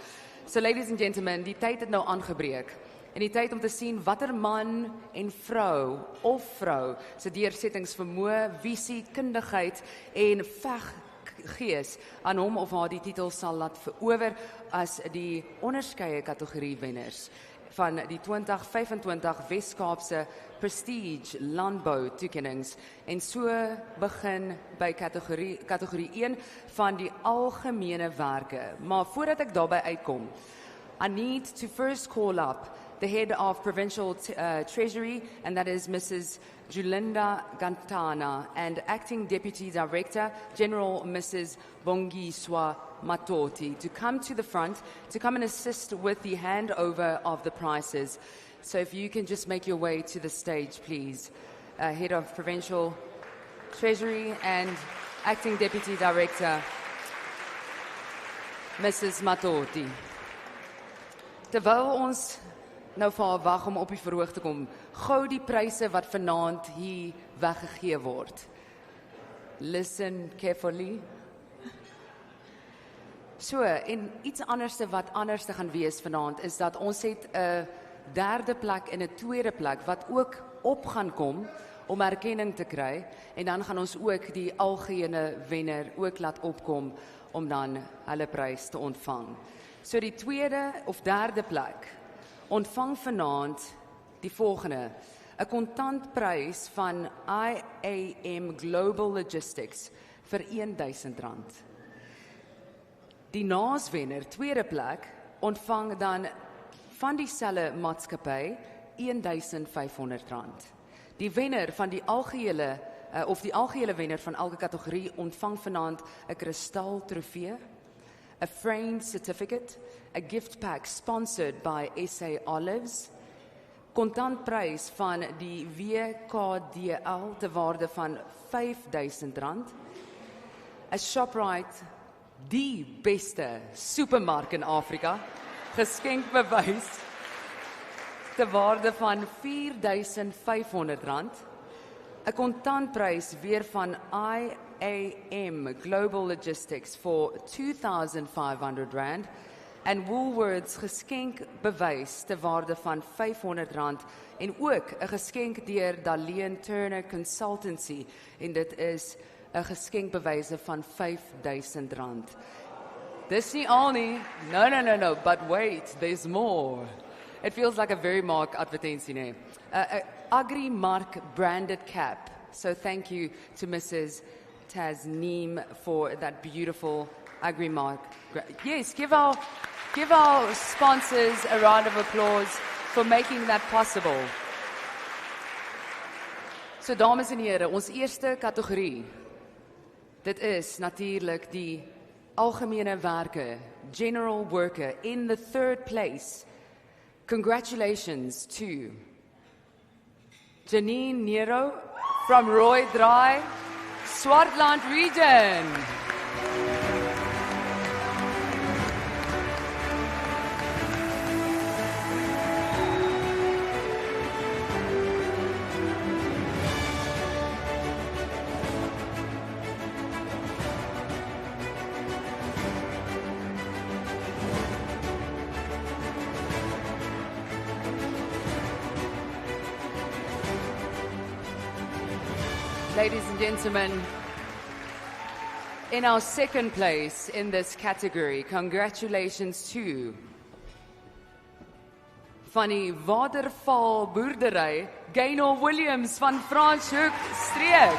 So ladies and gentlemen, die tyd het nou aangebreek En die tyd om te sien watter man en vrou of vrou se deursettingsvermoë, visie, kundigheid en veggees aan hom of haar die titel sal laat verower as die onderskeie kategorie wenners van die 2025 Wes-Kaapse Prestige Landbou toekennings en so begin by kategorie 1 van die algemene werke. Maar voordat ek daarby uitkom, I need to first call up the head of Provincial Treasury, and that is Mrs. Julinda Gantana, and Acting Deputy Director General Mrs. Bongiswa Matoti, to come to the front, to come and assist with the handover of the prizes. So if you can just make your way to the stage, please. Head of Provincial Treasury and Acting Deputy Director Mrs. Matoti. Terwyl ons nou vir haar wag om op die verhoog te kom, gou die pryse wat vanaand hier weggegee word. Listen carefully. So, en iets anderste wat anders te gaan wees vanaand, is dat ons het 'n derde plek en 'n tweede plek, wat ook op gaan kom, om erkenning te kry, en dan gaan ons ook die algehele wenner ook laat opkom, om dan hulle prys te ontvang. So die tweede of derde plek ontvang vanaand die volgende: 'n kontantprys van IAM Global Logistics vir R1000. Die naaswenner, tweede plek, ontvang dan van dieselfde maatskappy R1500. Die wenner van die algehele of die algehele wenner van elke kategorie ontvang vanaand 'n kristal trofee, 'n framed certificate, a gift pack sponsored by SA Olives, kontantprys van die WKDL te waarde van R5000, 'n Shoprite, die beste supermark in Afrika, geskenkbewys te waarde van R4500, 'n kontantprys weer van IAM Global Logistics for R2500 en Woolworths geskenkbewys te waarde van R500 en ook 'n geskenk deur Daleen Turner Consultancy en dit is 'n geskenkbewyse van R5000. Dis nie al nie. No, but wait, there's more. It feels like a very mark advertensie, nee. Agri Mark branded cap. So thank you to Mrs. Tasneem for that beautiful Agri Mark. Yes, give our sponsors a round of applause for making that possible. So dames en here, ons eerste kategorie. Dit is natuurlik die algemene werke, general worker, in the third place. Congratulations to Janine Nero from Roy Draai, Swartland region. Ladies and gentlemen, in our second place in this category, congratulations to van die Waterval Boerdery, Gaynor Williams van Franschhoek streek.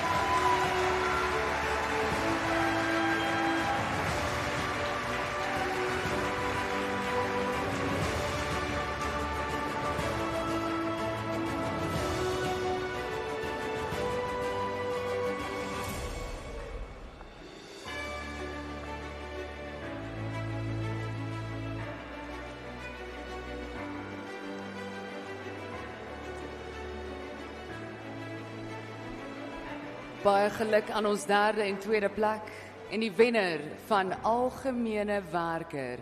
Baie geluk aan ons derde en tweede plek en die wenner van algemene werker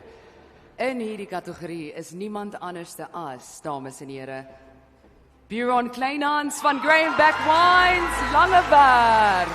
in hierdie kategorie is niemand anderste as, dames en here, Buron Kleinhans van Grainback Wines, Langeberg.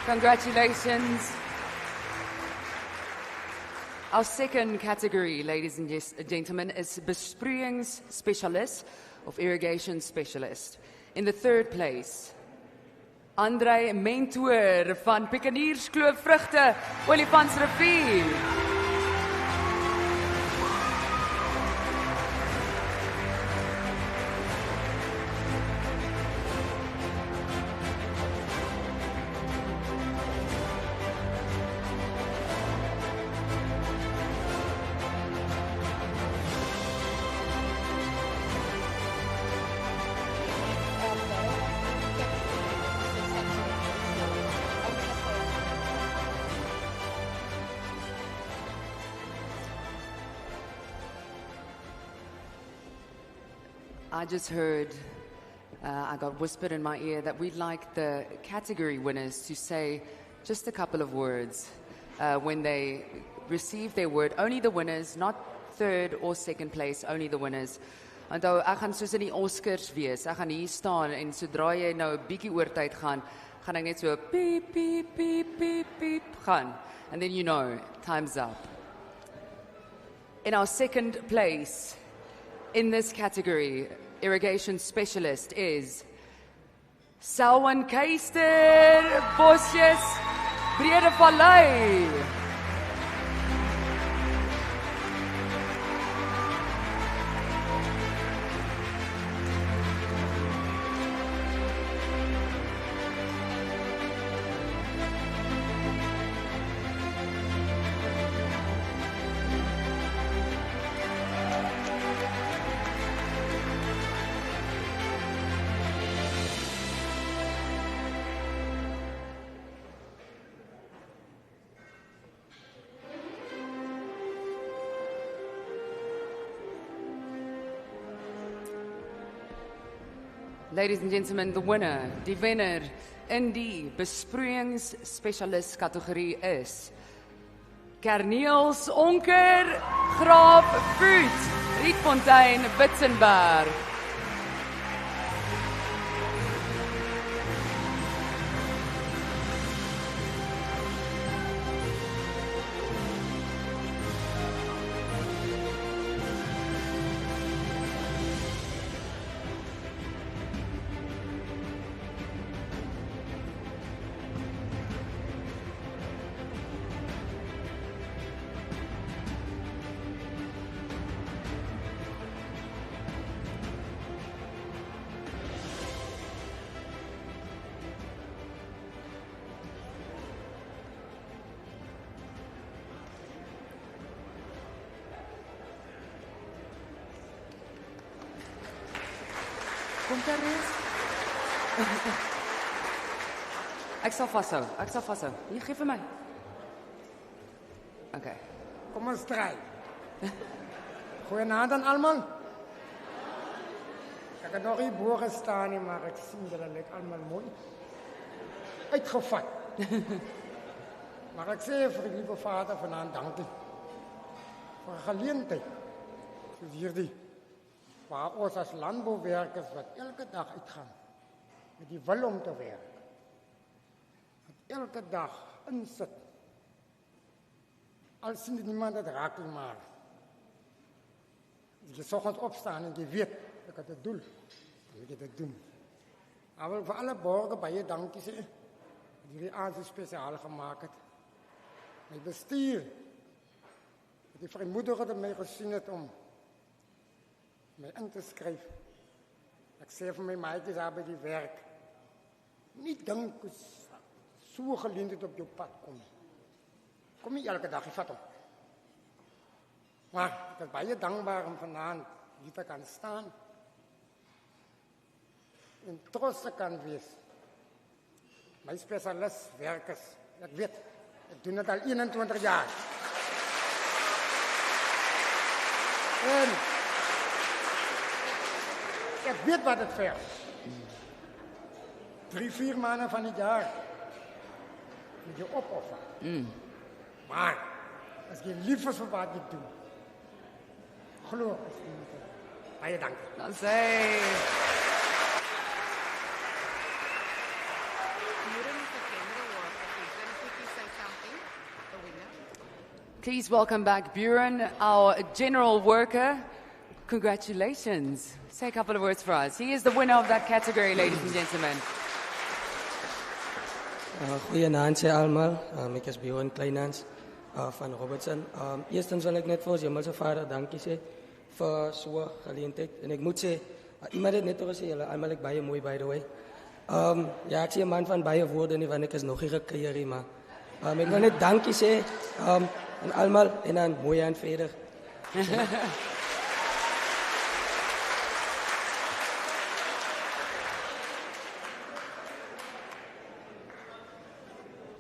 Congratulations. Our second category, ladies and gentlemen, is besproeiingsspecialist of irrigation specialist. In the third place, Andre Mentor van Pikkenierskloofvrugte, Olifantsrivier. I just heard, I got whispered in my ear that we'd like the category winners to say just a couple of words when they receive their word. Only the winners, not third or second place, only the winners. Onthou, ek gaan soos in die Oscars wees. Ek gaan hier staan en sodra jy nou 'n bietjie oor tyd gaan ek net so piep, piep, piep, piep, piep gaan. And then you know, time's up. In our second place, in this category, irrigation specialist is Selwyn Keister, Bosjes, Brede Vallei. Ladies and gentlemen, the winner, die wenner in die besproeiingsspesialist kategorie is Kerniels Onker, Graaf Voet, Rietfontein, Witzenberg. Kom daar eens. Ek sal vashou. Hier, geef vir my. Okay. Kom ons draai. Goeienaand aan almal. Ek het nog nie bo gestaan nie, maar ek sien julle lyk almal mooi uitgevat. Maar ek sê vir die liewe Vader vanaand dankie vir 'n geleentheid soos hierdie, waar ons as landbouwerkers wat elke dag uitgaan met die wil om te werk, wat elke dag insit, al sien dit niemand het raak nie, maar as jy s'oggends opstaan en jy weet, ek het 'n doel, dan moet jy dit doen. Ik wil voor alle borgers baie dankie sê, dat jullie aanzien speciaal gemaakt het. Mijn bestuur, dat die vrijmoediger dat mij gezien het om mij in te schrijven. Ik zei voor mijn maatjes daar bij die werk, niet denken zo geleend op je pad komen. Kom niet elke dag, je vat hem. Maar ik ben baie dankbaar om vanavond hier te kan staan. En trots te kan wees. Mijn specialist werkers, ik weet, ik doe het al 21 jaar. En ik weet wat het vergt. 3-4 maanden van het jaar moet je opofferen. Maar als je lief is voor wat je doet, geloof is het niet. Baie dank. Dan zei. Please welcome back Buren, our general worker. Congratulations. Say a couple of words for us. He is the winner of that category, ladies and gentlemen. Goeienaand sê almal, ek is Buren Kleinans van Robertson. Eerstens wil ek net vir ons Hemelse Vader dankie sê vir so 'n geleentheid. En ek moet sê, iemand het net oor gesê, julle almal ek baie mooi by the way. Ja, ek sê 'n man van baie woorde nie, want ek is nog nie gekuier nie, maar ek wil net dankie sê aan almal en aan mooi aan verder.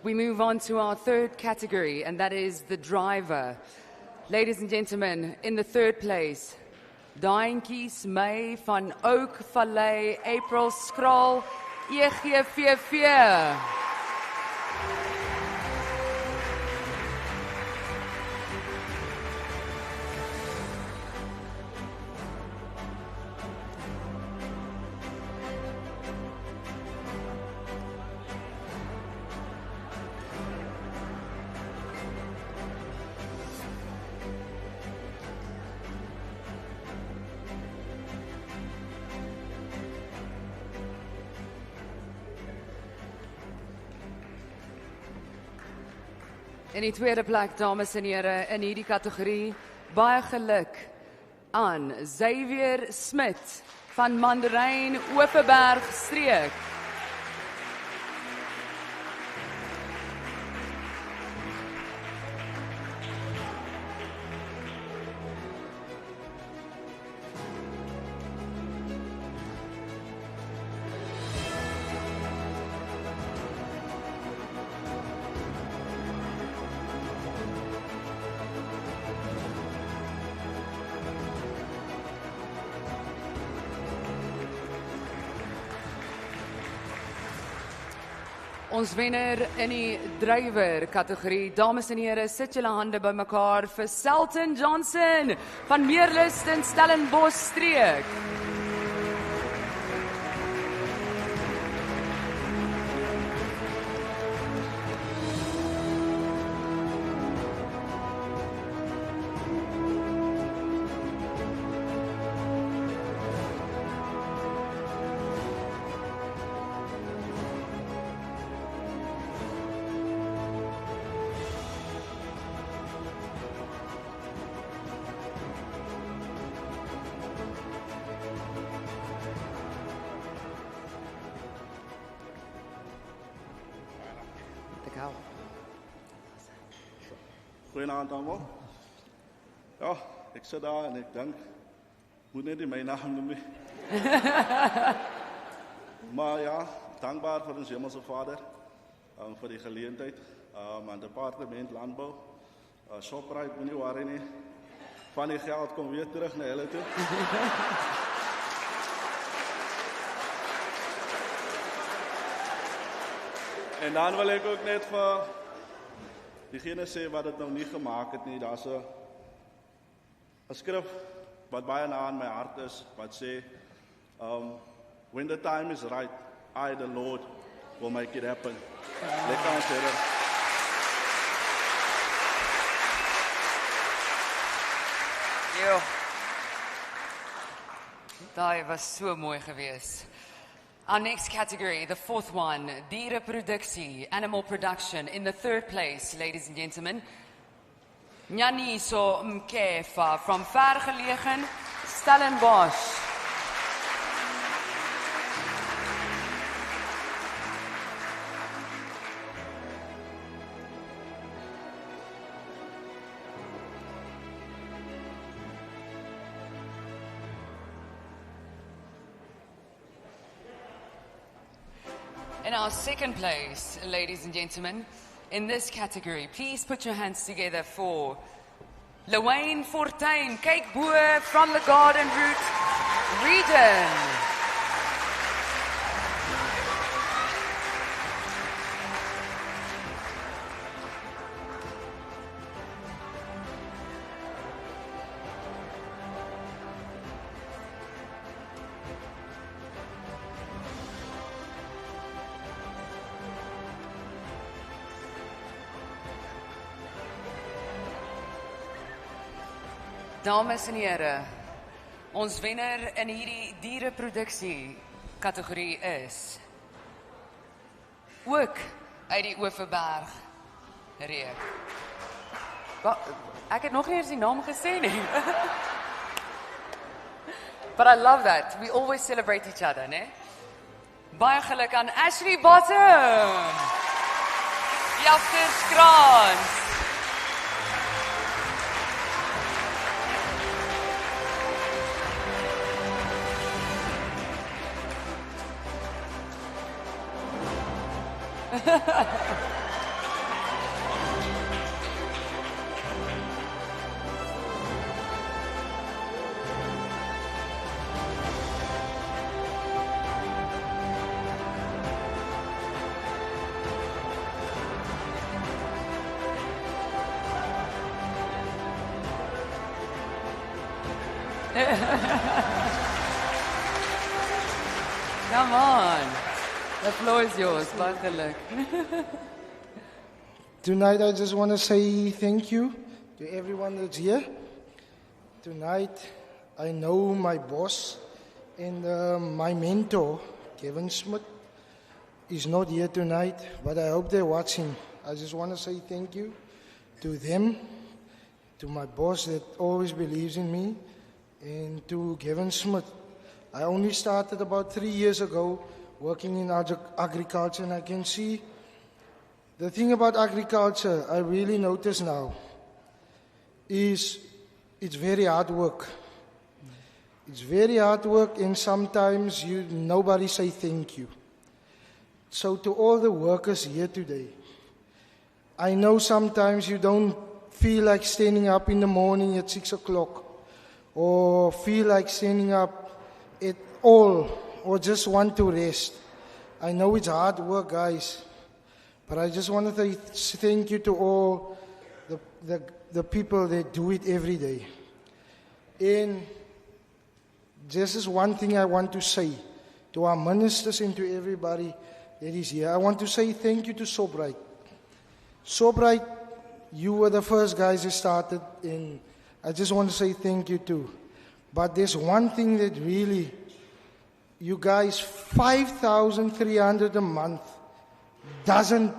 We move on to our third category, and that is the driver. Ladies and gentlemen, in the third place, Daantjies May van Oak Valley, April Skrol, EGVV. In die tweede plek, dames en here, in hierdie kategorie, baie geluk aan Xavier Smit van Mandarijn Oeverberg streek. Ons wenner in die drywer kategorie. Dames en here, sit julle hande bymekaar vir Selton Johnson van Meerlust in Stellenbosch streek. Goeienaand almal. Ja, ek sit daar en ek dink moet net nie my naam noem nie. Maar ja, dankbaar vir ons Hemelse Vader vir die geleentheid aan Departement Landbou. Shoprite moenie worry nie. Van die geld kom weer terug na hulle toe. En dan wil ek ook net vir diegene sê wat dit nou nie gemaak het nie. Daar's 'n skrif wat baie na aan my hart is, wat sê, when the time is right, I, the Lord, will make it happen. Lekker ons Here. Jo. Daai was so mooi geweest. Our next category, the fourth one, diereproduksie, animal production. In the third place, ladies and gentlemen, Nyaniso Mkefa from vergelegen Stellenbosch. In our second place, ladies and gentlemen, in this category, please put your hands together for Lewayne Fortuin, Cake Boer from the Garden Route region. Dames en here, ons wenner in hierdie diereproduksie kategorie is ook uit die Oeverberg reek. Ek het nog nie eens die naam gesê nie. But I love that. We always celebrate each other, né? Baie geluk aan Ashley Bottom. Jafterskrans. Come on. The floor is yours. Baie geluk. Tonight, I just want to say thank you to everyone that's here. Tonight, I know my boss and my mentor, Kevin Smith, is not here tonight, but I hope they're watching. I just want to say thank you to them, to my boss that always believes in me, and to Kevin Smith. I only started about 3 years ago working in agriculture, and I can see the thing about agriculture I really notice now is it's very hard work. It's very hard work, and sometimes nobody say thank you. So to all the workers here today, I know sometimes you don't feel like standing up in the morning at 6 o'clock or feel like standing up at all or just want to rest. I know it's hard work, guys, but I just want to say thank you to all the people that do it every day. And this is one thing I want to say to our ministers and to everybody that is here. I want to say thank you to Sobright. Sobright, you were the first guys that started, and I just want to say thank you too. But there's one thing that really, you guys, 5,300 a month doesn't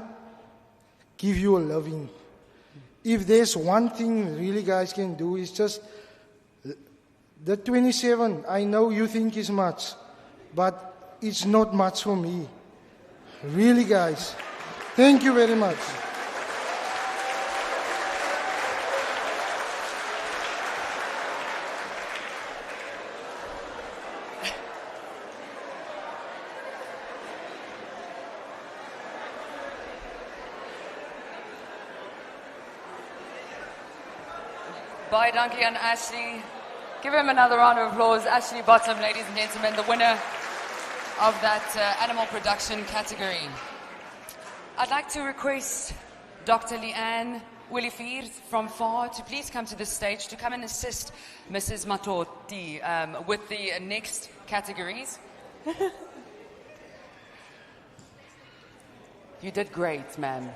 give you a living. If there's one thing really guys can do, is just the 27. I know you think is much, but it's not much for me. Really, guys. Thank you very much. Baie dankie aan Ashley. Give him another round of applause. Ashley Bottom, ladies and gentlemen, the winner of that animal production category. I'd like to request Dr. Leanne Willifeer from FAR to please come to the stage to come and assist Mrs. Matoti with the next categories. You did great, ma'am.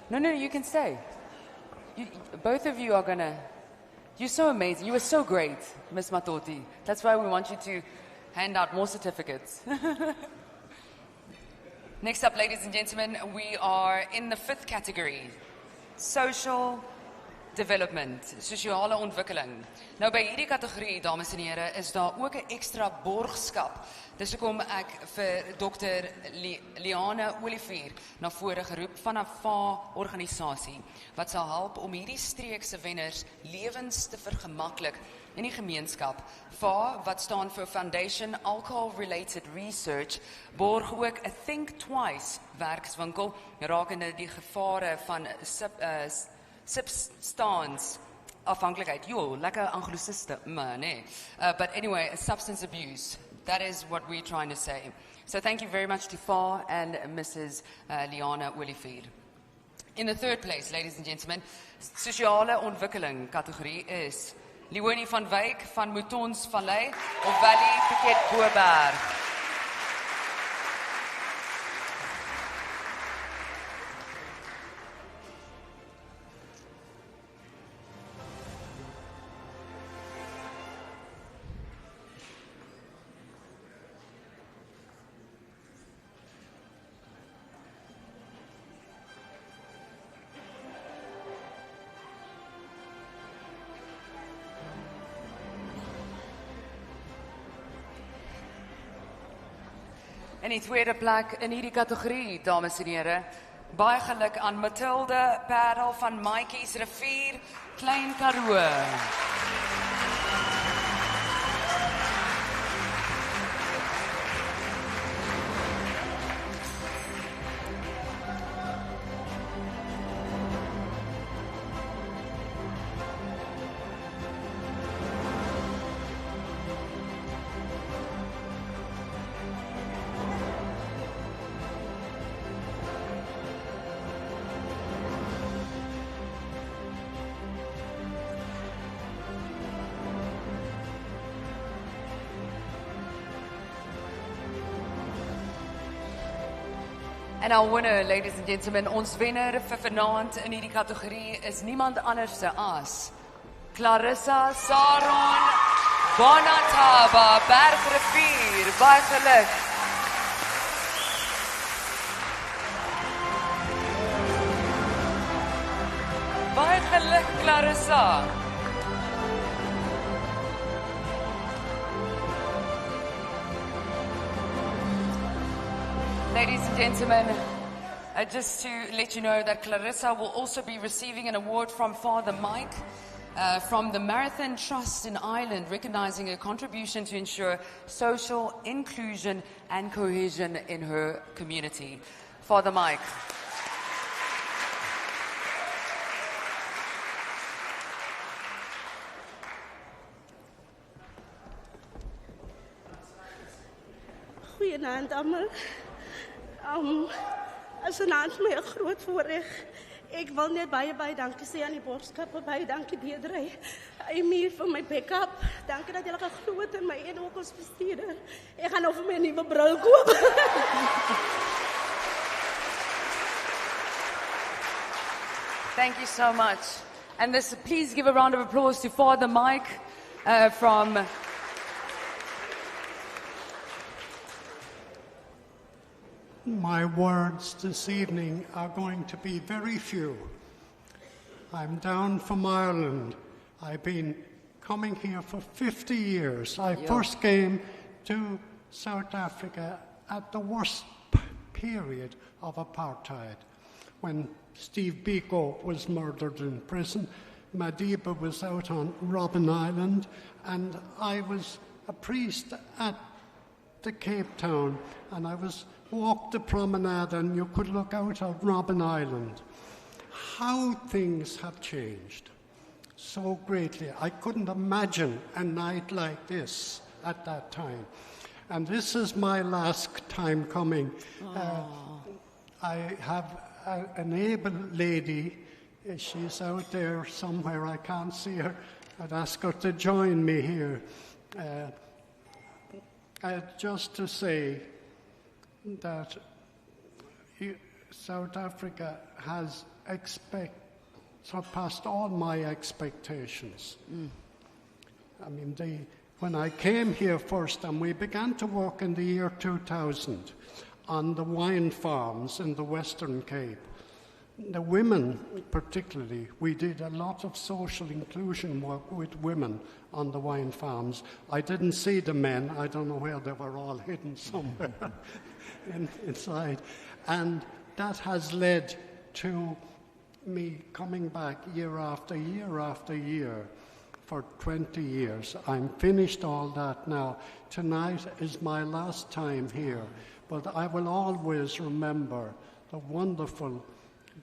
No, you can stay. Both of you are gonna. You're so amazing. You were so great, Miss Matoti. That's why we want you to hand out more certificates. Next up, ladies and gentlemen, we are in the 5th category. Social development, sosiale ontwikkeling. Nou by hierdie kategorie, dames en here, is daar ook 'n ekstra borgskap. Dis hoekom ek vir Dr. Leanne Willifeer na vore geroep van 'n FA-organisasie wat sal help om hierdie streek se wenners lewens te vergemaklik in die gemeenskap. FA, wat staan vir Foundation Alcohol Related Research, borg ook 'n Think Twice werkswinkel rakende die gevare van substance afhanklikheid. Jo, lekker Anglo-siste, nee. But anyway, substance abuse. That is what we're trying to say. So thank you very much to FAR and Mrs. Leanne Willifeer. In the 3rd place, ladies and gentlemen, sosiale ontwikkeling kategorie is Leonie van Wyk van Moutons Vallei of Valley Piket Boerberg. In die tweede plek in hierdie kategorie, dames en here, baie geluk aan Mathilde Parel van Maatjies Rivier, Klein Karoo. And our winner, ladies and gentlemen, ons wenner vir vanaand in hierdie kategorie is niemand anders as Clarissa Saron Bonataba, Bergrivier. Baie geluk. Baie geluk, Clarissa. Ladies and gentlemen, just to let you know that Clarissa will also be receiving an award from Father Mike from the Marathon Trust in Ireland, recognizing her contribution to ensure social inclusion and cohesion in her community. Father Mike. Goeienaand almal. As 'n aand my 'n groot voorreg. Ek wil net baie dankie sê aan die borgskappe, baie dankie Deedrey. Amy vir my backup. Dankie dat julle geglo het in my en ook ons bestuurder. Ek gaan nou vir my 'n nuwe bril koop. Thank you so much. And please give a round of applause to Father Mike from My words this evening are going to be very few. I'm down from Ireland. I've been coming here for 50 years. I first came to South Africa at the worst period of apartheid, when Steve Biko was murdered in prison, Madiba was out on Robben Island, and I was a priest at the Cape Town, and I walked the promenade and you could look out of Robben Island. How things have changed so greatly. I couldn't imagine a night like this at that time. And this is my last time coming. I have an able lady. She's out there somewhere. I can't see her. I'd ask her to join me here. Just to say that South Africa has surpassed all my expectations. I mean, when I came here first, and we began to work in the year 2000 on the wine farms in the Western Cape, the women particularly, we did a lot of social inclusion work with women on the wine farms. I didn't see the men. I don't know where they were, all hidden somewhere inside. And that has led to me coming back year after year after year for 20 years. I'm finished all that now. Tonight is my last time here, but I will always remember the wonderful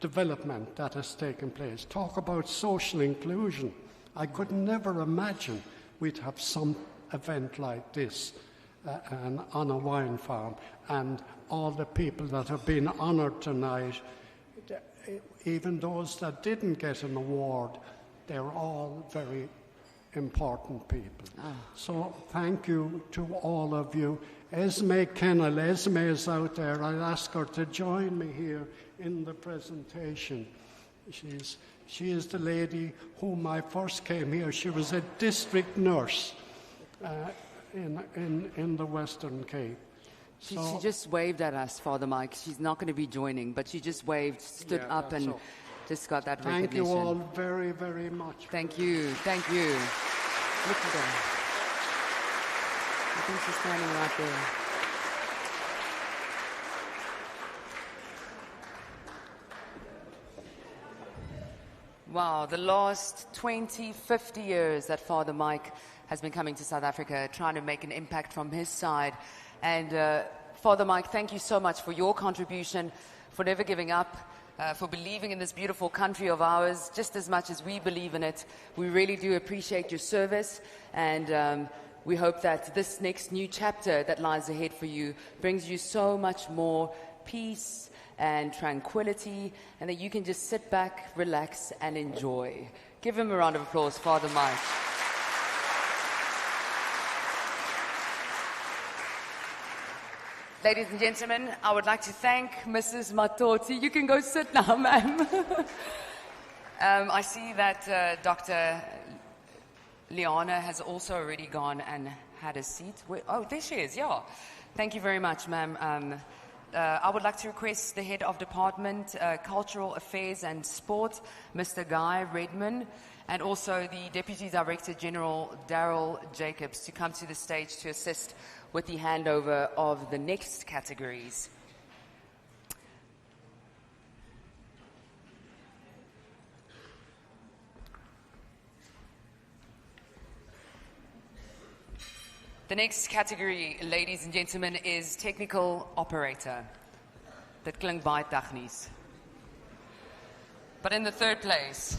development that has taken place. Talk about social inclusion. I could never imagine we'd have some event like this on a wine farm, and all the people that have been honoured tonight, even those that didn't get an award, they're all very important people. So thank you to all of you. Esme Kennel, Esme is out there. I'll ask her to join me here in the presentation. She is the lady whom I first came here. She was a district nurse in the Western Cape. She just waved at us, Father Mike. She's not going to be joining, but she just waved, stood up, and just got that recognition. Thank you all very, very much. Thank you. Thank you. Look at her. I think she's standing right there. Wow, the last 20, 50 years that Father Mike has been coming to South Africa, trying to make an impact from his side. And Father Mike, thank you so much for your contribution, for never giving up, for believing in this beautiful country of ours, just as much as we believe in it. We really do appreciate your service, and we hope that this next new chapter that lies ahead for you brings you so much more peace and tranquility, and that you can just sit back, relax, and enjoy. Give him a round of applause, Father Mike. Ladies and gentlemen, I would like to thank Mrs. Matoti. You can go sit now, ma'am. I see that Dr. Liana has also already gone and had a seat. Oh, there she is, yeah. Thank you very much, ma'am. I would like to request the Head of Department, Cultural Affairs and Sport, Mr. Guy Redman, and also the Deputy Director General, Daryl Jacobs, to come to the stage to assist with the handover of the next categories. The next category, ladies and gentlemen, is technical operator. Dit klink baie tegnies. But in the third place,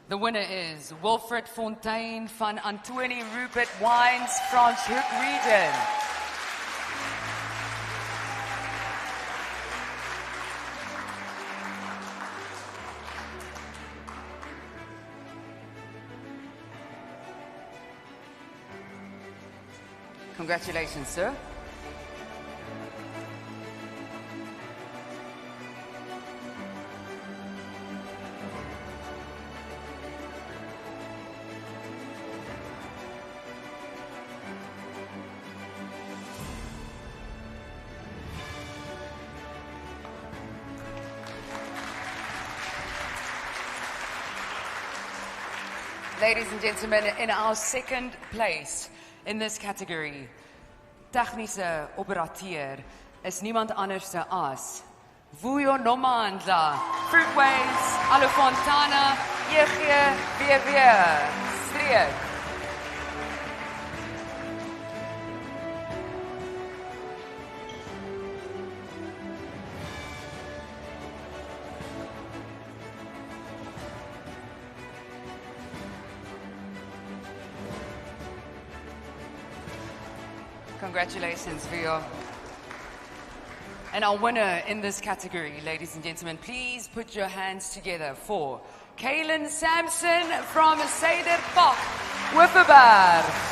the winner is Wilfred Fontaine van Antoni Rupert Wines, Franschhoek region. Congratulations, sir. Ladies and gentlemen, in our second place in this category, tegnische operateur is niemand anders as Vuyo Nomandla, Fruitways, Alofontana, EGWW, streek. Congratulations, Vuyo. And our winner in this category, ladies and gentlemen, please put your hands together for Kaylin Sampson from Sederpark, Wipperberg.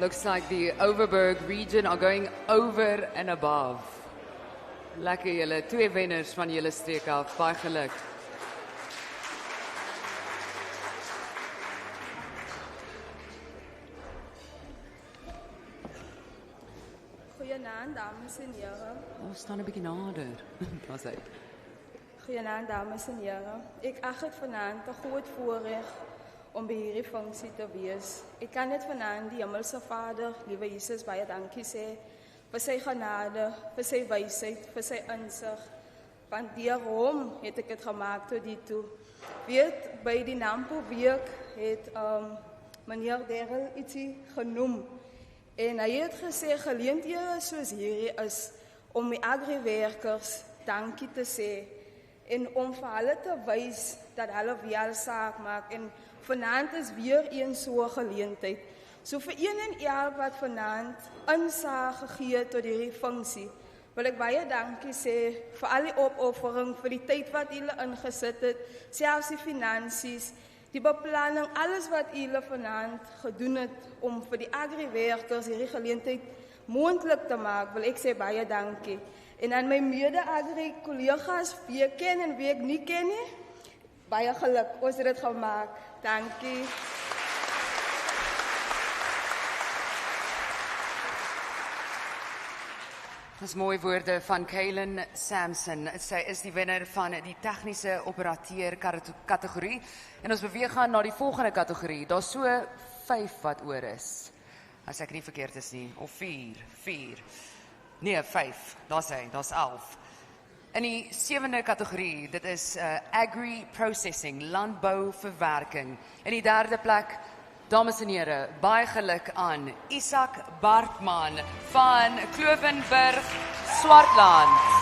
Looks like the Overberg region are going over and above. Lekker julle, 2 wenners van julle streek af. Baie geluk. Goeienaand, dames en heren. Oh, staan 'n bietjie nader. Daar's hy. Goeienaand, dames en heren. Ek ag dit vanaand 'n groot voorreg om by hierdie funksie te wees. Ek kan net vanaand die Hemelse Vader, liewe Jesus, baie dankie sê vir sy genade, vir sy wysheid, vir sy insig. Want deur hom het ek dit gemaak tot die toe. Weet, by die Nampo week het meneer Daryl ietsie genoem. En hy het gesê geleenthede soos hierdie is om die agriwerkers dankie te sê en om vir hulle te wys dat hulle wel saak maak. En vanaand is weer een so geleentheid. So vir een en al wat vanaand insaag gegee het tot hierdie funksie, wil ek baie dankie sê vir al die opoffering, vir die tyd wat julle ingesit het, selfs die finansies, die beplanning, alles wat julle vanaand gedoen het om vir die agriwerkers hierdie geleentheid moontlik te maak, wil ek sê baie dankie. En aan my mede-agri-kollegas, wie ek ken en wie ek nie ken nie, baie geluk, ons het dit gemaak. Dankie. Dis mooi woorde van Kaylin Sampson. Sy is die wenner van die tegniese operateur kategorie. En ons beweeg aan na die volgende kategorie. Daar's so 5 wat oor is. As ek nie verkeerd is nie, of 4. Nee, 5. Daar's 11. In die 7de kategorie, dit is Agri processing, landbouverwerking. In die 3de plek, dames en here, baie geluk aan Isak Bartman van Klovenburg, Swartland.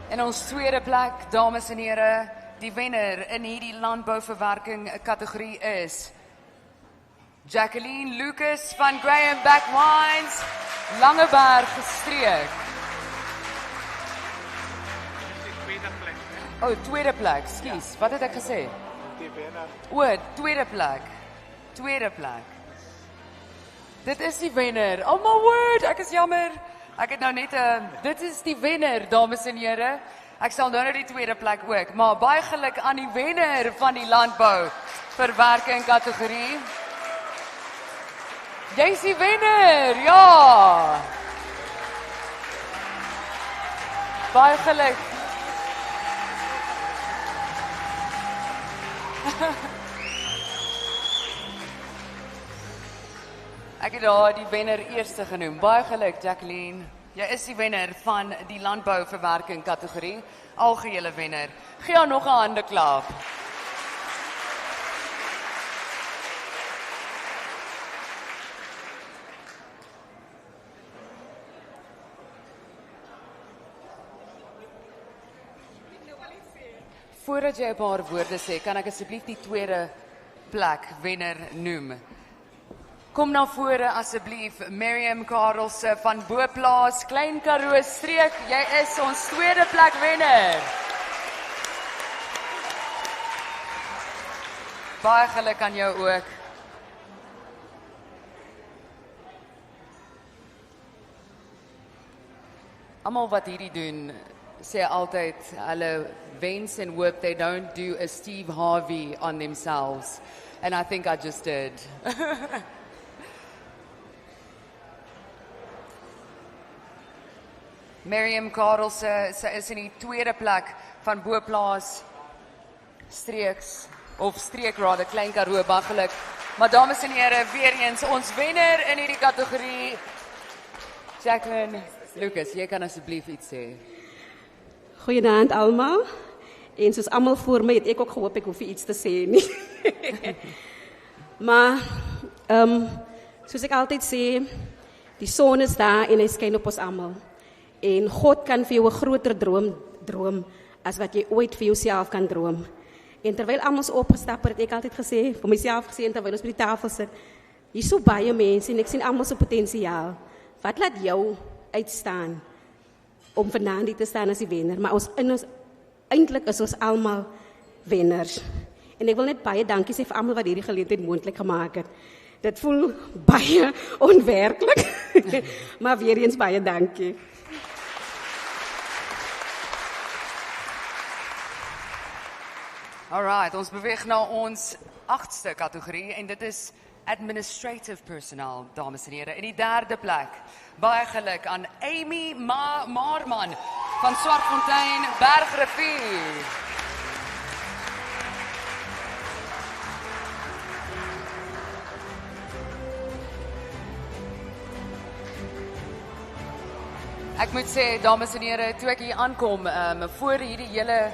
In ons tweede plek, dames en here, die wenner in hierdie landbouverwerking kategorie is Jacqueline Lucas van Graham Back Wines, Langeberg streek. Oh, tweede plek, skus. Wat het ek gesê? Die wenner. O, tweede plek. Dit is die wenner. Oh my word, ek is jammer. Ek het nou net, dit is die wenner, dames en here. Ek sal nou die tweede plek ook, maar baie geluk aan die wenner van die landbou verwerking kategorie. Jy is die wenner, ja. Baie geluk. Ek het daar die wenner eerste genoem. Baie geluk, Jacqueline. Jy is die wenner van die landbouverwerking kategorie. Algehele wenner. Gee haar nog 'n handeklap. Voordat jy 'n paar woorde sê, kan ek asseblief die tweede plek wenner noem. Kom na vore asseblief, Miriam Karelse van Boplaas, Klein Karoo streek. Jy is ons tweede plek wenner. Baie geluk aan jou ook. Almal wat hierdie doen, sê altyd hulle wens en hoop they don't do a Steve Harvey on themselves. And I think I just did. Miriam Karelse, sy is in die tweede plek van Boplaas streek raad, Klein Karoo, baie geluk. Maar dames en here, weer eens ons wenner in hierdie kategorie, Jacqueline Lucas, jy kan asseblief iets sê. Goeienaand almal. En soos almal voor my het ek ook gehoop ek hoef iets te sê nie. Maar soos ek altyd sê, die son is daar en hy skyn op ons almal. En God kan vir jou 'n groter droom as wat jy ooit vir jouself kan droom. En terwyl almal so opgestap het ek altyd gesê, vir myself gesê en terwyl ons by die tafel sit, hier so baie mense en ek sien almal se potensiaal. Wat laat jou uitstaan om vanaand te staan as die wenner? Maar eintlik is ons almal wenners. En ek wil net baie dankie sê vir almal wat hierdie geleentheid moontlik gemaak het. Dit voel baie onwerklik, maar weer eens baie dankie. Alright, ons beweeg na ons 8ste kategorie en dit is administrative personnel, dames en here. In die 3de plek, baie geluk aan Amy Maarman van Swartfontein, Bergrivier. Ek moet sê, dames en here, toe ek hier aankom, voor hierdie hele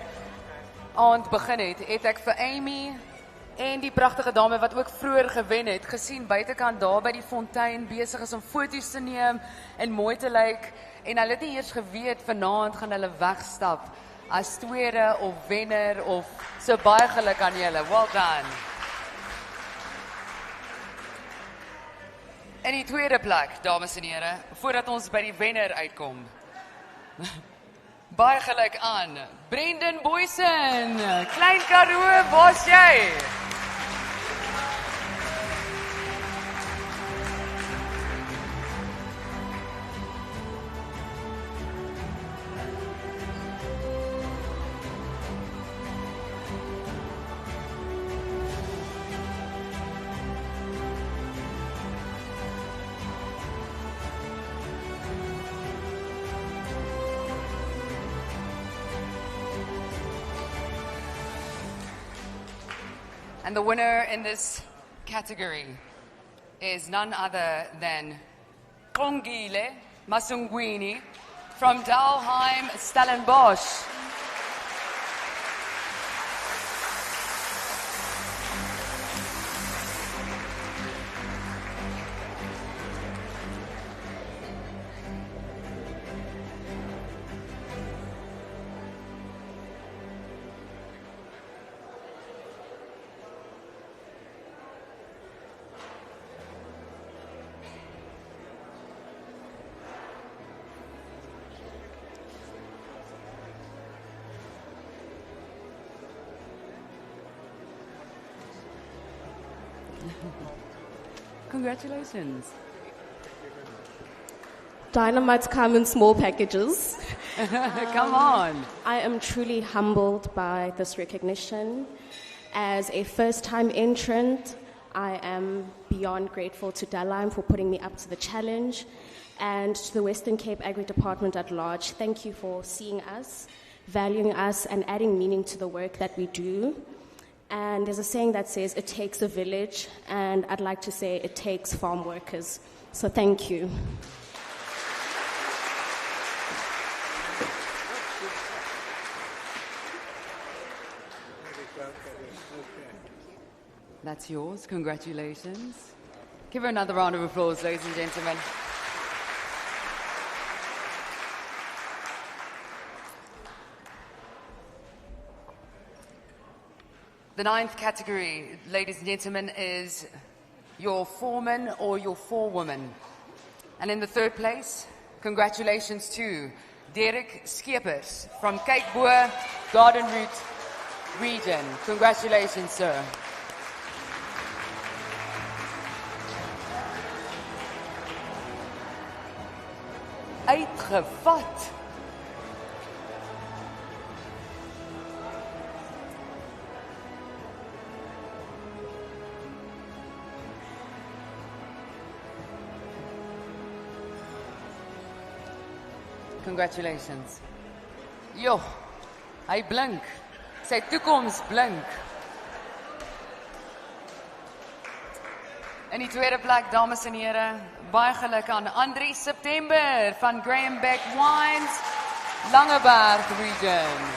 aand begin het ek vir Amy en die pragtige dame wat ook vroeër gewen het, gesien buitekant daar by die fontein besig is om foto's te neem en mooi te lyk. En hulle het nie eers geweet vanaand gaan hulle wegstap as tweede of wenner of so baie geluk aan julle. Well done. In die tweede plek, dames en here, voordat ons by die wenner uitkom. Baie geluk aan Brendan Boysen. Klein Karoo, waar's jy? And the winner in this category is none other than Kongile Masungwini from Dalheim, Stellenbosch. Congratulations. Dynamites come in small packages. Come on. I am truly humbled by this recognition. As a first-time entrant, I am beyond grateful to Dalheim for putting me up to the challenge, and to the Western Cape Agri Department at large. Thank you for seeing us, valuing us, and adding meaning to the work that we do. And there's a saying that says, it takes a village, and I'd like to say it takes farm workers. So thank you. That's yours. Congratulations. Give her another round of applause, ladies and gentlemen. The ninth category, ladies and gentlemen, is your foreman or your forewoman. And in the third place, congratulations to Derek Skeepers from Cape Boer, Garden Route region. Congratulations, sir. Uitgevat. Congratulations. Jo, hy blink. Sy toekoms blink. In die tweede plek, dames en here, baie geluk aan Andri September van Graham Beck Wines, Langeberg region.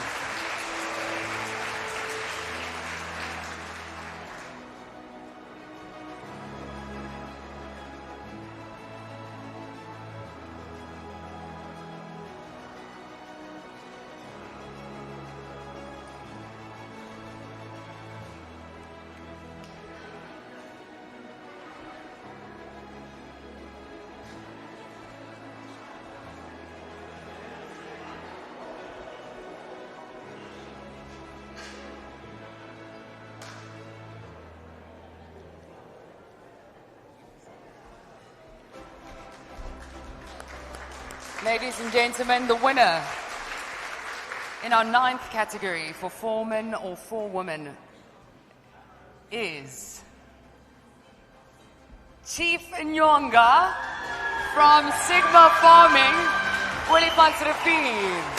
Ladies and gentlemen, the winner in our ninth category for foreman or forewoman is Chief Nyonga from Sigma Farming, Olifantsrivier.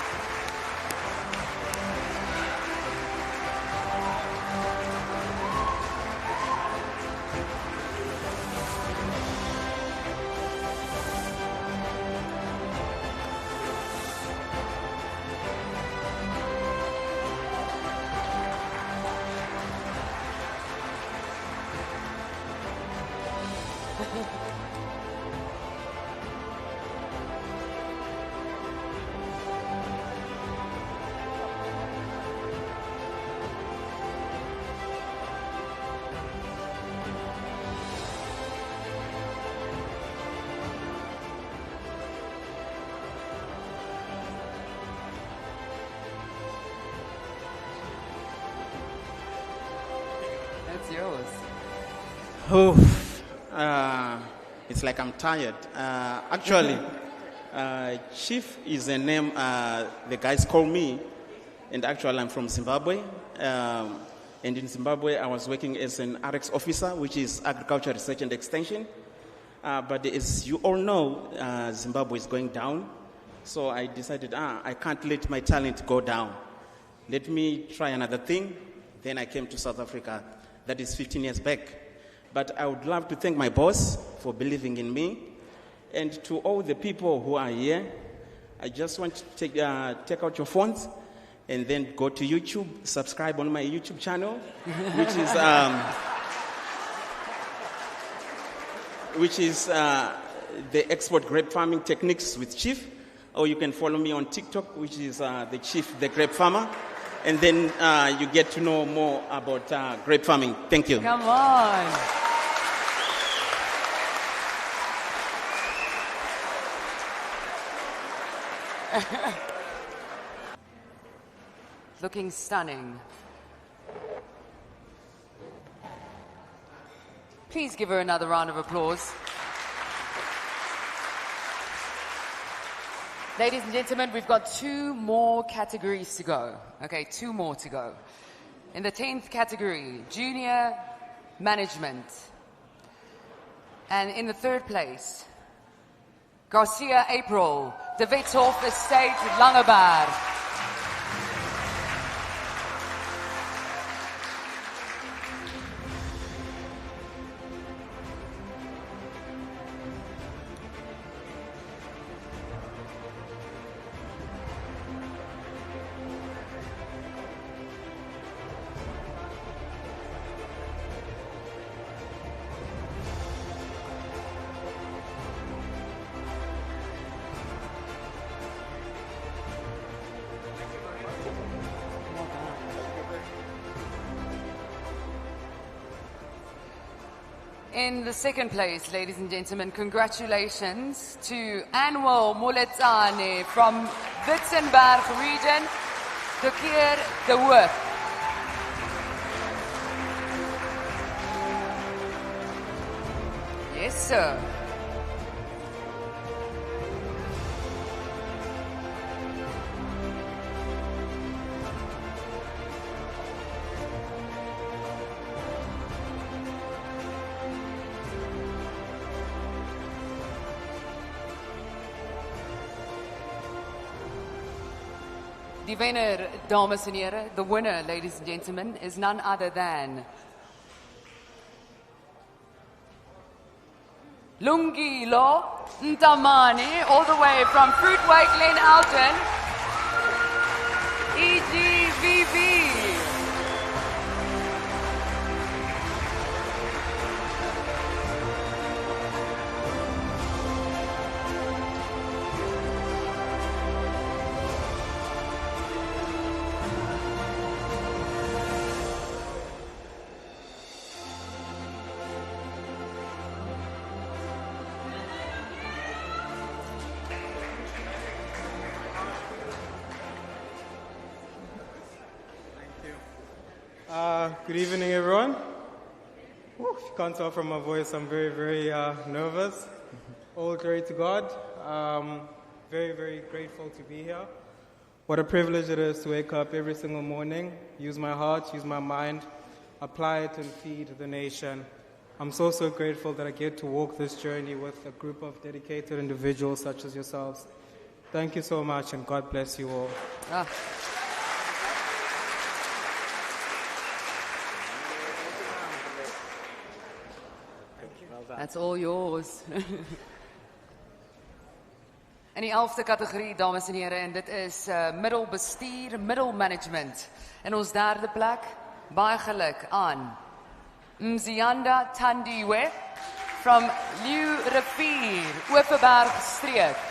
It's like I'm tired. Actually, Chief is a name the guys call me, and actually I'm from Zimbabwe. And in Zimbabwe, I was working as an RX officer, which is Agriculture Research and Extension. But as you all know, Zimbabwe is going down. So I decided, I can't let my talent go down. Let me try another thing. Then I came to South Africa. That is 15 years back. But I would love to thank my boss for believing in me. And to all the people who are here, I just want to take out your phones and then go to YouTube, subscribe on my YouTube channel, which is the Export Grape Farming Techniques with Chief. Or you can follow me on TikTok, which is the Chief, the Grape Farmer. And then you get to know more about grape farming. Thank you. Come on. Looking stunning. Please give her another round of applause. Ladies and gentlemen, we've got 2 more categories to go. Okay, 2 more to go. In the 10th category, junior management. And in the 3rd place, Garcia April, De Wetshof Estate, Langeberg. In the 2nd place, ladies and gentlemen, congratulations to Anwar Moletsane from Witzenberg region, Dokir de Woord. Yes, sir. Die wenner, dames en heren, the winner, ladies and gentlemen, is none other than Lungilo Ntamani, all the way from Fruitway Glen Alton, EGVV. Good evening, everyone. Whew, if you can't tell from my voice, I'm very, very nervous. All glory to God. Very, very grateful to be here. What a privilege it is to wake up every single morning, use my heart, use my mind, apply it and feed the nation. I'm so, so grateful that I get to walk this journey with a group of dedicated individuals such as yourselves. Thank you so much, and God bless you all. That's all yours. In die 11de kategorie, dames en heren, en dit is middelbestuur, middelmanagement. In ons 3de plek, baie geluk aan Mzianda Tandiwe from Leeu Rivier, Oeverberg streek.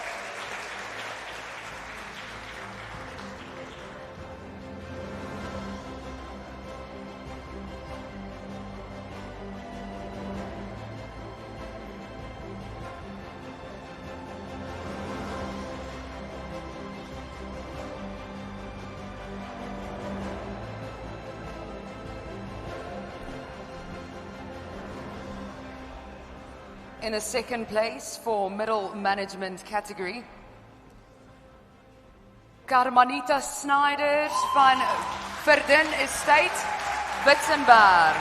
in the second place for middle management category. Carmanita Snyder van Verdun Estate, Witzenberg.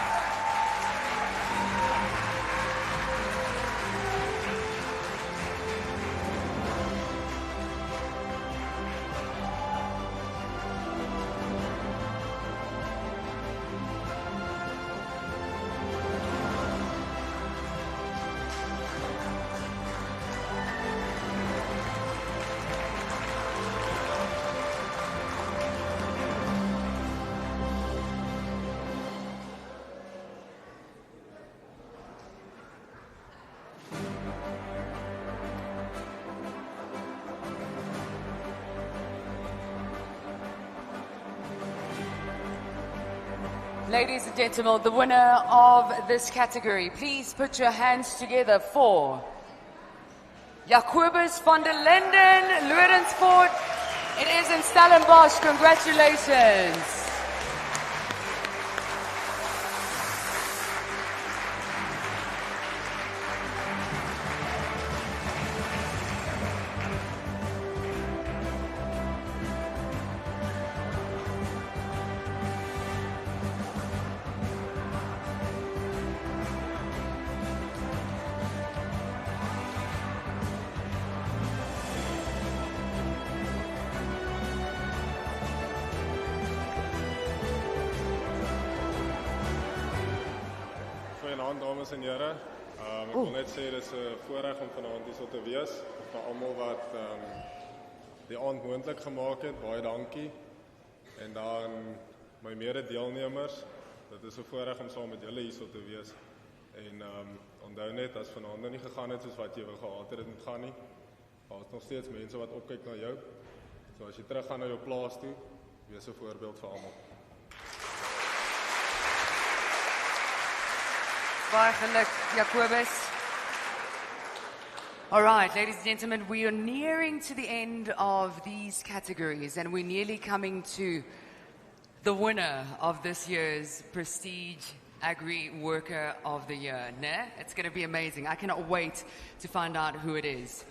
Ladies and gentlemen, the winner of this category, please put your hands together for Jacobus van der Linden, Lorensport. It is in Stellenbosch. Congratulations. Goeienaand dames en here. Ek wil net sê dis 'n voorreg om vanaand hier so te wees. Vir almal wat die aand moontlik gemaak het, baie dankie. En dan my mede-deelnemers, dit is 'n voorreg om saam met julle hier so te wees. En onthou net as vanaand nie gegaan het soos wat jy wou gehad het dit moet gaan nie. Daar's nog steeds mense wat opkyk na jou. So as jy teruggaan na jou plaas toe, wees 'n voorbeeld vir almal. Baie geluk, Jacobus. All right, ladies and gentlemen, we are nearing to the end of these categories and we're nearly coming to the winner of this year's Prestige Agri-Worker of the Year. It's going to be amazing. I cannot wait to find out who it is.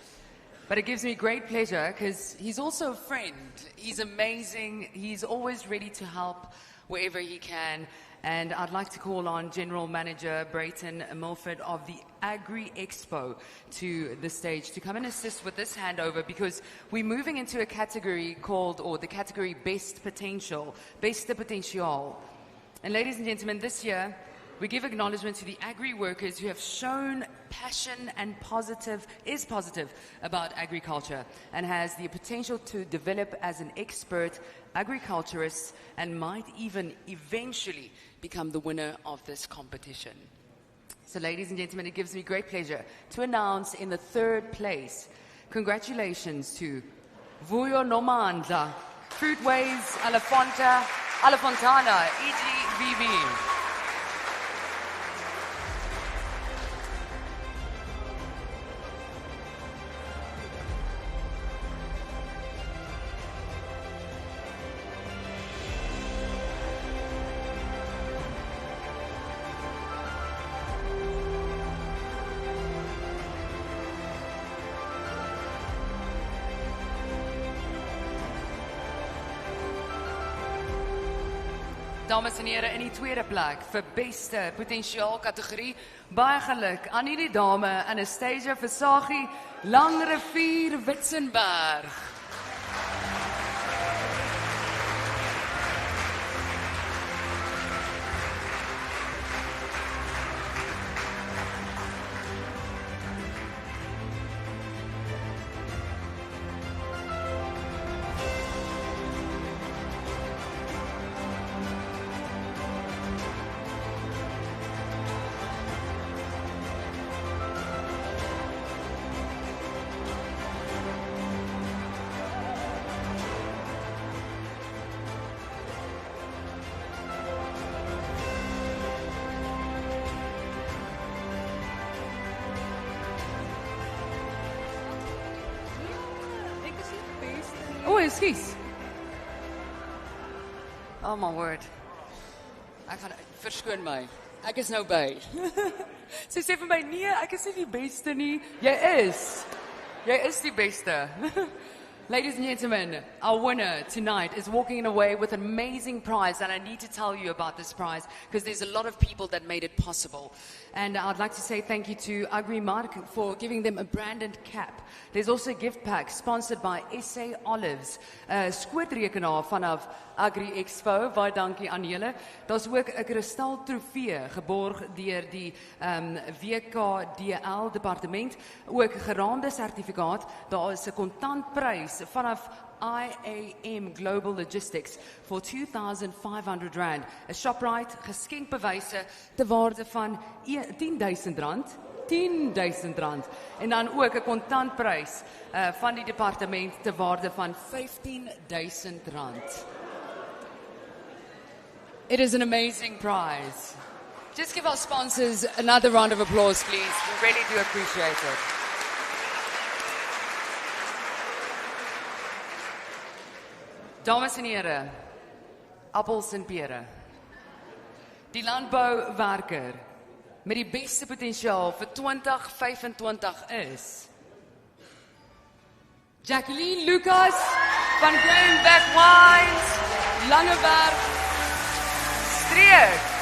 But it gives me great pleasure because he's also a friend. He's amazing. He's always ready to help wherever he can. And I'd like to call on General Manager Brayton Milford of the Agri Expo to the stage to come and assist with this handover because we're moving into a category called, or the category Best Potential, Beste Potential. And ladies and gentlemen, this year we give acknowledgement to the agri workers who have shown passion and is positive about agriculture and has the potential to develop as an expert agriculturist and might even eventually become the winner of this competition. So ladies and gentlemen, it gives me great pleasure to announce in the third place, congratulations to Vuyo Nomandla, Fruitways Alefontana, EGVB. Dames en heren, in die tweede plek vir beste potentiaal kategorie, baie geluk aan hierdie dame Anastasia Versaghi, Langrivier Witzenberg. Oh, excuse. Oh my word. Ek gaan verskoon my. Ek is nou by. Sy sê vir my, nee, ek is nie die beste nie. Jy is die beste. Ladies and gentlemen, our winner tonight is walking away with an amazing prize, and I need to tell you about this prize because there's a lot of people that made it possible. And I'd like to say thank you to Agri for giving them a branded cap. There's also a gift pack sponsored by SA Olives, skootrekenaar vanaf Agri Expo. Baie dankie aan julle. Daar's ook 'n kristal trofee geborg deur die WKDL departement, ook geraamde sertifikaat. Daar is 'n kontantprys vanaf IAM Global Logistics for R2,500. 'n Shoprite geskenkbewyse te waarde van R10,000. R10,000 en dan ook 'n kontantprys van die departement te waarde van R15,000. It is an amazing prize. Just give our sponsors another round of applause, please. We really do appreciate it. Dames en here, appels en pere. Die landbouwerker met die beste potensiaal vir 2025 is Jacqueline Lucas van Greenback Wines, Langeberg, Streek.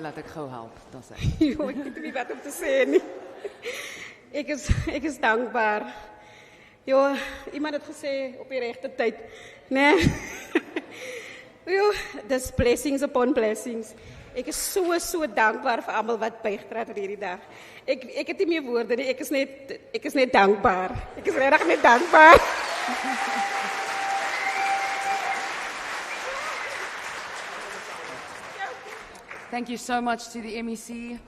Laat ek gou help, dan sê. Jo, ek weet nie wat om te sê nie. Ek is dankbaar. Jo, iemand het gesê op die regte tyd, né? Jo, dis blessings upon blessings. Ek is so dankbaar vir almal wat bygedra het hierdie dag. Ek het nie meer woorde nie, ek is net dankbaar. Ek is regtig net dankbaar. Thank you so much to the MEC.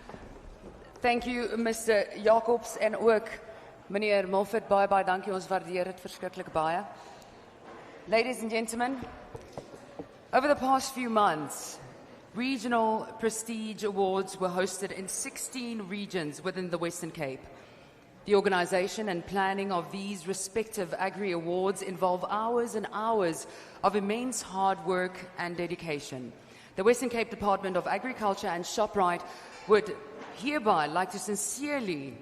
Thank you, Mr. Jacobs, en ook meneer Mulford. Baie dankie, ons waardeer dit verskriklik baie. Ladies and gentlemen, over the past few months, regional prestige awards were hosted in 16 regions within the Western Cape. The organization and planning of these respective Agri Awards involve hours and hours of immense hard work and dedication. The Western Cape Department of Agriculture and Shoprite would hereby like to sincerely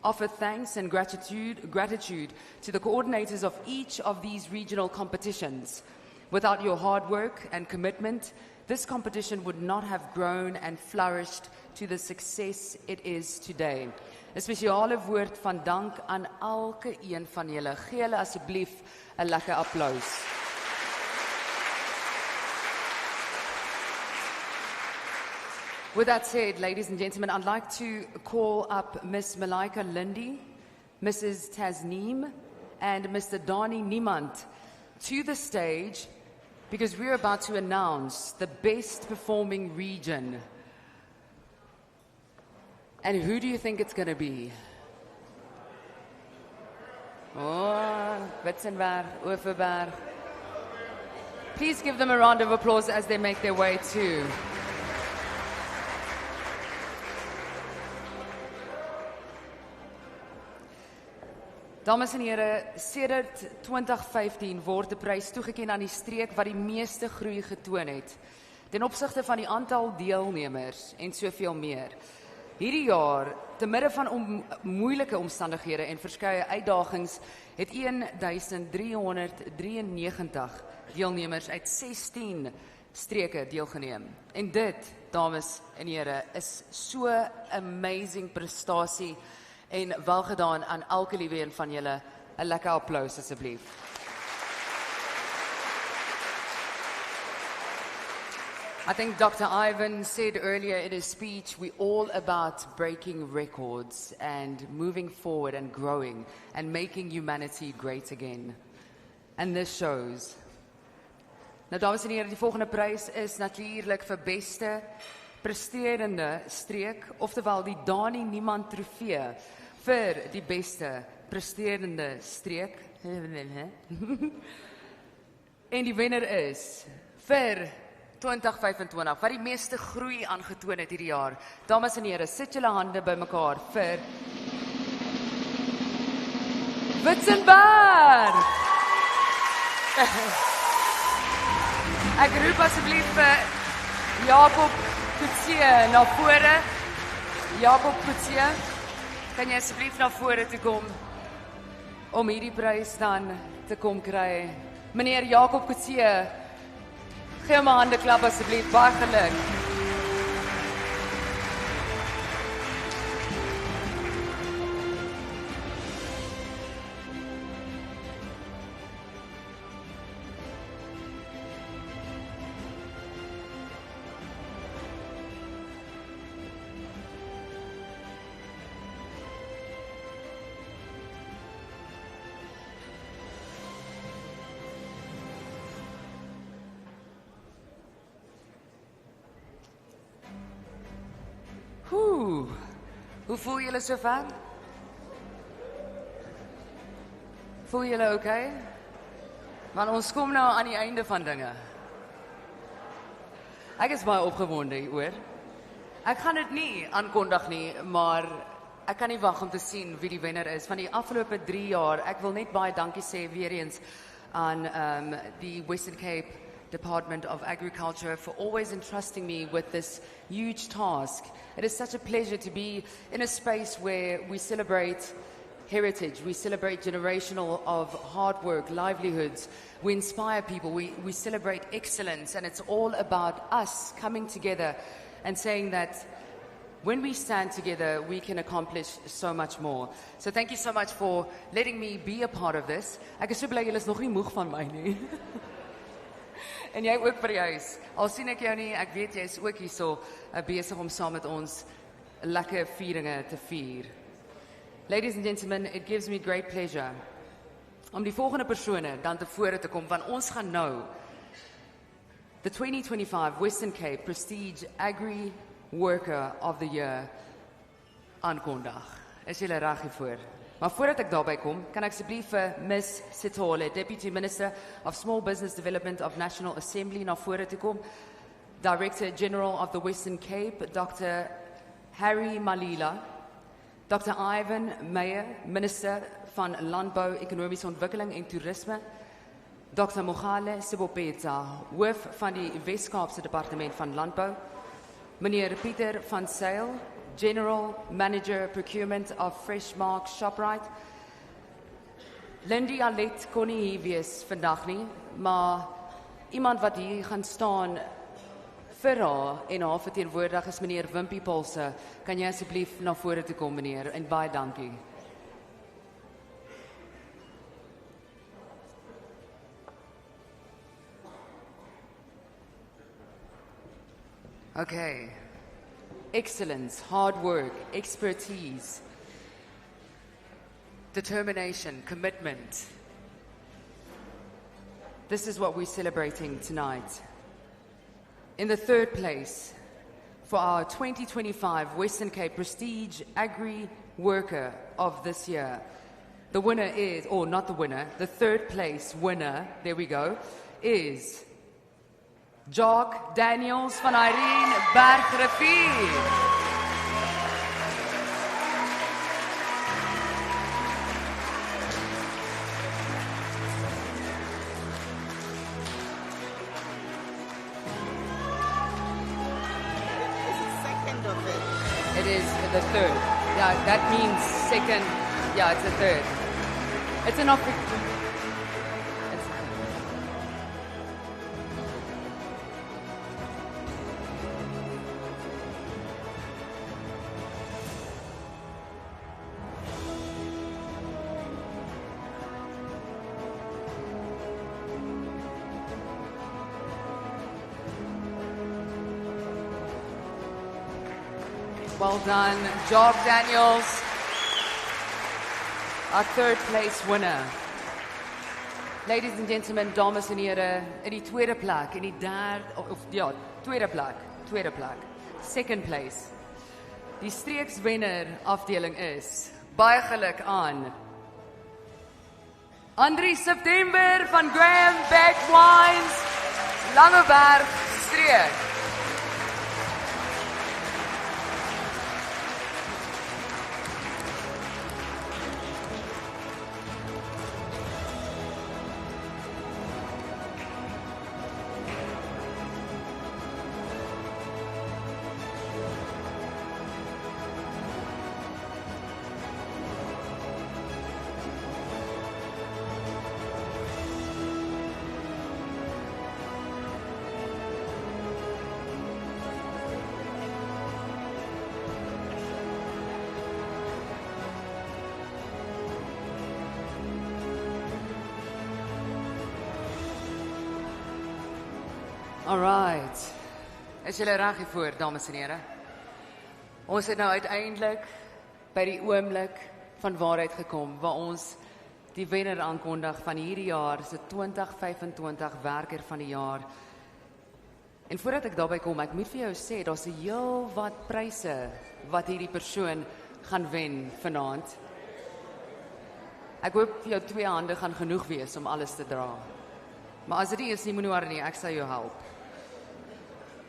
offer thanks and gratitude to the coordinators of each of these regional competitions. Without your hard work and commitment, this competition would not have grown and flourished to the success it is today. 'n Spesiale woord van dank aan elke een van julle. Gee hulle asseblief 'n lekker applaus. With that said, ladies and gentlemen, I'd like to call up Ms. Malaika Lindy, Mrs. Tasneem, and Mr. Dani Niemand to the stage because we're about to announce the best performing region. And who do you think it's going to be? Oh, Witzenberg, Oeverberg. Please give them a round of applause as they make their way to. Dames en here, sedert 2015 word 'n prys toegekend aan die streek wat die meeste groei getoon het ten opsigte van die aantal deelnemers en soveel meer. Hierdie jaar, te midde van moeilike omstandighede en verskeie uitdagings, het 1393 deelnemers uit 16 streke deelgeneem. En dit, dames en here, is so amazing prestasie en welgedaan aan elke liewe een van julle. 'n Lekker applaus asseblief. I think Dr. Ivan said earlier in his speech, we're all about breaking records and moving forward and growing and making humanity great again. And this shows. Nou, dames en heren, die volgende prys is natuurlijk vir beste presterende streek, oftewel die Dani Niemand trofee vir die beste presterende streek. En die wenner is vir 2025, wat die meeste groei aangetoon het hierdie jaar. Dames en heren, sit julle hande by mekaar vir Witzenberg! Ek roep asseblief vir Jakob Kutsie na vore. Jakob Kutsie, kan jy asseblief na vore toe kom om hierdie prys dan te kom kry? Meneer Jakob Kutsie, gee my hande klap asseblief, baie geluk. Hoe voel julle so ver? Voel julle okay? Want ons kom nou aan die einde van dinge. Ek is baie opgewonde hieroor. Ek gaan dit nie aankondig nie, maar ek kan nie wag om te sien wie die wenner is. Van die afgelope 3 jaar, ek wil net baie dankie sê weer eens aan die Western Cape Department of Agriculture for always entrusting me with this huge task. It is such a pleasure to be in a space where we celebrate heritage, we celebrate generational of hard work, livelihoods, we inspire people, we celebrate excellence, and it's all about us coming together and saying that when we stand together, we can accomplish so much more. So thank you so much for letting me be a part of this. Ek is so bly julle is nog nie moeg van my nie. En jy ook vir die huis. Al sien ek jou nie, ek weet jy is ook hierso besig om saam met ons lekker vieringe te vier. Ladies and gentlemen, it gives me great pleasure om die volgende persone dan te vore te kom, want ons gaan nou the 2025 Western Cape Prestige Agriworker of the Year aankondig. Is julle reg hiervoor? Maar voordat ek daarby kom, kan ek asseblief vir Ms. Sithole, Deputy Minister of Small Business Development of National Assembly, na vore toe kom. Director General of the Western Cape, Dr. Harry Malila, Dr. Ivan Meyer, Minister van Landbou, Ekonomiese Ontwikkeling en Toerisme, Dr. Mogale Sibopeta, hoof van die Wes-Kaapse Departement van Landbou, meneer Pieter van Sail, General Manager Procurement of Freshmark Shoprite. Lindy Alet kon nie hier wees vandag nie, maar iemand wat hier gaan staan vir haar en haar verteenwoordig is meneer Wimpie Polse. Kan jy asseblief na vore toe kom, meneer, en baie dankie. Okay. Excellence, hard work, expertise, determination, commitment. This is what we're celebrating tonight. In the third place, for our 2025 Western Cape Prestige Agriworker of this year, the winner is, or not the winner, the third place winner, there we go, is Jock Daniels van Irene Bergrivier. It It is the third. Yeah, that means second. Yeah, it's the third. It's an opportunity. Well done, Job Daniels, our third place winner. Ladies and gentlemen, dames en here, in die tweede plek, tweede plek, second place. Die streekswenner afdeling is, baie geluk aan, Andri September van Graham Beck Wines, Langeberg streek. Alright. Is julle reg hiervoor, dames en here? Ons het nou uiteindelik by die oomblik van waarheid gekom waar ons die wenner aankondig van hierdie jaar se 2025 werker van die jaar. En voordat ek daarby kom, ek moet vir jou sê daar's 'n heel wat pryse wat hierdie persoon gaan wen vanaand. Ek hoop jou 2 hande gaan genoeg wees om alles te dra. Maar as dit nie is nie, moenie worry nie, ek sal jou help.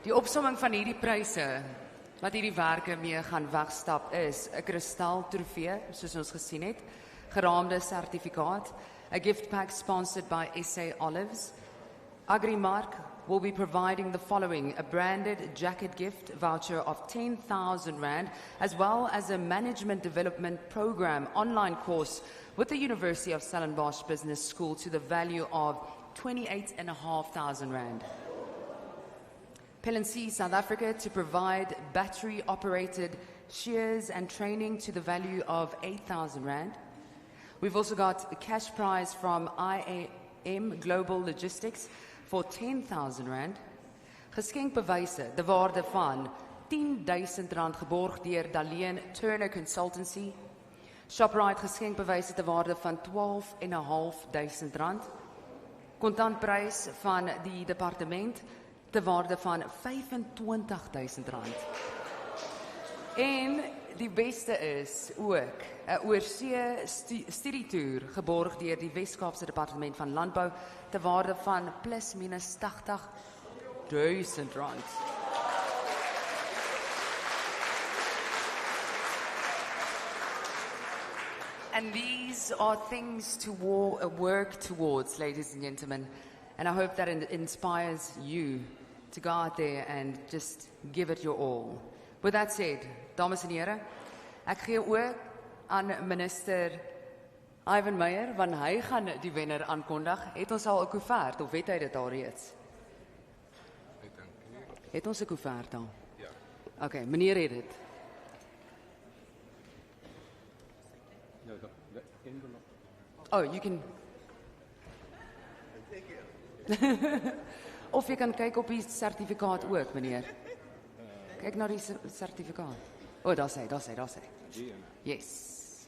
Die opsomming van hierdie pryse wat hierdie werke mee gaan wegstap is 'n kristal trofee, soos ons gesien het, geraamde sertifikaat, a gift pack sponsored by SA Olives. Agrimark will be providing the following: a branded jacket gift voucher of 10,000 Rand, as well as a management development program online course with the University of Stellenbosch Business School to the value of 28,500 Rand. P&C South Africa to provide battery-operated shears and training to the value of 8,000 Rand. We've also got a cash prize from IAM Global Logistics for 10,000 Rand. Geskenkbewyse, de waarde van 10,000 Rand geborg deur Daleen Turner Consultancy. Shoprite geskenkbewyse de waarde van 12,500 Rand. Kontantprys van die departement te waarde van 25,000 Rand. En die beste is ook 'n oorsee studietoer geborg deur die Wes-Kaapse Departement van Landbou te waarde van plus minus 80,000 Rand. And these are things to work towards, ladies and gentlemen. And I hope that it inspires you to go out there and just give it your all. With that said, dames en here, ek gee ook aan minister Ivan Meyer, want hy gaan die wenner aankondig. Het ons al 'n koevert of weet hy dit al reeds? Het ons 'n koevert al? Ja. Okay, meneer het dit. Oh, you can... Of jy kan kyk op die sertifikaat ook, meneer. Kyk na die sertifikaat. Oh, daar sê. Yes.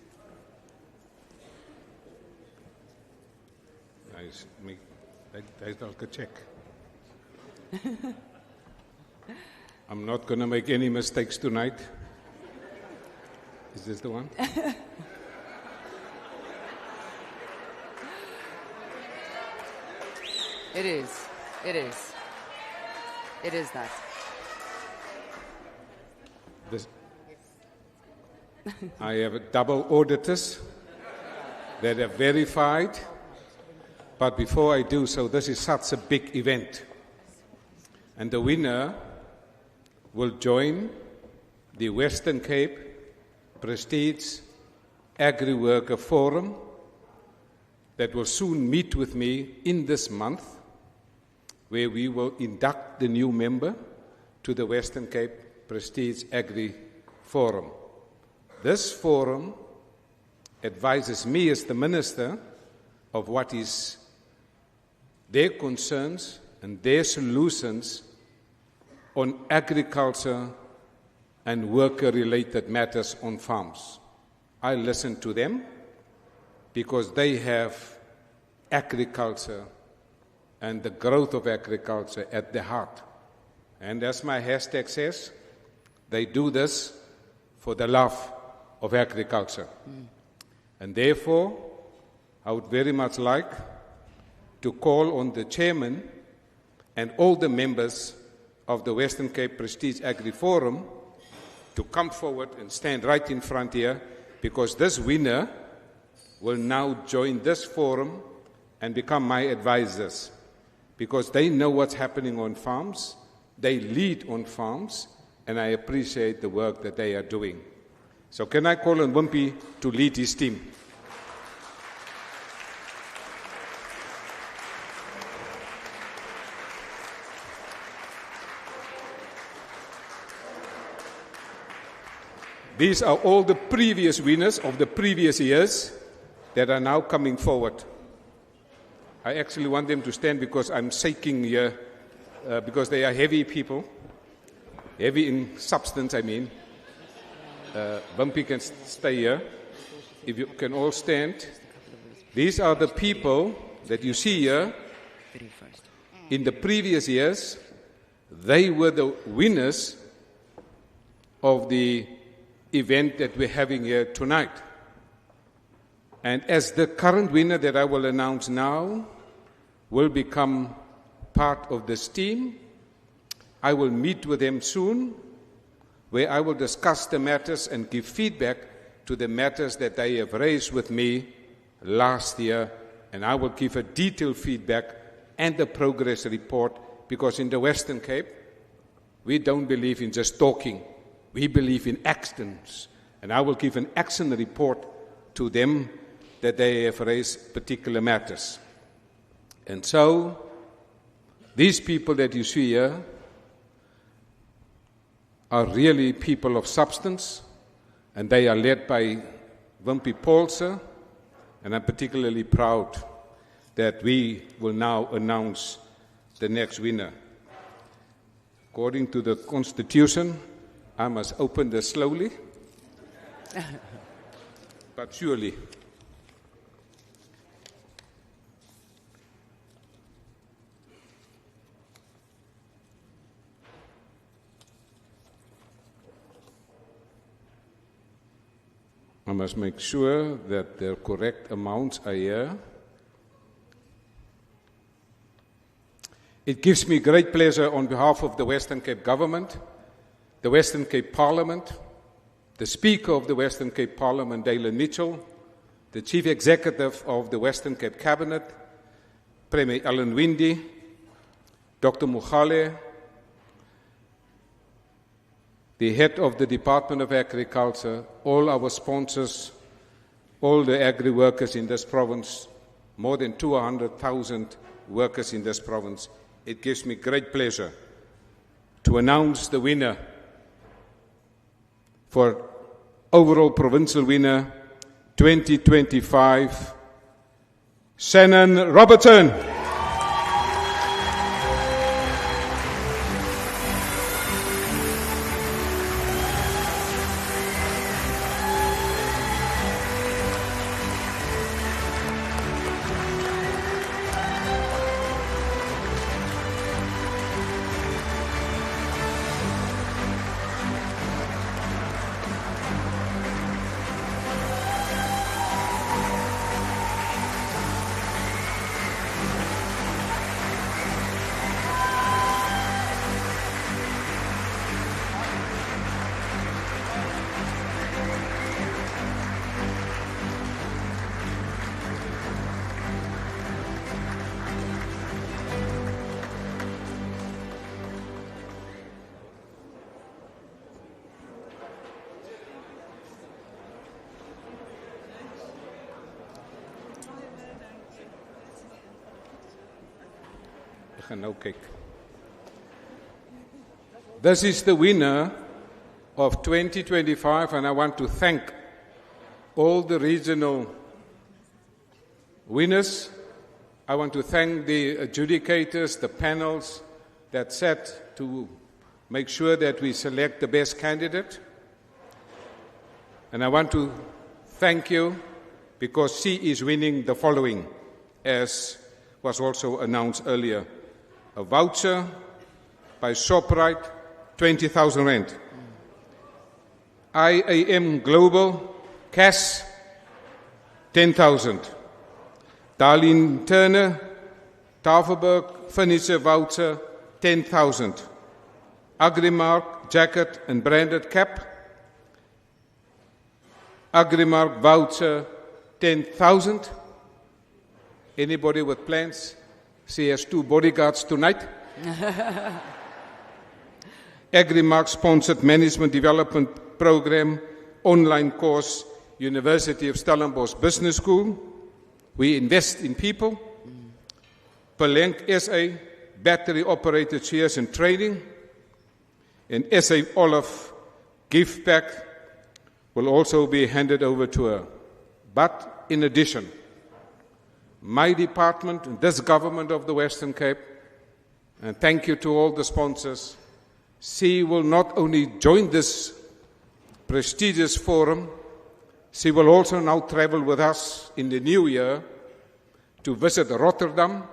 That's not a check. I'm not going to make any mistakes tonight. Is this the one? It is that. I have double auditors that have verified, but before I do so, this is such a big event. And the winner will join the Western Cape Prestige Agriworker Forum that will soon meet with me in this month, where we will induct the new member to the Western Cape Prestige Agri Forum. This forum advises me as the minister of what is their concerns and their solutions on agriculture and worker-related matters on farms. I listen to them because they have agriculture and the growth of agriculture at their heart. And as my hashtag says, they do this for the love of agriculture. And therefore, I would very much like to call on the chairman and all the members of the Western Cape Prestige Agri Forum to come forward and stand right in front here, because this winner will now join this forum and become my advisors, because they know what's happening on farms, they lead on farms, and I appreciate the work that they are doing. So can I call on Wimpy to lead his team? These are all the previous winners of the previous years that are now coming forward. I actually want them to stand because I'm shaking here, because they are heavy people. Heavy in substance, I mean. Bumpy can stay here. If you can all stand. These are the people that you see here. In the previous years, they were the winners of the event that we're having here tonight. And as the current winner that I will announce now will become part of this team, I will meet with them soon, where I will discuss the matters and give feedback to the matters that they have raised with me last year, and I will give a detailed feedback and a progress report, because in the Western Cape, we don't believe in just talking. We believe in actions, and I will give an action report to them that they have raised particular matters. And so, these people that you see here are really people of substance, and they are led by Wimpy Paulse, and I'm particularly proud that we will now announce the next winner. According to the Constitution, I must open this slowly, but surely. I must make sure that the correct amounts are here. It gives me great pleasure on behalf of the Western Cape Government, the Western Cape Parliament, the Speaker of the Western Cape Parliament, Dalen Mitchell, the Chief Executive of the Western Cape Cabinet, Premier Alan Winde, Dr. Mukhale, the head of the Department of Agriculture, all our sponsors, all the agri-workers in this province, more than 200,000 workers in this province. It gives me great pleasure to announce the winner for overall provincial winner 2025, Shannon Robertson. gaan nou kyk. This is the winner of 2025, and I want to thank all the regional winners. I want to thank the adjudicators, the panels that sat to make sure that we select the best candidate. And I want to thank you because she is winning the following, as was also announced earlier. A voucher by ShopRite, 20,000 rand. IAM Global, cash, 10,000. Darlene Turner, Tafelberg Furniture Voucher, 10,000. Agrimark Jacket and Branded Cap. Agrimark Voucher, 10,000. Anybody with plans? She has 2 bodyguards tonight. Agrimark sponsored Management Development Program, online course, University of Stellenbosch Business School. We invest in people. Palenk SA, battery operated chairs and training. And SA Olive gift pack will also be handed over to her. But in addition, my department and this government of the Western Cape, and thank you to all the sponsors, she will not only join this prestigious forum, she will also now travel with us in the new year to visit Rotterdam,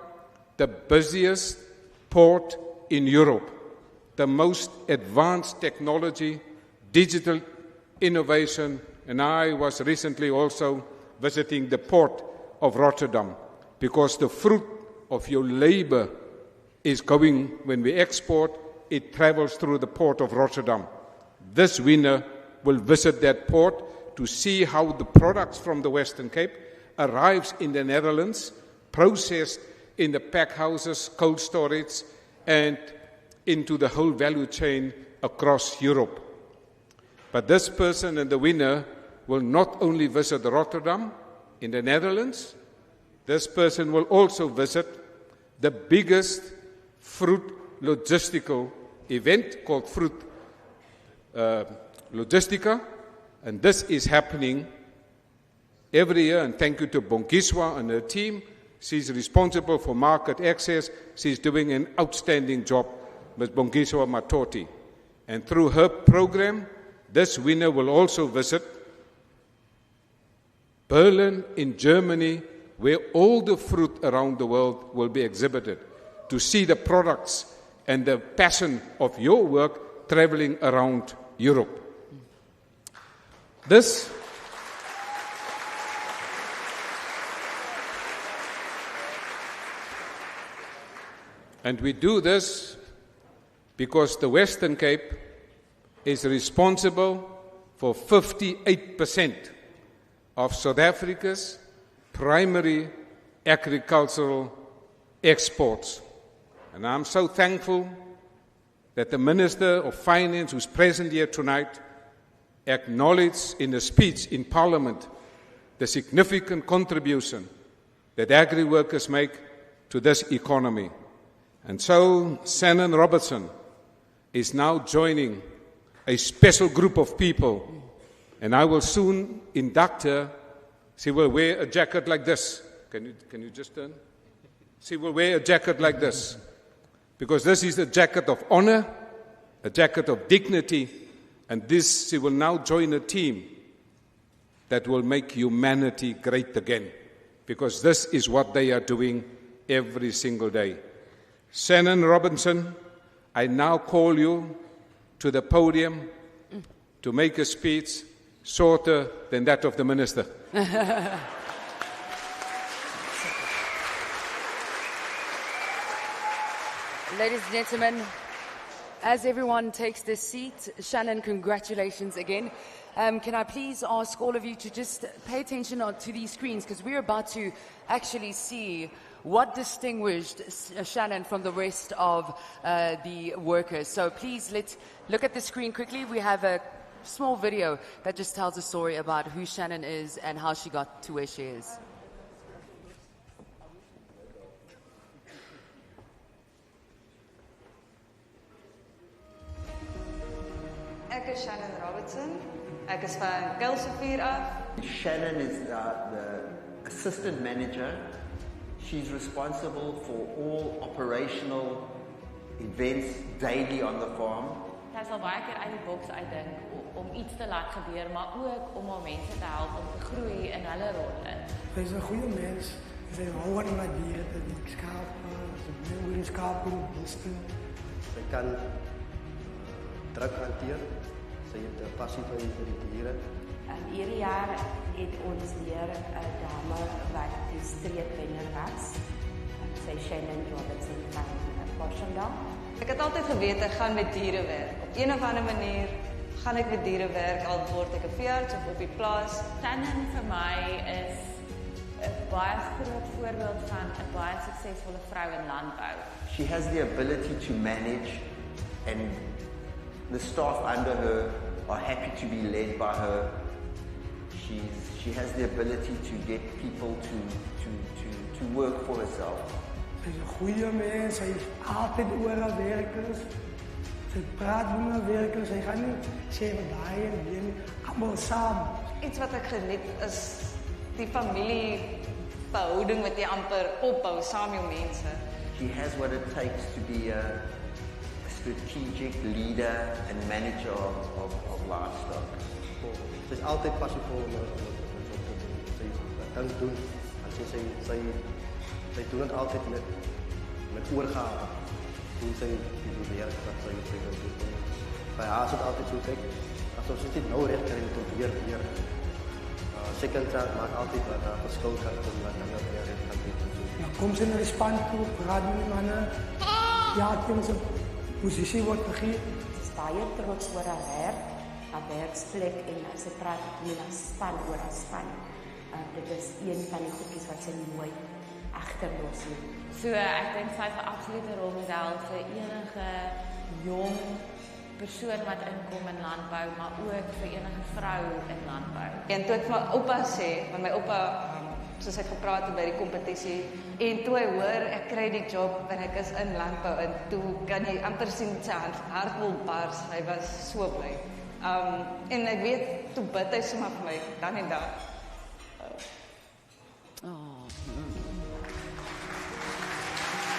the busiest port in Europe, the most advanced technology, digital innovation, and I was recently also visiting the port of Rotterdam, because the fruit of your labor is going, when we export, it travels through the port of Rotterdam. This winner will visit that port to see how the products from the Western Cape arrives in the Netherlands, processed in the pack houses, cold storage, and into the whole value chain across Europe. But this person and the winner will not only visit Rotterdam in the Netherlands, this person will also visit the biggest fruit logistical event called Fruit Logistica, and this is happening every year, and thank you to Bonkiswa and her team. She's responsible for market access. She's doing an outstanding job, Ms. Bonkiswa Matoti. And through her program, this winner will also visit Berlin in Germany, where all the fruit around the world will be exhibited, to see the products and the passion of your work traveling around Europe. This and we do this because the Western Cape is responsible for 58% of South Africa's primary agricultural exports. And I'm so thankful that the Minister of Finance, who's present here tonight, acknowledged in a speech in Parliament the significant contribution that agri-workers make to this economy. And so Shannon Robertson is now joining a special group of people, and I will soon induct her. She will wear a jacket like this. Can you just turn? She will wear a jacket like this, because this is a jacket of honor, a jacket of dignity, and this, she will now join a team that will make humanity great again, because this is what they are doing every single day. Shannon Robinson, I now call you to the podium to make a speech shorter than that of the Minister. Ladies and gentlemen, as everyone takes their seat, Shannon, congratulations again. Can I please ask all of you to just pay attention to these screens, because we're about to actually see what distinguished Shannon from the rest of the workers. So please, let's look at the screen quickly. We have a small video that just tells a story about who Shannon is and how she got to where she is. Ek is Shannon Robertson. Ek is van Kelsevier af. Shannon is the assistant manager. She's responsible for all operational events daily on the farm. Sy sal baie keer uit die boks uitdink om iets te laat gebeur, maar ook om mense te help om te groei in hulle rolle. Sy is 'n goeie mens. Sy hou van my diere, die skape, die skape, die Sy kan druk hanteer. Sy het 'n passie vir die diere. Hierdie jaar het ons weer 'n dame wat die streekwenner was. Sy Shannon Robertson van Portugal. Ek het altyd geweet ek gaan met diere werk. Op een of ander manier gaan ek met diere werk, al word ek 'n veearts of op die plaas. Shannon vir my is 'n baie groot voorbeeld van 'n baie suksesvolle vrou in landbou. She has the ability to manage, and the staff under her are happy to be led by her. She has the ability to get people to work for herself. Sy is 'n goeie mens, sy is altyd oor haar werkers. Sy praat met haar werkers, sy gaan nie sê wat daai en die nie, almal saam. Iets wat ek geniet is die familieverhouding wat jy amper opbou saam met jou mense. She has what it takes to be a strategic leader and manager of livestock. Sy is altyd passievol om dit te doen. Sy kan doen. Sy doen dit altyd met oorgawe. Hoe sy die werk wat sy wil doen. By haar is dit altyd so kyk, asof sy dit nou reg kry om weer. Second chance maak altyd wat haar verskil kan doen wat ander weer reg kan doen. Ja, kom sy na die span toe, praat met die manne. Ja, kom sy posisie word gegee. Sy is baie trots oor haar werk, haar werksplek en sy praat met haar span oor haar span. Dit is een van die goedjies wat sy nooit agterlos nie. So ek dink sy is 'n absolute rolmodel vir enige jong persoon wat inkom in landbou, maar ook vir enige vrou in landbou. En toe ek my oupa sê, want my oupa soos ek gepraat het by die kompetisie, en toe hy hoor ek kry die job en ek is in landbou, en toe kan jy amper sien sy hart wil bars. Hy was so bly. En ek weet, toe bid hy sommer vir my, dan en dan.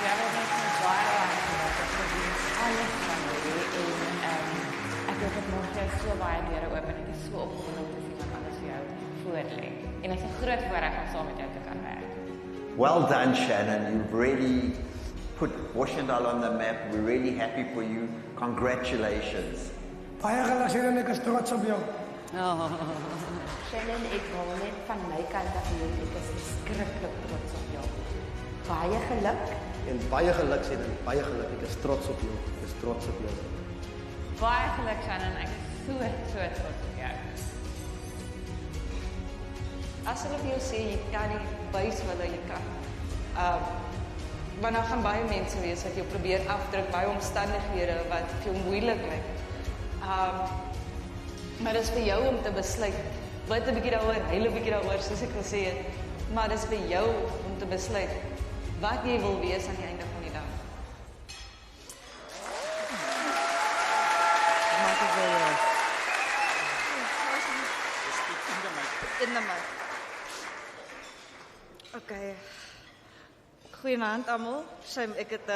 Ja, dat is een baie alles van die en ek het het nog jou so baie deure oop en ek is so opgewonde om te sien wat alles vir jou voorlê. En dit is 'n groot voorreg om saam met jou te kan werk. Well done, Shannon. You've really put Washington on the map. We're really happy for you. Congratulations. Baie geluk en ek is trots op jou. Shannon, ek wil net van my kant af noem, ek is verskriklik trots op jou. Baie geluk. En baie geluk sê dan, baie geluk. Ek is trots op jou. Ek is trots op jou. Baie geluk, Shannon. Ek is so trots op jou. As hulle vir jou sê, jy kan nie wys wat jy kan. Maar nou gaan baie mense wees wat jou probeer afdruk, baie omstandighede wat vir jou moeilik lyk. Maar dit is vir jou om te besluit. Bid 'n bietjie daaroor, huil 'n bietjie daaroor, soos ek gesê het. Maar dit is vir jou om te besluit wat jy wil wees aan die einde van die dag. Maak dit wel. In die mic. Okay. Goeienaand almal. Ek het 'n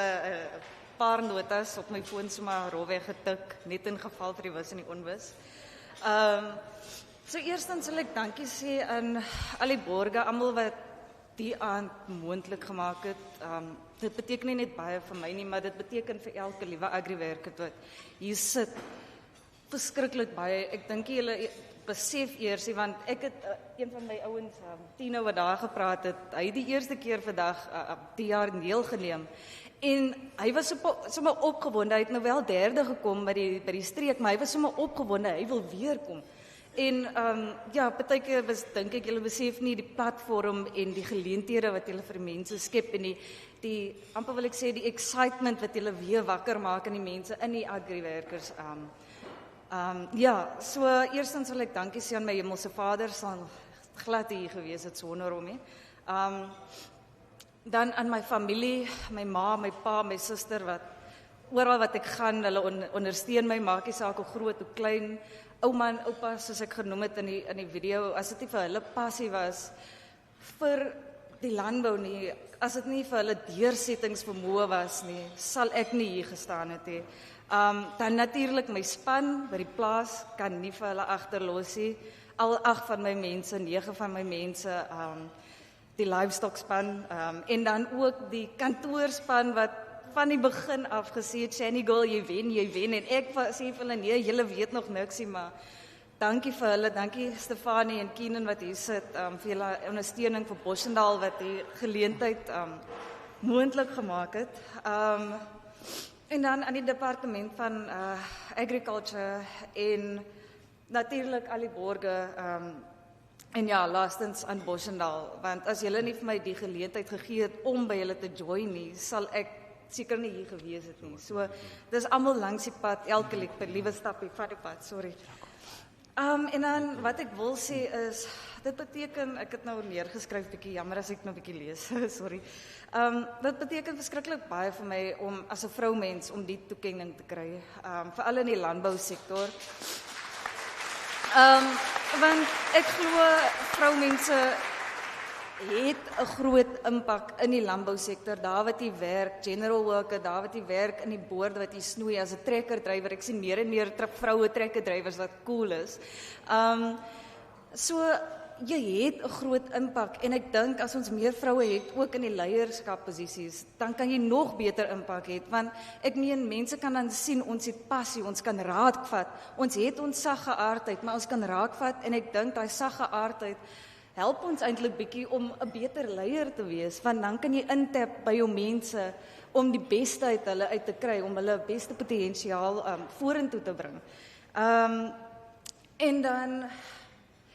paar notas op my foon sommer rofweg getik, net in geval vir die wis en die onwis. So eerstens wil ek dankie sê aan al die borgers, almal wat die aand moontlik gemaak het. Dit beteken nie net baie vir my nie, maar dit beteken vir elke liewe agriwerker wat hier sit verskriklik baie. Ek dink julle besef eers, want ek het een van my ouens, Tino wat daar gepraat het, hy het die eerste keer vandag die jaar deelgeneem. En hy was sommer opgewonde, hy het nou wel derde gekom by die streek, maar hy was sommer opgewonde, hy wil weer kom. En ja, partykeer dink ek julle besef nie die platform en die geleenthede wat julle vir mense skep en die amper wil ek sê die excitement wat julle weer wakker maak in die mense in die agriwerkers. Ja, so eerstens wil ek dankie sê aan my hemelse Vader, sal glad hier gewees het sonder hom nie. Dan aan my familie, my ma, my pa, my suster wat oral wat ek gaan, hulle ondersteun my, maak nie saak hoe groot, hoe klein, ouma en oupa, soos ek genoem het in die video, as dit nie vir hulle passie was vir die landbou nie, as dit nie vir hulle deursettingsvermoë was nie, sal ek nie hier gestaan het nie. Dan natuurlik my span by die plaas kan nie vir hulle agterlos nie. Al 8 van my mense, 9 van my mense, die livestock span, en dan ook die kantoorspan wat van die begin af gesê het, Shani girl, jy wen, en ek sê vir hulle, nee, julle weet nog niks nie, maar dankie vir hulle, dankie Stefanie en Keenan wat hier sit, vir julle ondersteuning vir Bosendal wat die geleentheid moontlik gemaak het. En dan aan die departement van Agriculture en natuurlik al die borge, en ja, laastens aan Bosendal, want as julle nie vir my die geleentheid gegee het om by julle te join nie, sal ek seker nie hier gewees het nie. So, dis almal langs die pad, elke liewe stapie van die pad, sorry. En dan wat ek wil sê is, dit beteken, ek het nou neergeskryf bietjie, jammer as ek nou bietjie lees, sorry. Dit beteken verskriklik baie vir my om as 'n vroumens om die toekenning te kry, veral in die landbousektor. Want ek glo vroumense het 'n groot impak in die landbousektor, daar wat jy werk, general worker, daar wat jy werk in die boorde wat jy snoei as 'n trekkerdrywer. Ek sien meer en meer vroue trekkerdrywers wat cool is. So jy het 'n groot impak en ek dink as ons meer vroue het ook in die leierskapposisies, dan kan jy nog beter impak hê, want ek meen mense kan dan sien ons het passie, ons kan raad vat. Ons het ons sagge aardheid, maar ons kan raad vat en ek dink daai sagge aardheid help ons eintlik bietjie om 'n beter leier te wees, want dan kan jy intap by jou mense om die beste uit hulle uit te kry, om hulle beste potensiaal vorentoe te bring. En dan,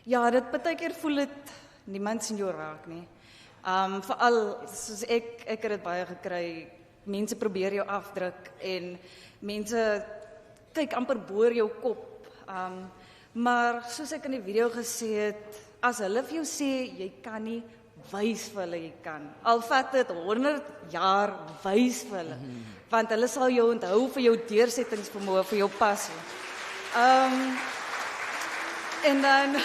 ja, dit baie keer voel dit niemand sien jou raak nie. Veral soos ek het dit baie gekry, mense probeer jou afdruk en mense kyk amper boor jou kop. Maar soos ek in die video gesê het, as hulle vir jou sê, jy kan nie, wys vir hulle jy kan. Al vat dit 100 jaar, wys vir hulle. Want hulle sal jou onthou vir jou deursettingsvermoë, vir jou passie. En dan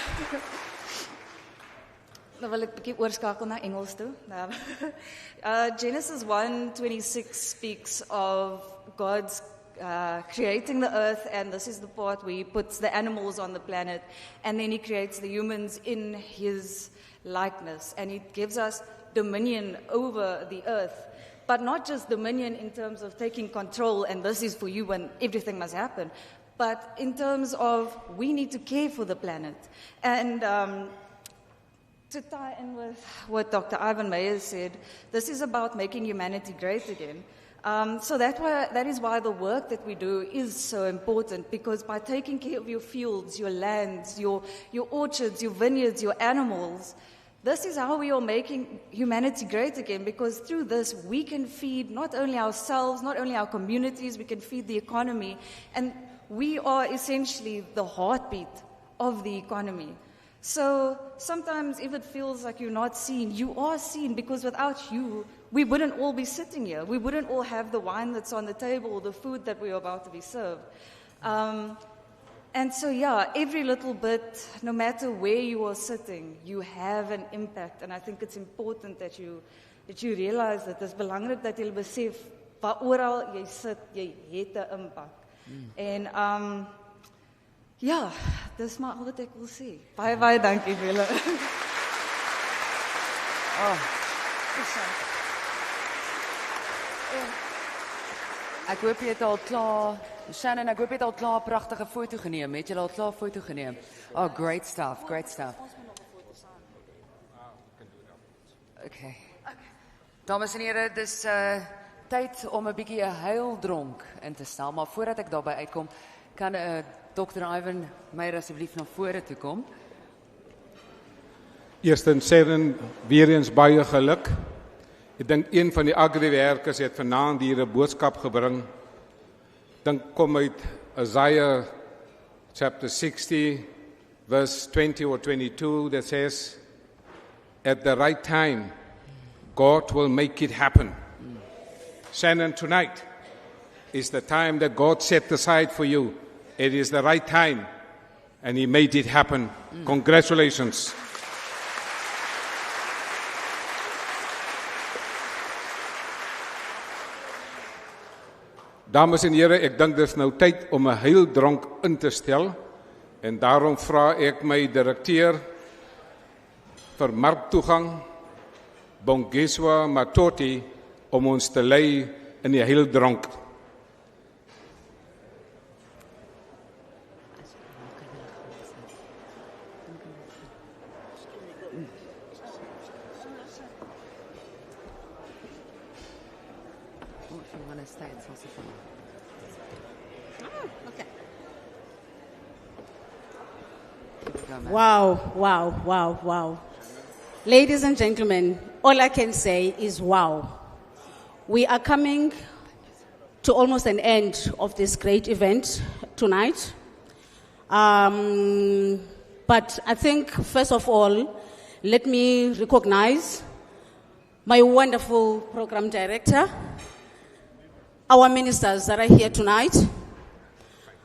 wil ek bietjie oorskakel na Engels toe. Genesis 1:26 speaks of God's creating the earth, and this is the part where he puts the animals on the planet, and then he creates the humans in his likeness, and he gives us dominion over the earth, but not just dominion in terms of taking control, and this is for you and everything must happen, but in terms of we need to care for the planet. And to tie in with what Dr. Ivan Mayer said, this is about making humanity great again. So that is why the work that we do is so important, because by taking care of your fields, your lands, your orchards, your vineyards, your animals, this is how we are making humanity great again, because through this we can feed not only ourselves, not only our communities, we can feed the economy, and we are essentially the heartbeat of the economy. So sometimes if it feels like you're not seen, you are seen, because without you, we wouldn't all be sitting here. We wouldn't all have the wine that's on the table or the food that we're about to be served. And so, yeah, every little bit, no matter where you are sitting, you have an impact. And I think it's important that you realize that. It's belangrik dat jy besef, waar oral jy sit, jy het 'n impak. En ja, dis maar al wat ek wil sê. Baie dankie vir julle. Ek hoop jy het al klaar, Shannon, ek hoop jy het al klaar 'n pragtige foto geneem. Het jy al klaar 'n foto geneem? Oh, great stuff, great stuff. Okay. Dames en here, dis tyd om 'n bietjie 'n huildronk in te stel, maar voordat ek daarby uitkom, kan Dr. Ivan Meyer asseblief na vore toe kom. Eerstens Sharon, weer eens baie geluk. Ek dink een van die agriwerkers het vanaand hier 'n boodskap gebring. Dink kom uit Isaiah chapter 60 verse 20 or 22 that says, at the right time God will make it happen. Shannon, tonight is the time that God set aside for you. It is the right time, and He made it happen. Congratulations. Dames en heren, ek dink dis nou tyd om 'n heildronk in te stel, en daarom vra ek my direkteur vir marktoegang, Bongiswa Matoti, om ons te lei in die heildronk. Wow, wow, wow, wow. Ladies and gentlemen, all I can say is wow. We are coming to almost an end of this great event tonight. But I think, first of all, let me recognize my wonderful program director, our ministers that are here tonight,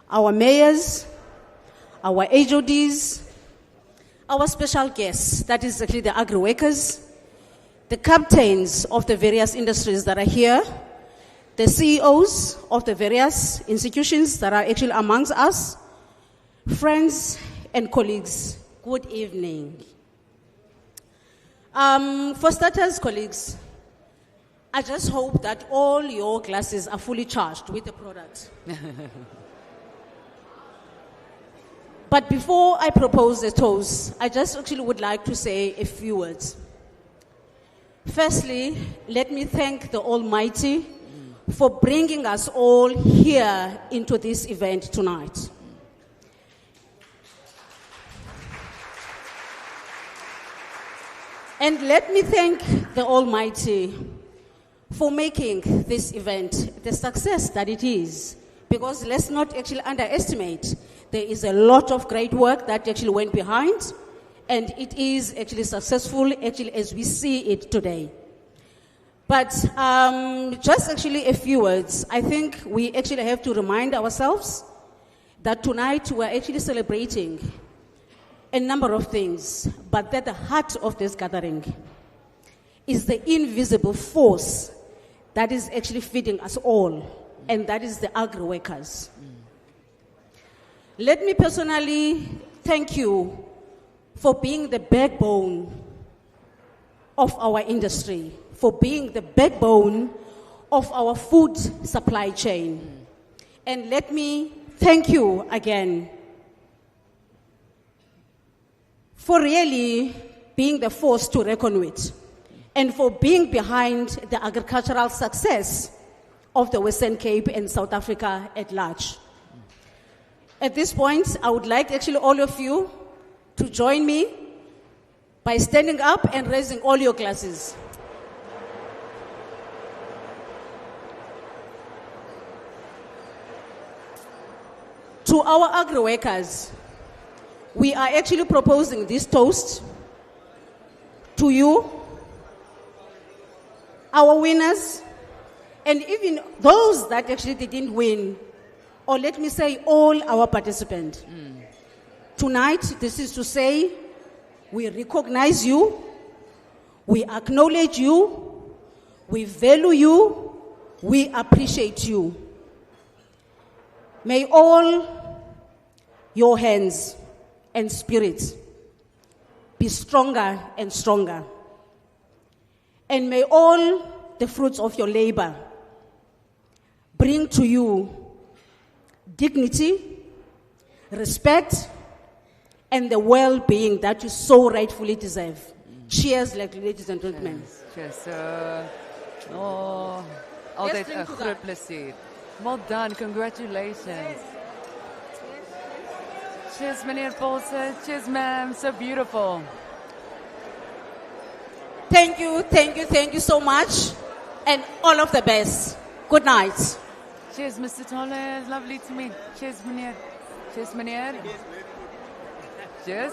our mayors, our HODs, our special guests, that is actually the Agriworkers, the captains of the various industries that are here, the CEOs of the various institutions that are actually amongst us, friends and colleagues, good evening. For starters, colleagues, I just hope that all your glasses are fully charged with the product. But before I propose the toast, I just actually would like to say a few words. Firstly, let me thank the Almighty for bringing us all here into this event tonight. And let me thank the Almighty for making this event the success that it is. Because let's not actually underestimate, there is a lot of great work that actually went behind, and it is actually successful actually as we see it today. But just actually a few words. I think we actually have to remind ourselves that tonight we're actually celebrating a number of things, but that the heart of this gathering is the invisible force that is actually feeding us all, and that is the Agriworkers. Let me personally thank you for being the backbone of our industry, for being the backbone of our food supply chain. And let me thank you again for really being the force to reckon with, and for being behind the agricultural success of the Western Cape and South Africa at large. At this point, I would like actually all of you to join me by standing up and raising all your glasses. To our Agriworkers, we are actually proposing this toast to you, our winners, and even those that actually didn't win, or let me say all our participants. Tonight, this is to say, we recognize you, we acknowledge you, we value you, we appreciate you. May all your hands and spirits be stronger and stronger. And may all the fruits of your labor bring to you dignity, respect, and the well-being that you so rightfully deserve. Cheers, ladies and gentlemen. Cheers. Altijd een groot plezier. Well done, congratulations. Cheers, meneer Paulsen. Cheers, ma'am. So beautiful. Thank you so much. And all of the best. Good night. Cheers, Mr. Tolle. Lovely to meet. Cheers, meneer. Cheers, meneer. Cheers.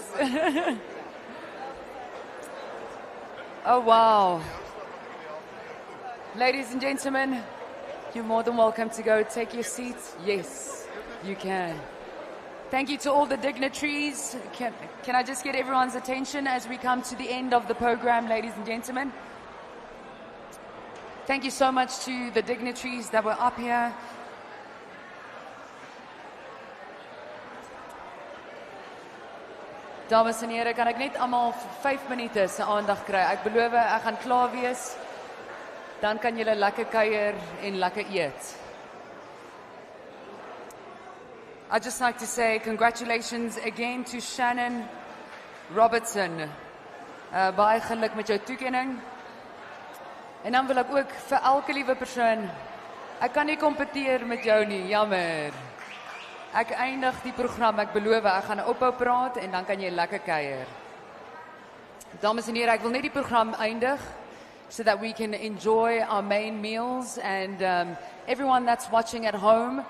Oh, wow. Ladies and gentlemen, You're more than welcome to go take your seats. Yes, you can. Thank you to all the dignitaries. Can I just get everyone's attention as we come to the end of the program, ladies and gentlemen? Thank you so much to the dignitaries that were up here. Dames en here, kan ek net almal vir 5 minute se aandag kry? Ek beloof ek gaan klaar wees. Dan kan julle lekker kuier en lekker eet. I'd just like to say congratulations again to Shannon Robertson. Baie geluk met jou toekenning. En dan wil ek ook vir elke liewe persoon, ek kan nie kompeteer met jou nie, jammer. Ek eindig die program, ek beloof, ek gaan ophou praat en dan kan jy lekker kuier. Dames en here, ek wil net die program eindig so that we can enjoy our main meals and everyone that's watching at home.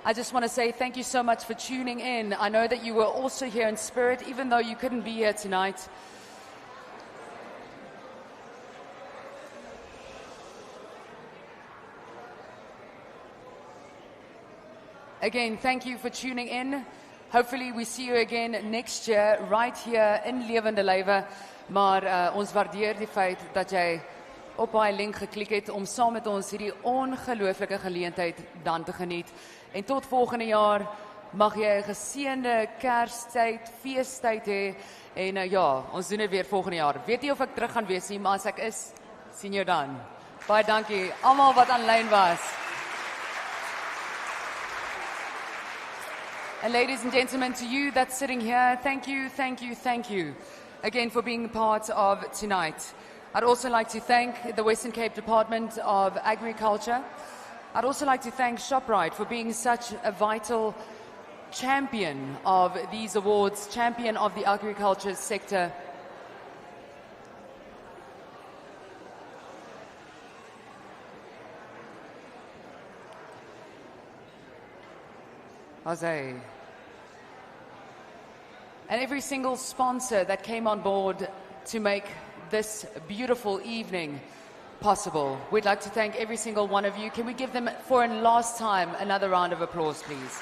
I just want to say thank you so much for tuning in. I know that you were also here in spirit, even though you couldn't be here tonight. Again, thank you for tuning in. Hopefully we see you again next year, right here in Lewende Lywe. Maar ons waardeer die feit dat jy op daai link geklik het om saam met ons hierdie ongelooflike geleentheid dan te geniet. En tot volgende jaar mag jy 'n geseënde Kerstyd, feestyd hê. En ja, ons doen dit weer volgende jaar. Weet nie of ek terug gaan wees nie, maar as ek is, sien jou dan. Baie dankie almal wat aanlyn was. And ladies and gentlemen, to you that's sitting here, thank you, thank you, thank you again for being part of tonight. I'd also like to thank the Western Cape Department of Agriculture. I'd also like to thank ShopRite for being such a vital champion of these awards, champion of the agriculture sector. Jose. And every single sponsor that came on board to make this beautiful evening possible. We'd like to thank every single one of you. Can we give them for a last time another round of applause, please?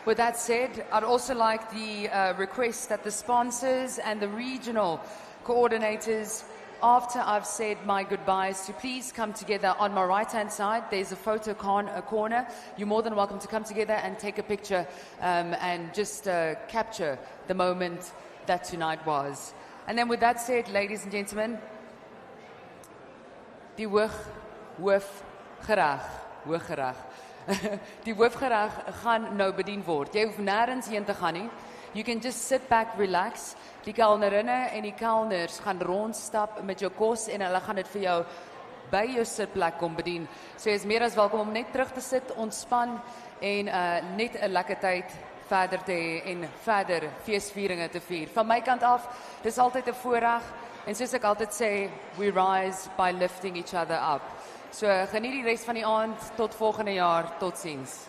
With that said, I'd also like the request that the sponsors and the regional coordinators, after I've said my goodbyes, to please come together on my right-hand side. There's a photo corner. You're more than welcome to come together and take a picture and just capture the moment that tonight was. And then with that said, ladies and gentlemen, die hoofgereg. Die hoofgereg gaan nou bedien word. Jy hoef nêrens heen te gaan nie. You can just sit back, relax. Die kelnerinne en die kelners gaan rondstap met jou kos en hulle gaan dit vir jou by jou sitplek kom bedien. So jy is meer as welkom om net terug te sit, ontspan en net 'n lekker tyd verder te hê en verder feesvieringe te vier. Van my kant af, dis altyd 'n voorreg en soos ek altyd sê, we rise by lifting each other up. So geniet die res van die aand, tot volgende jaar, totsiens.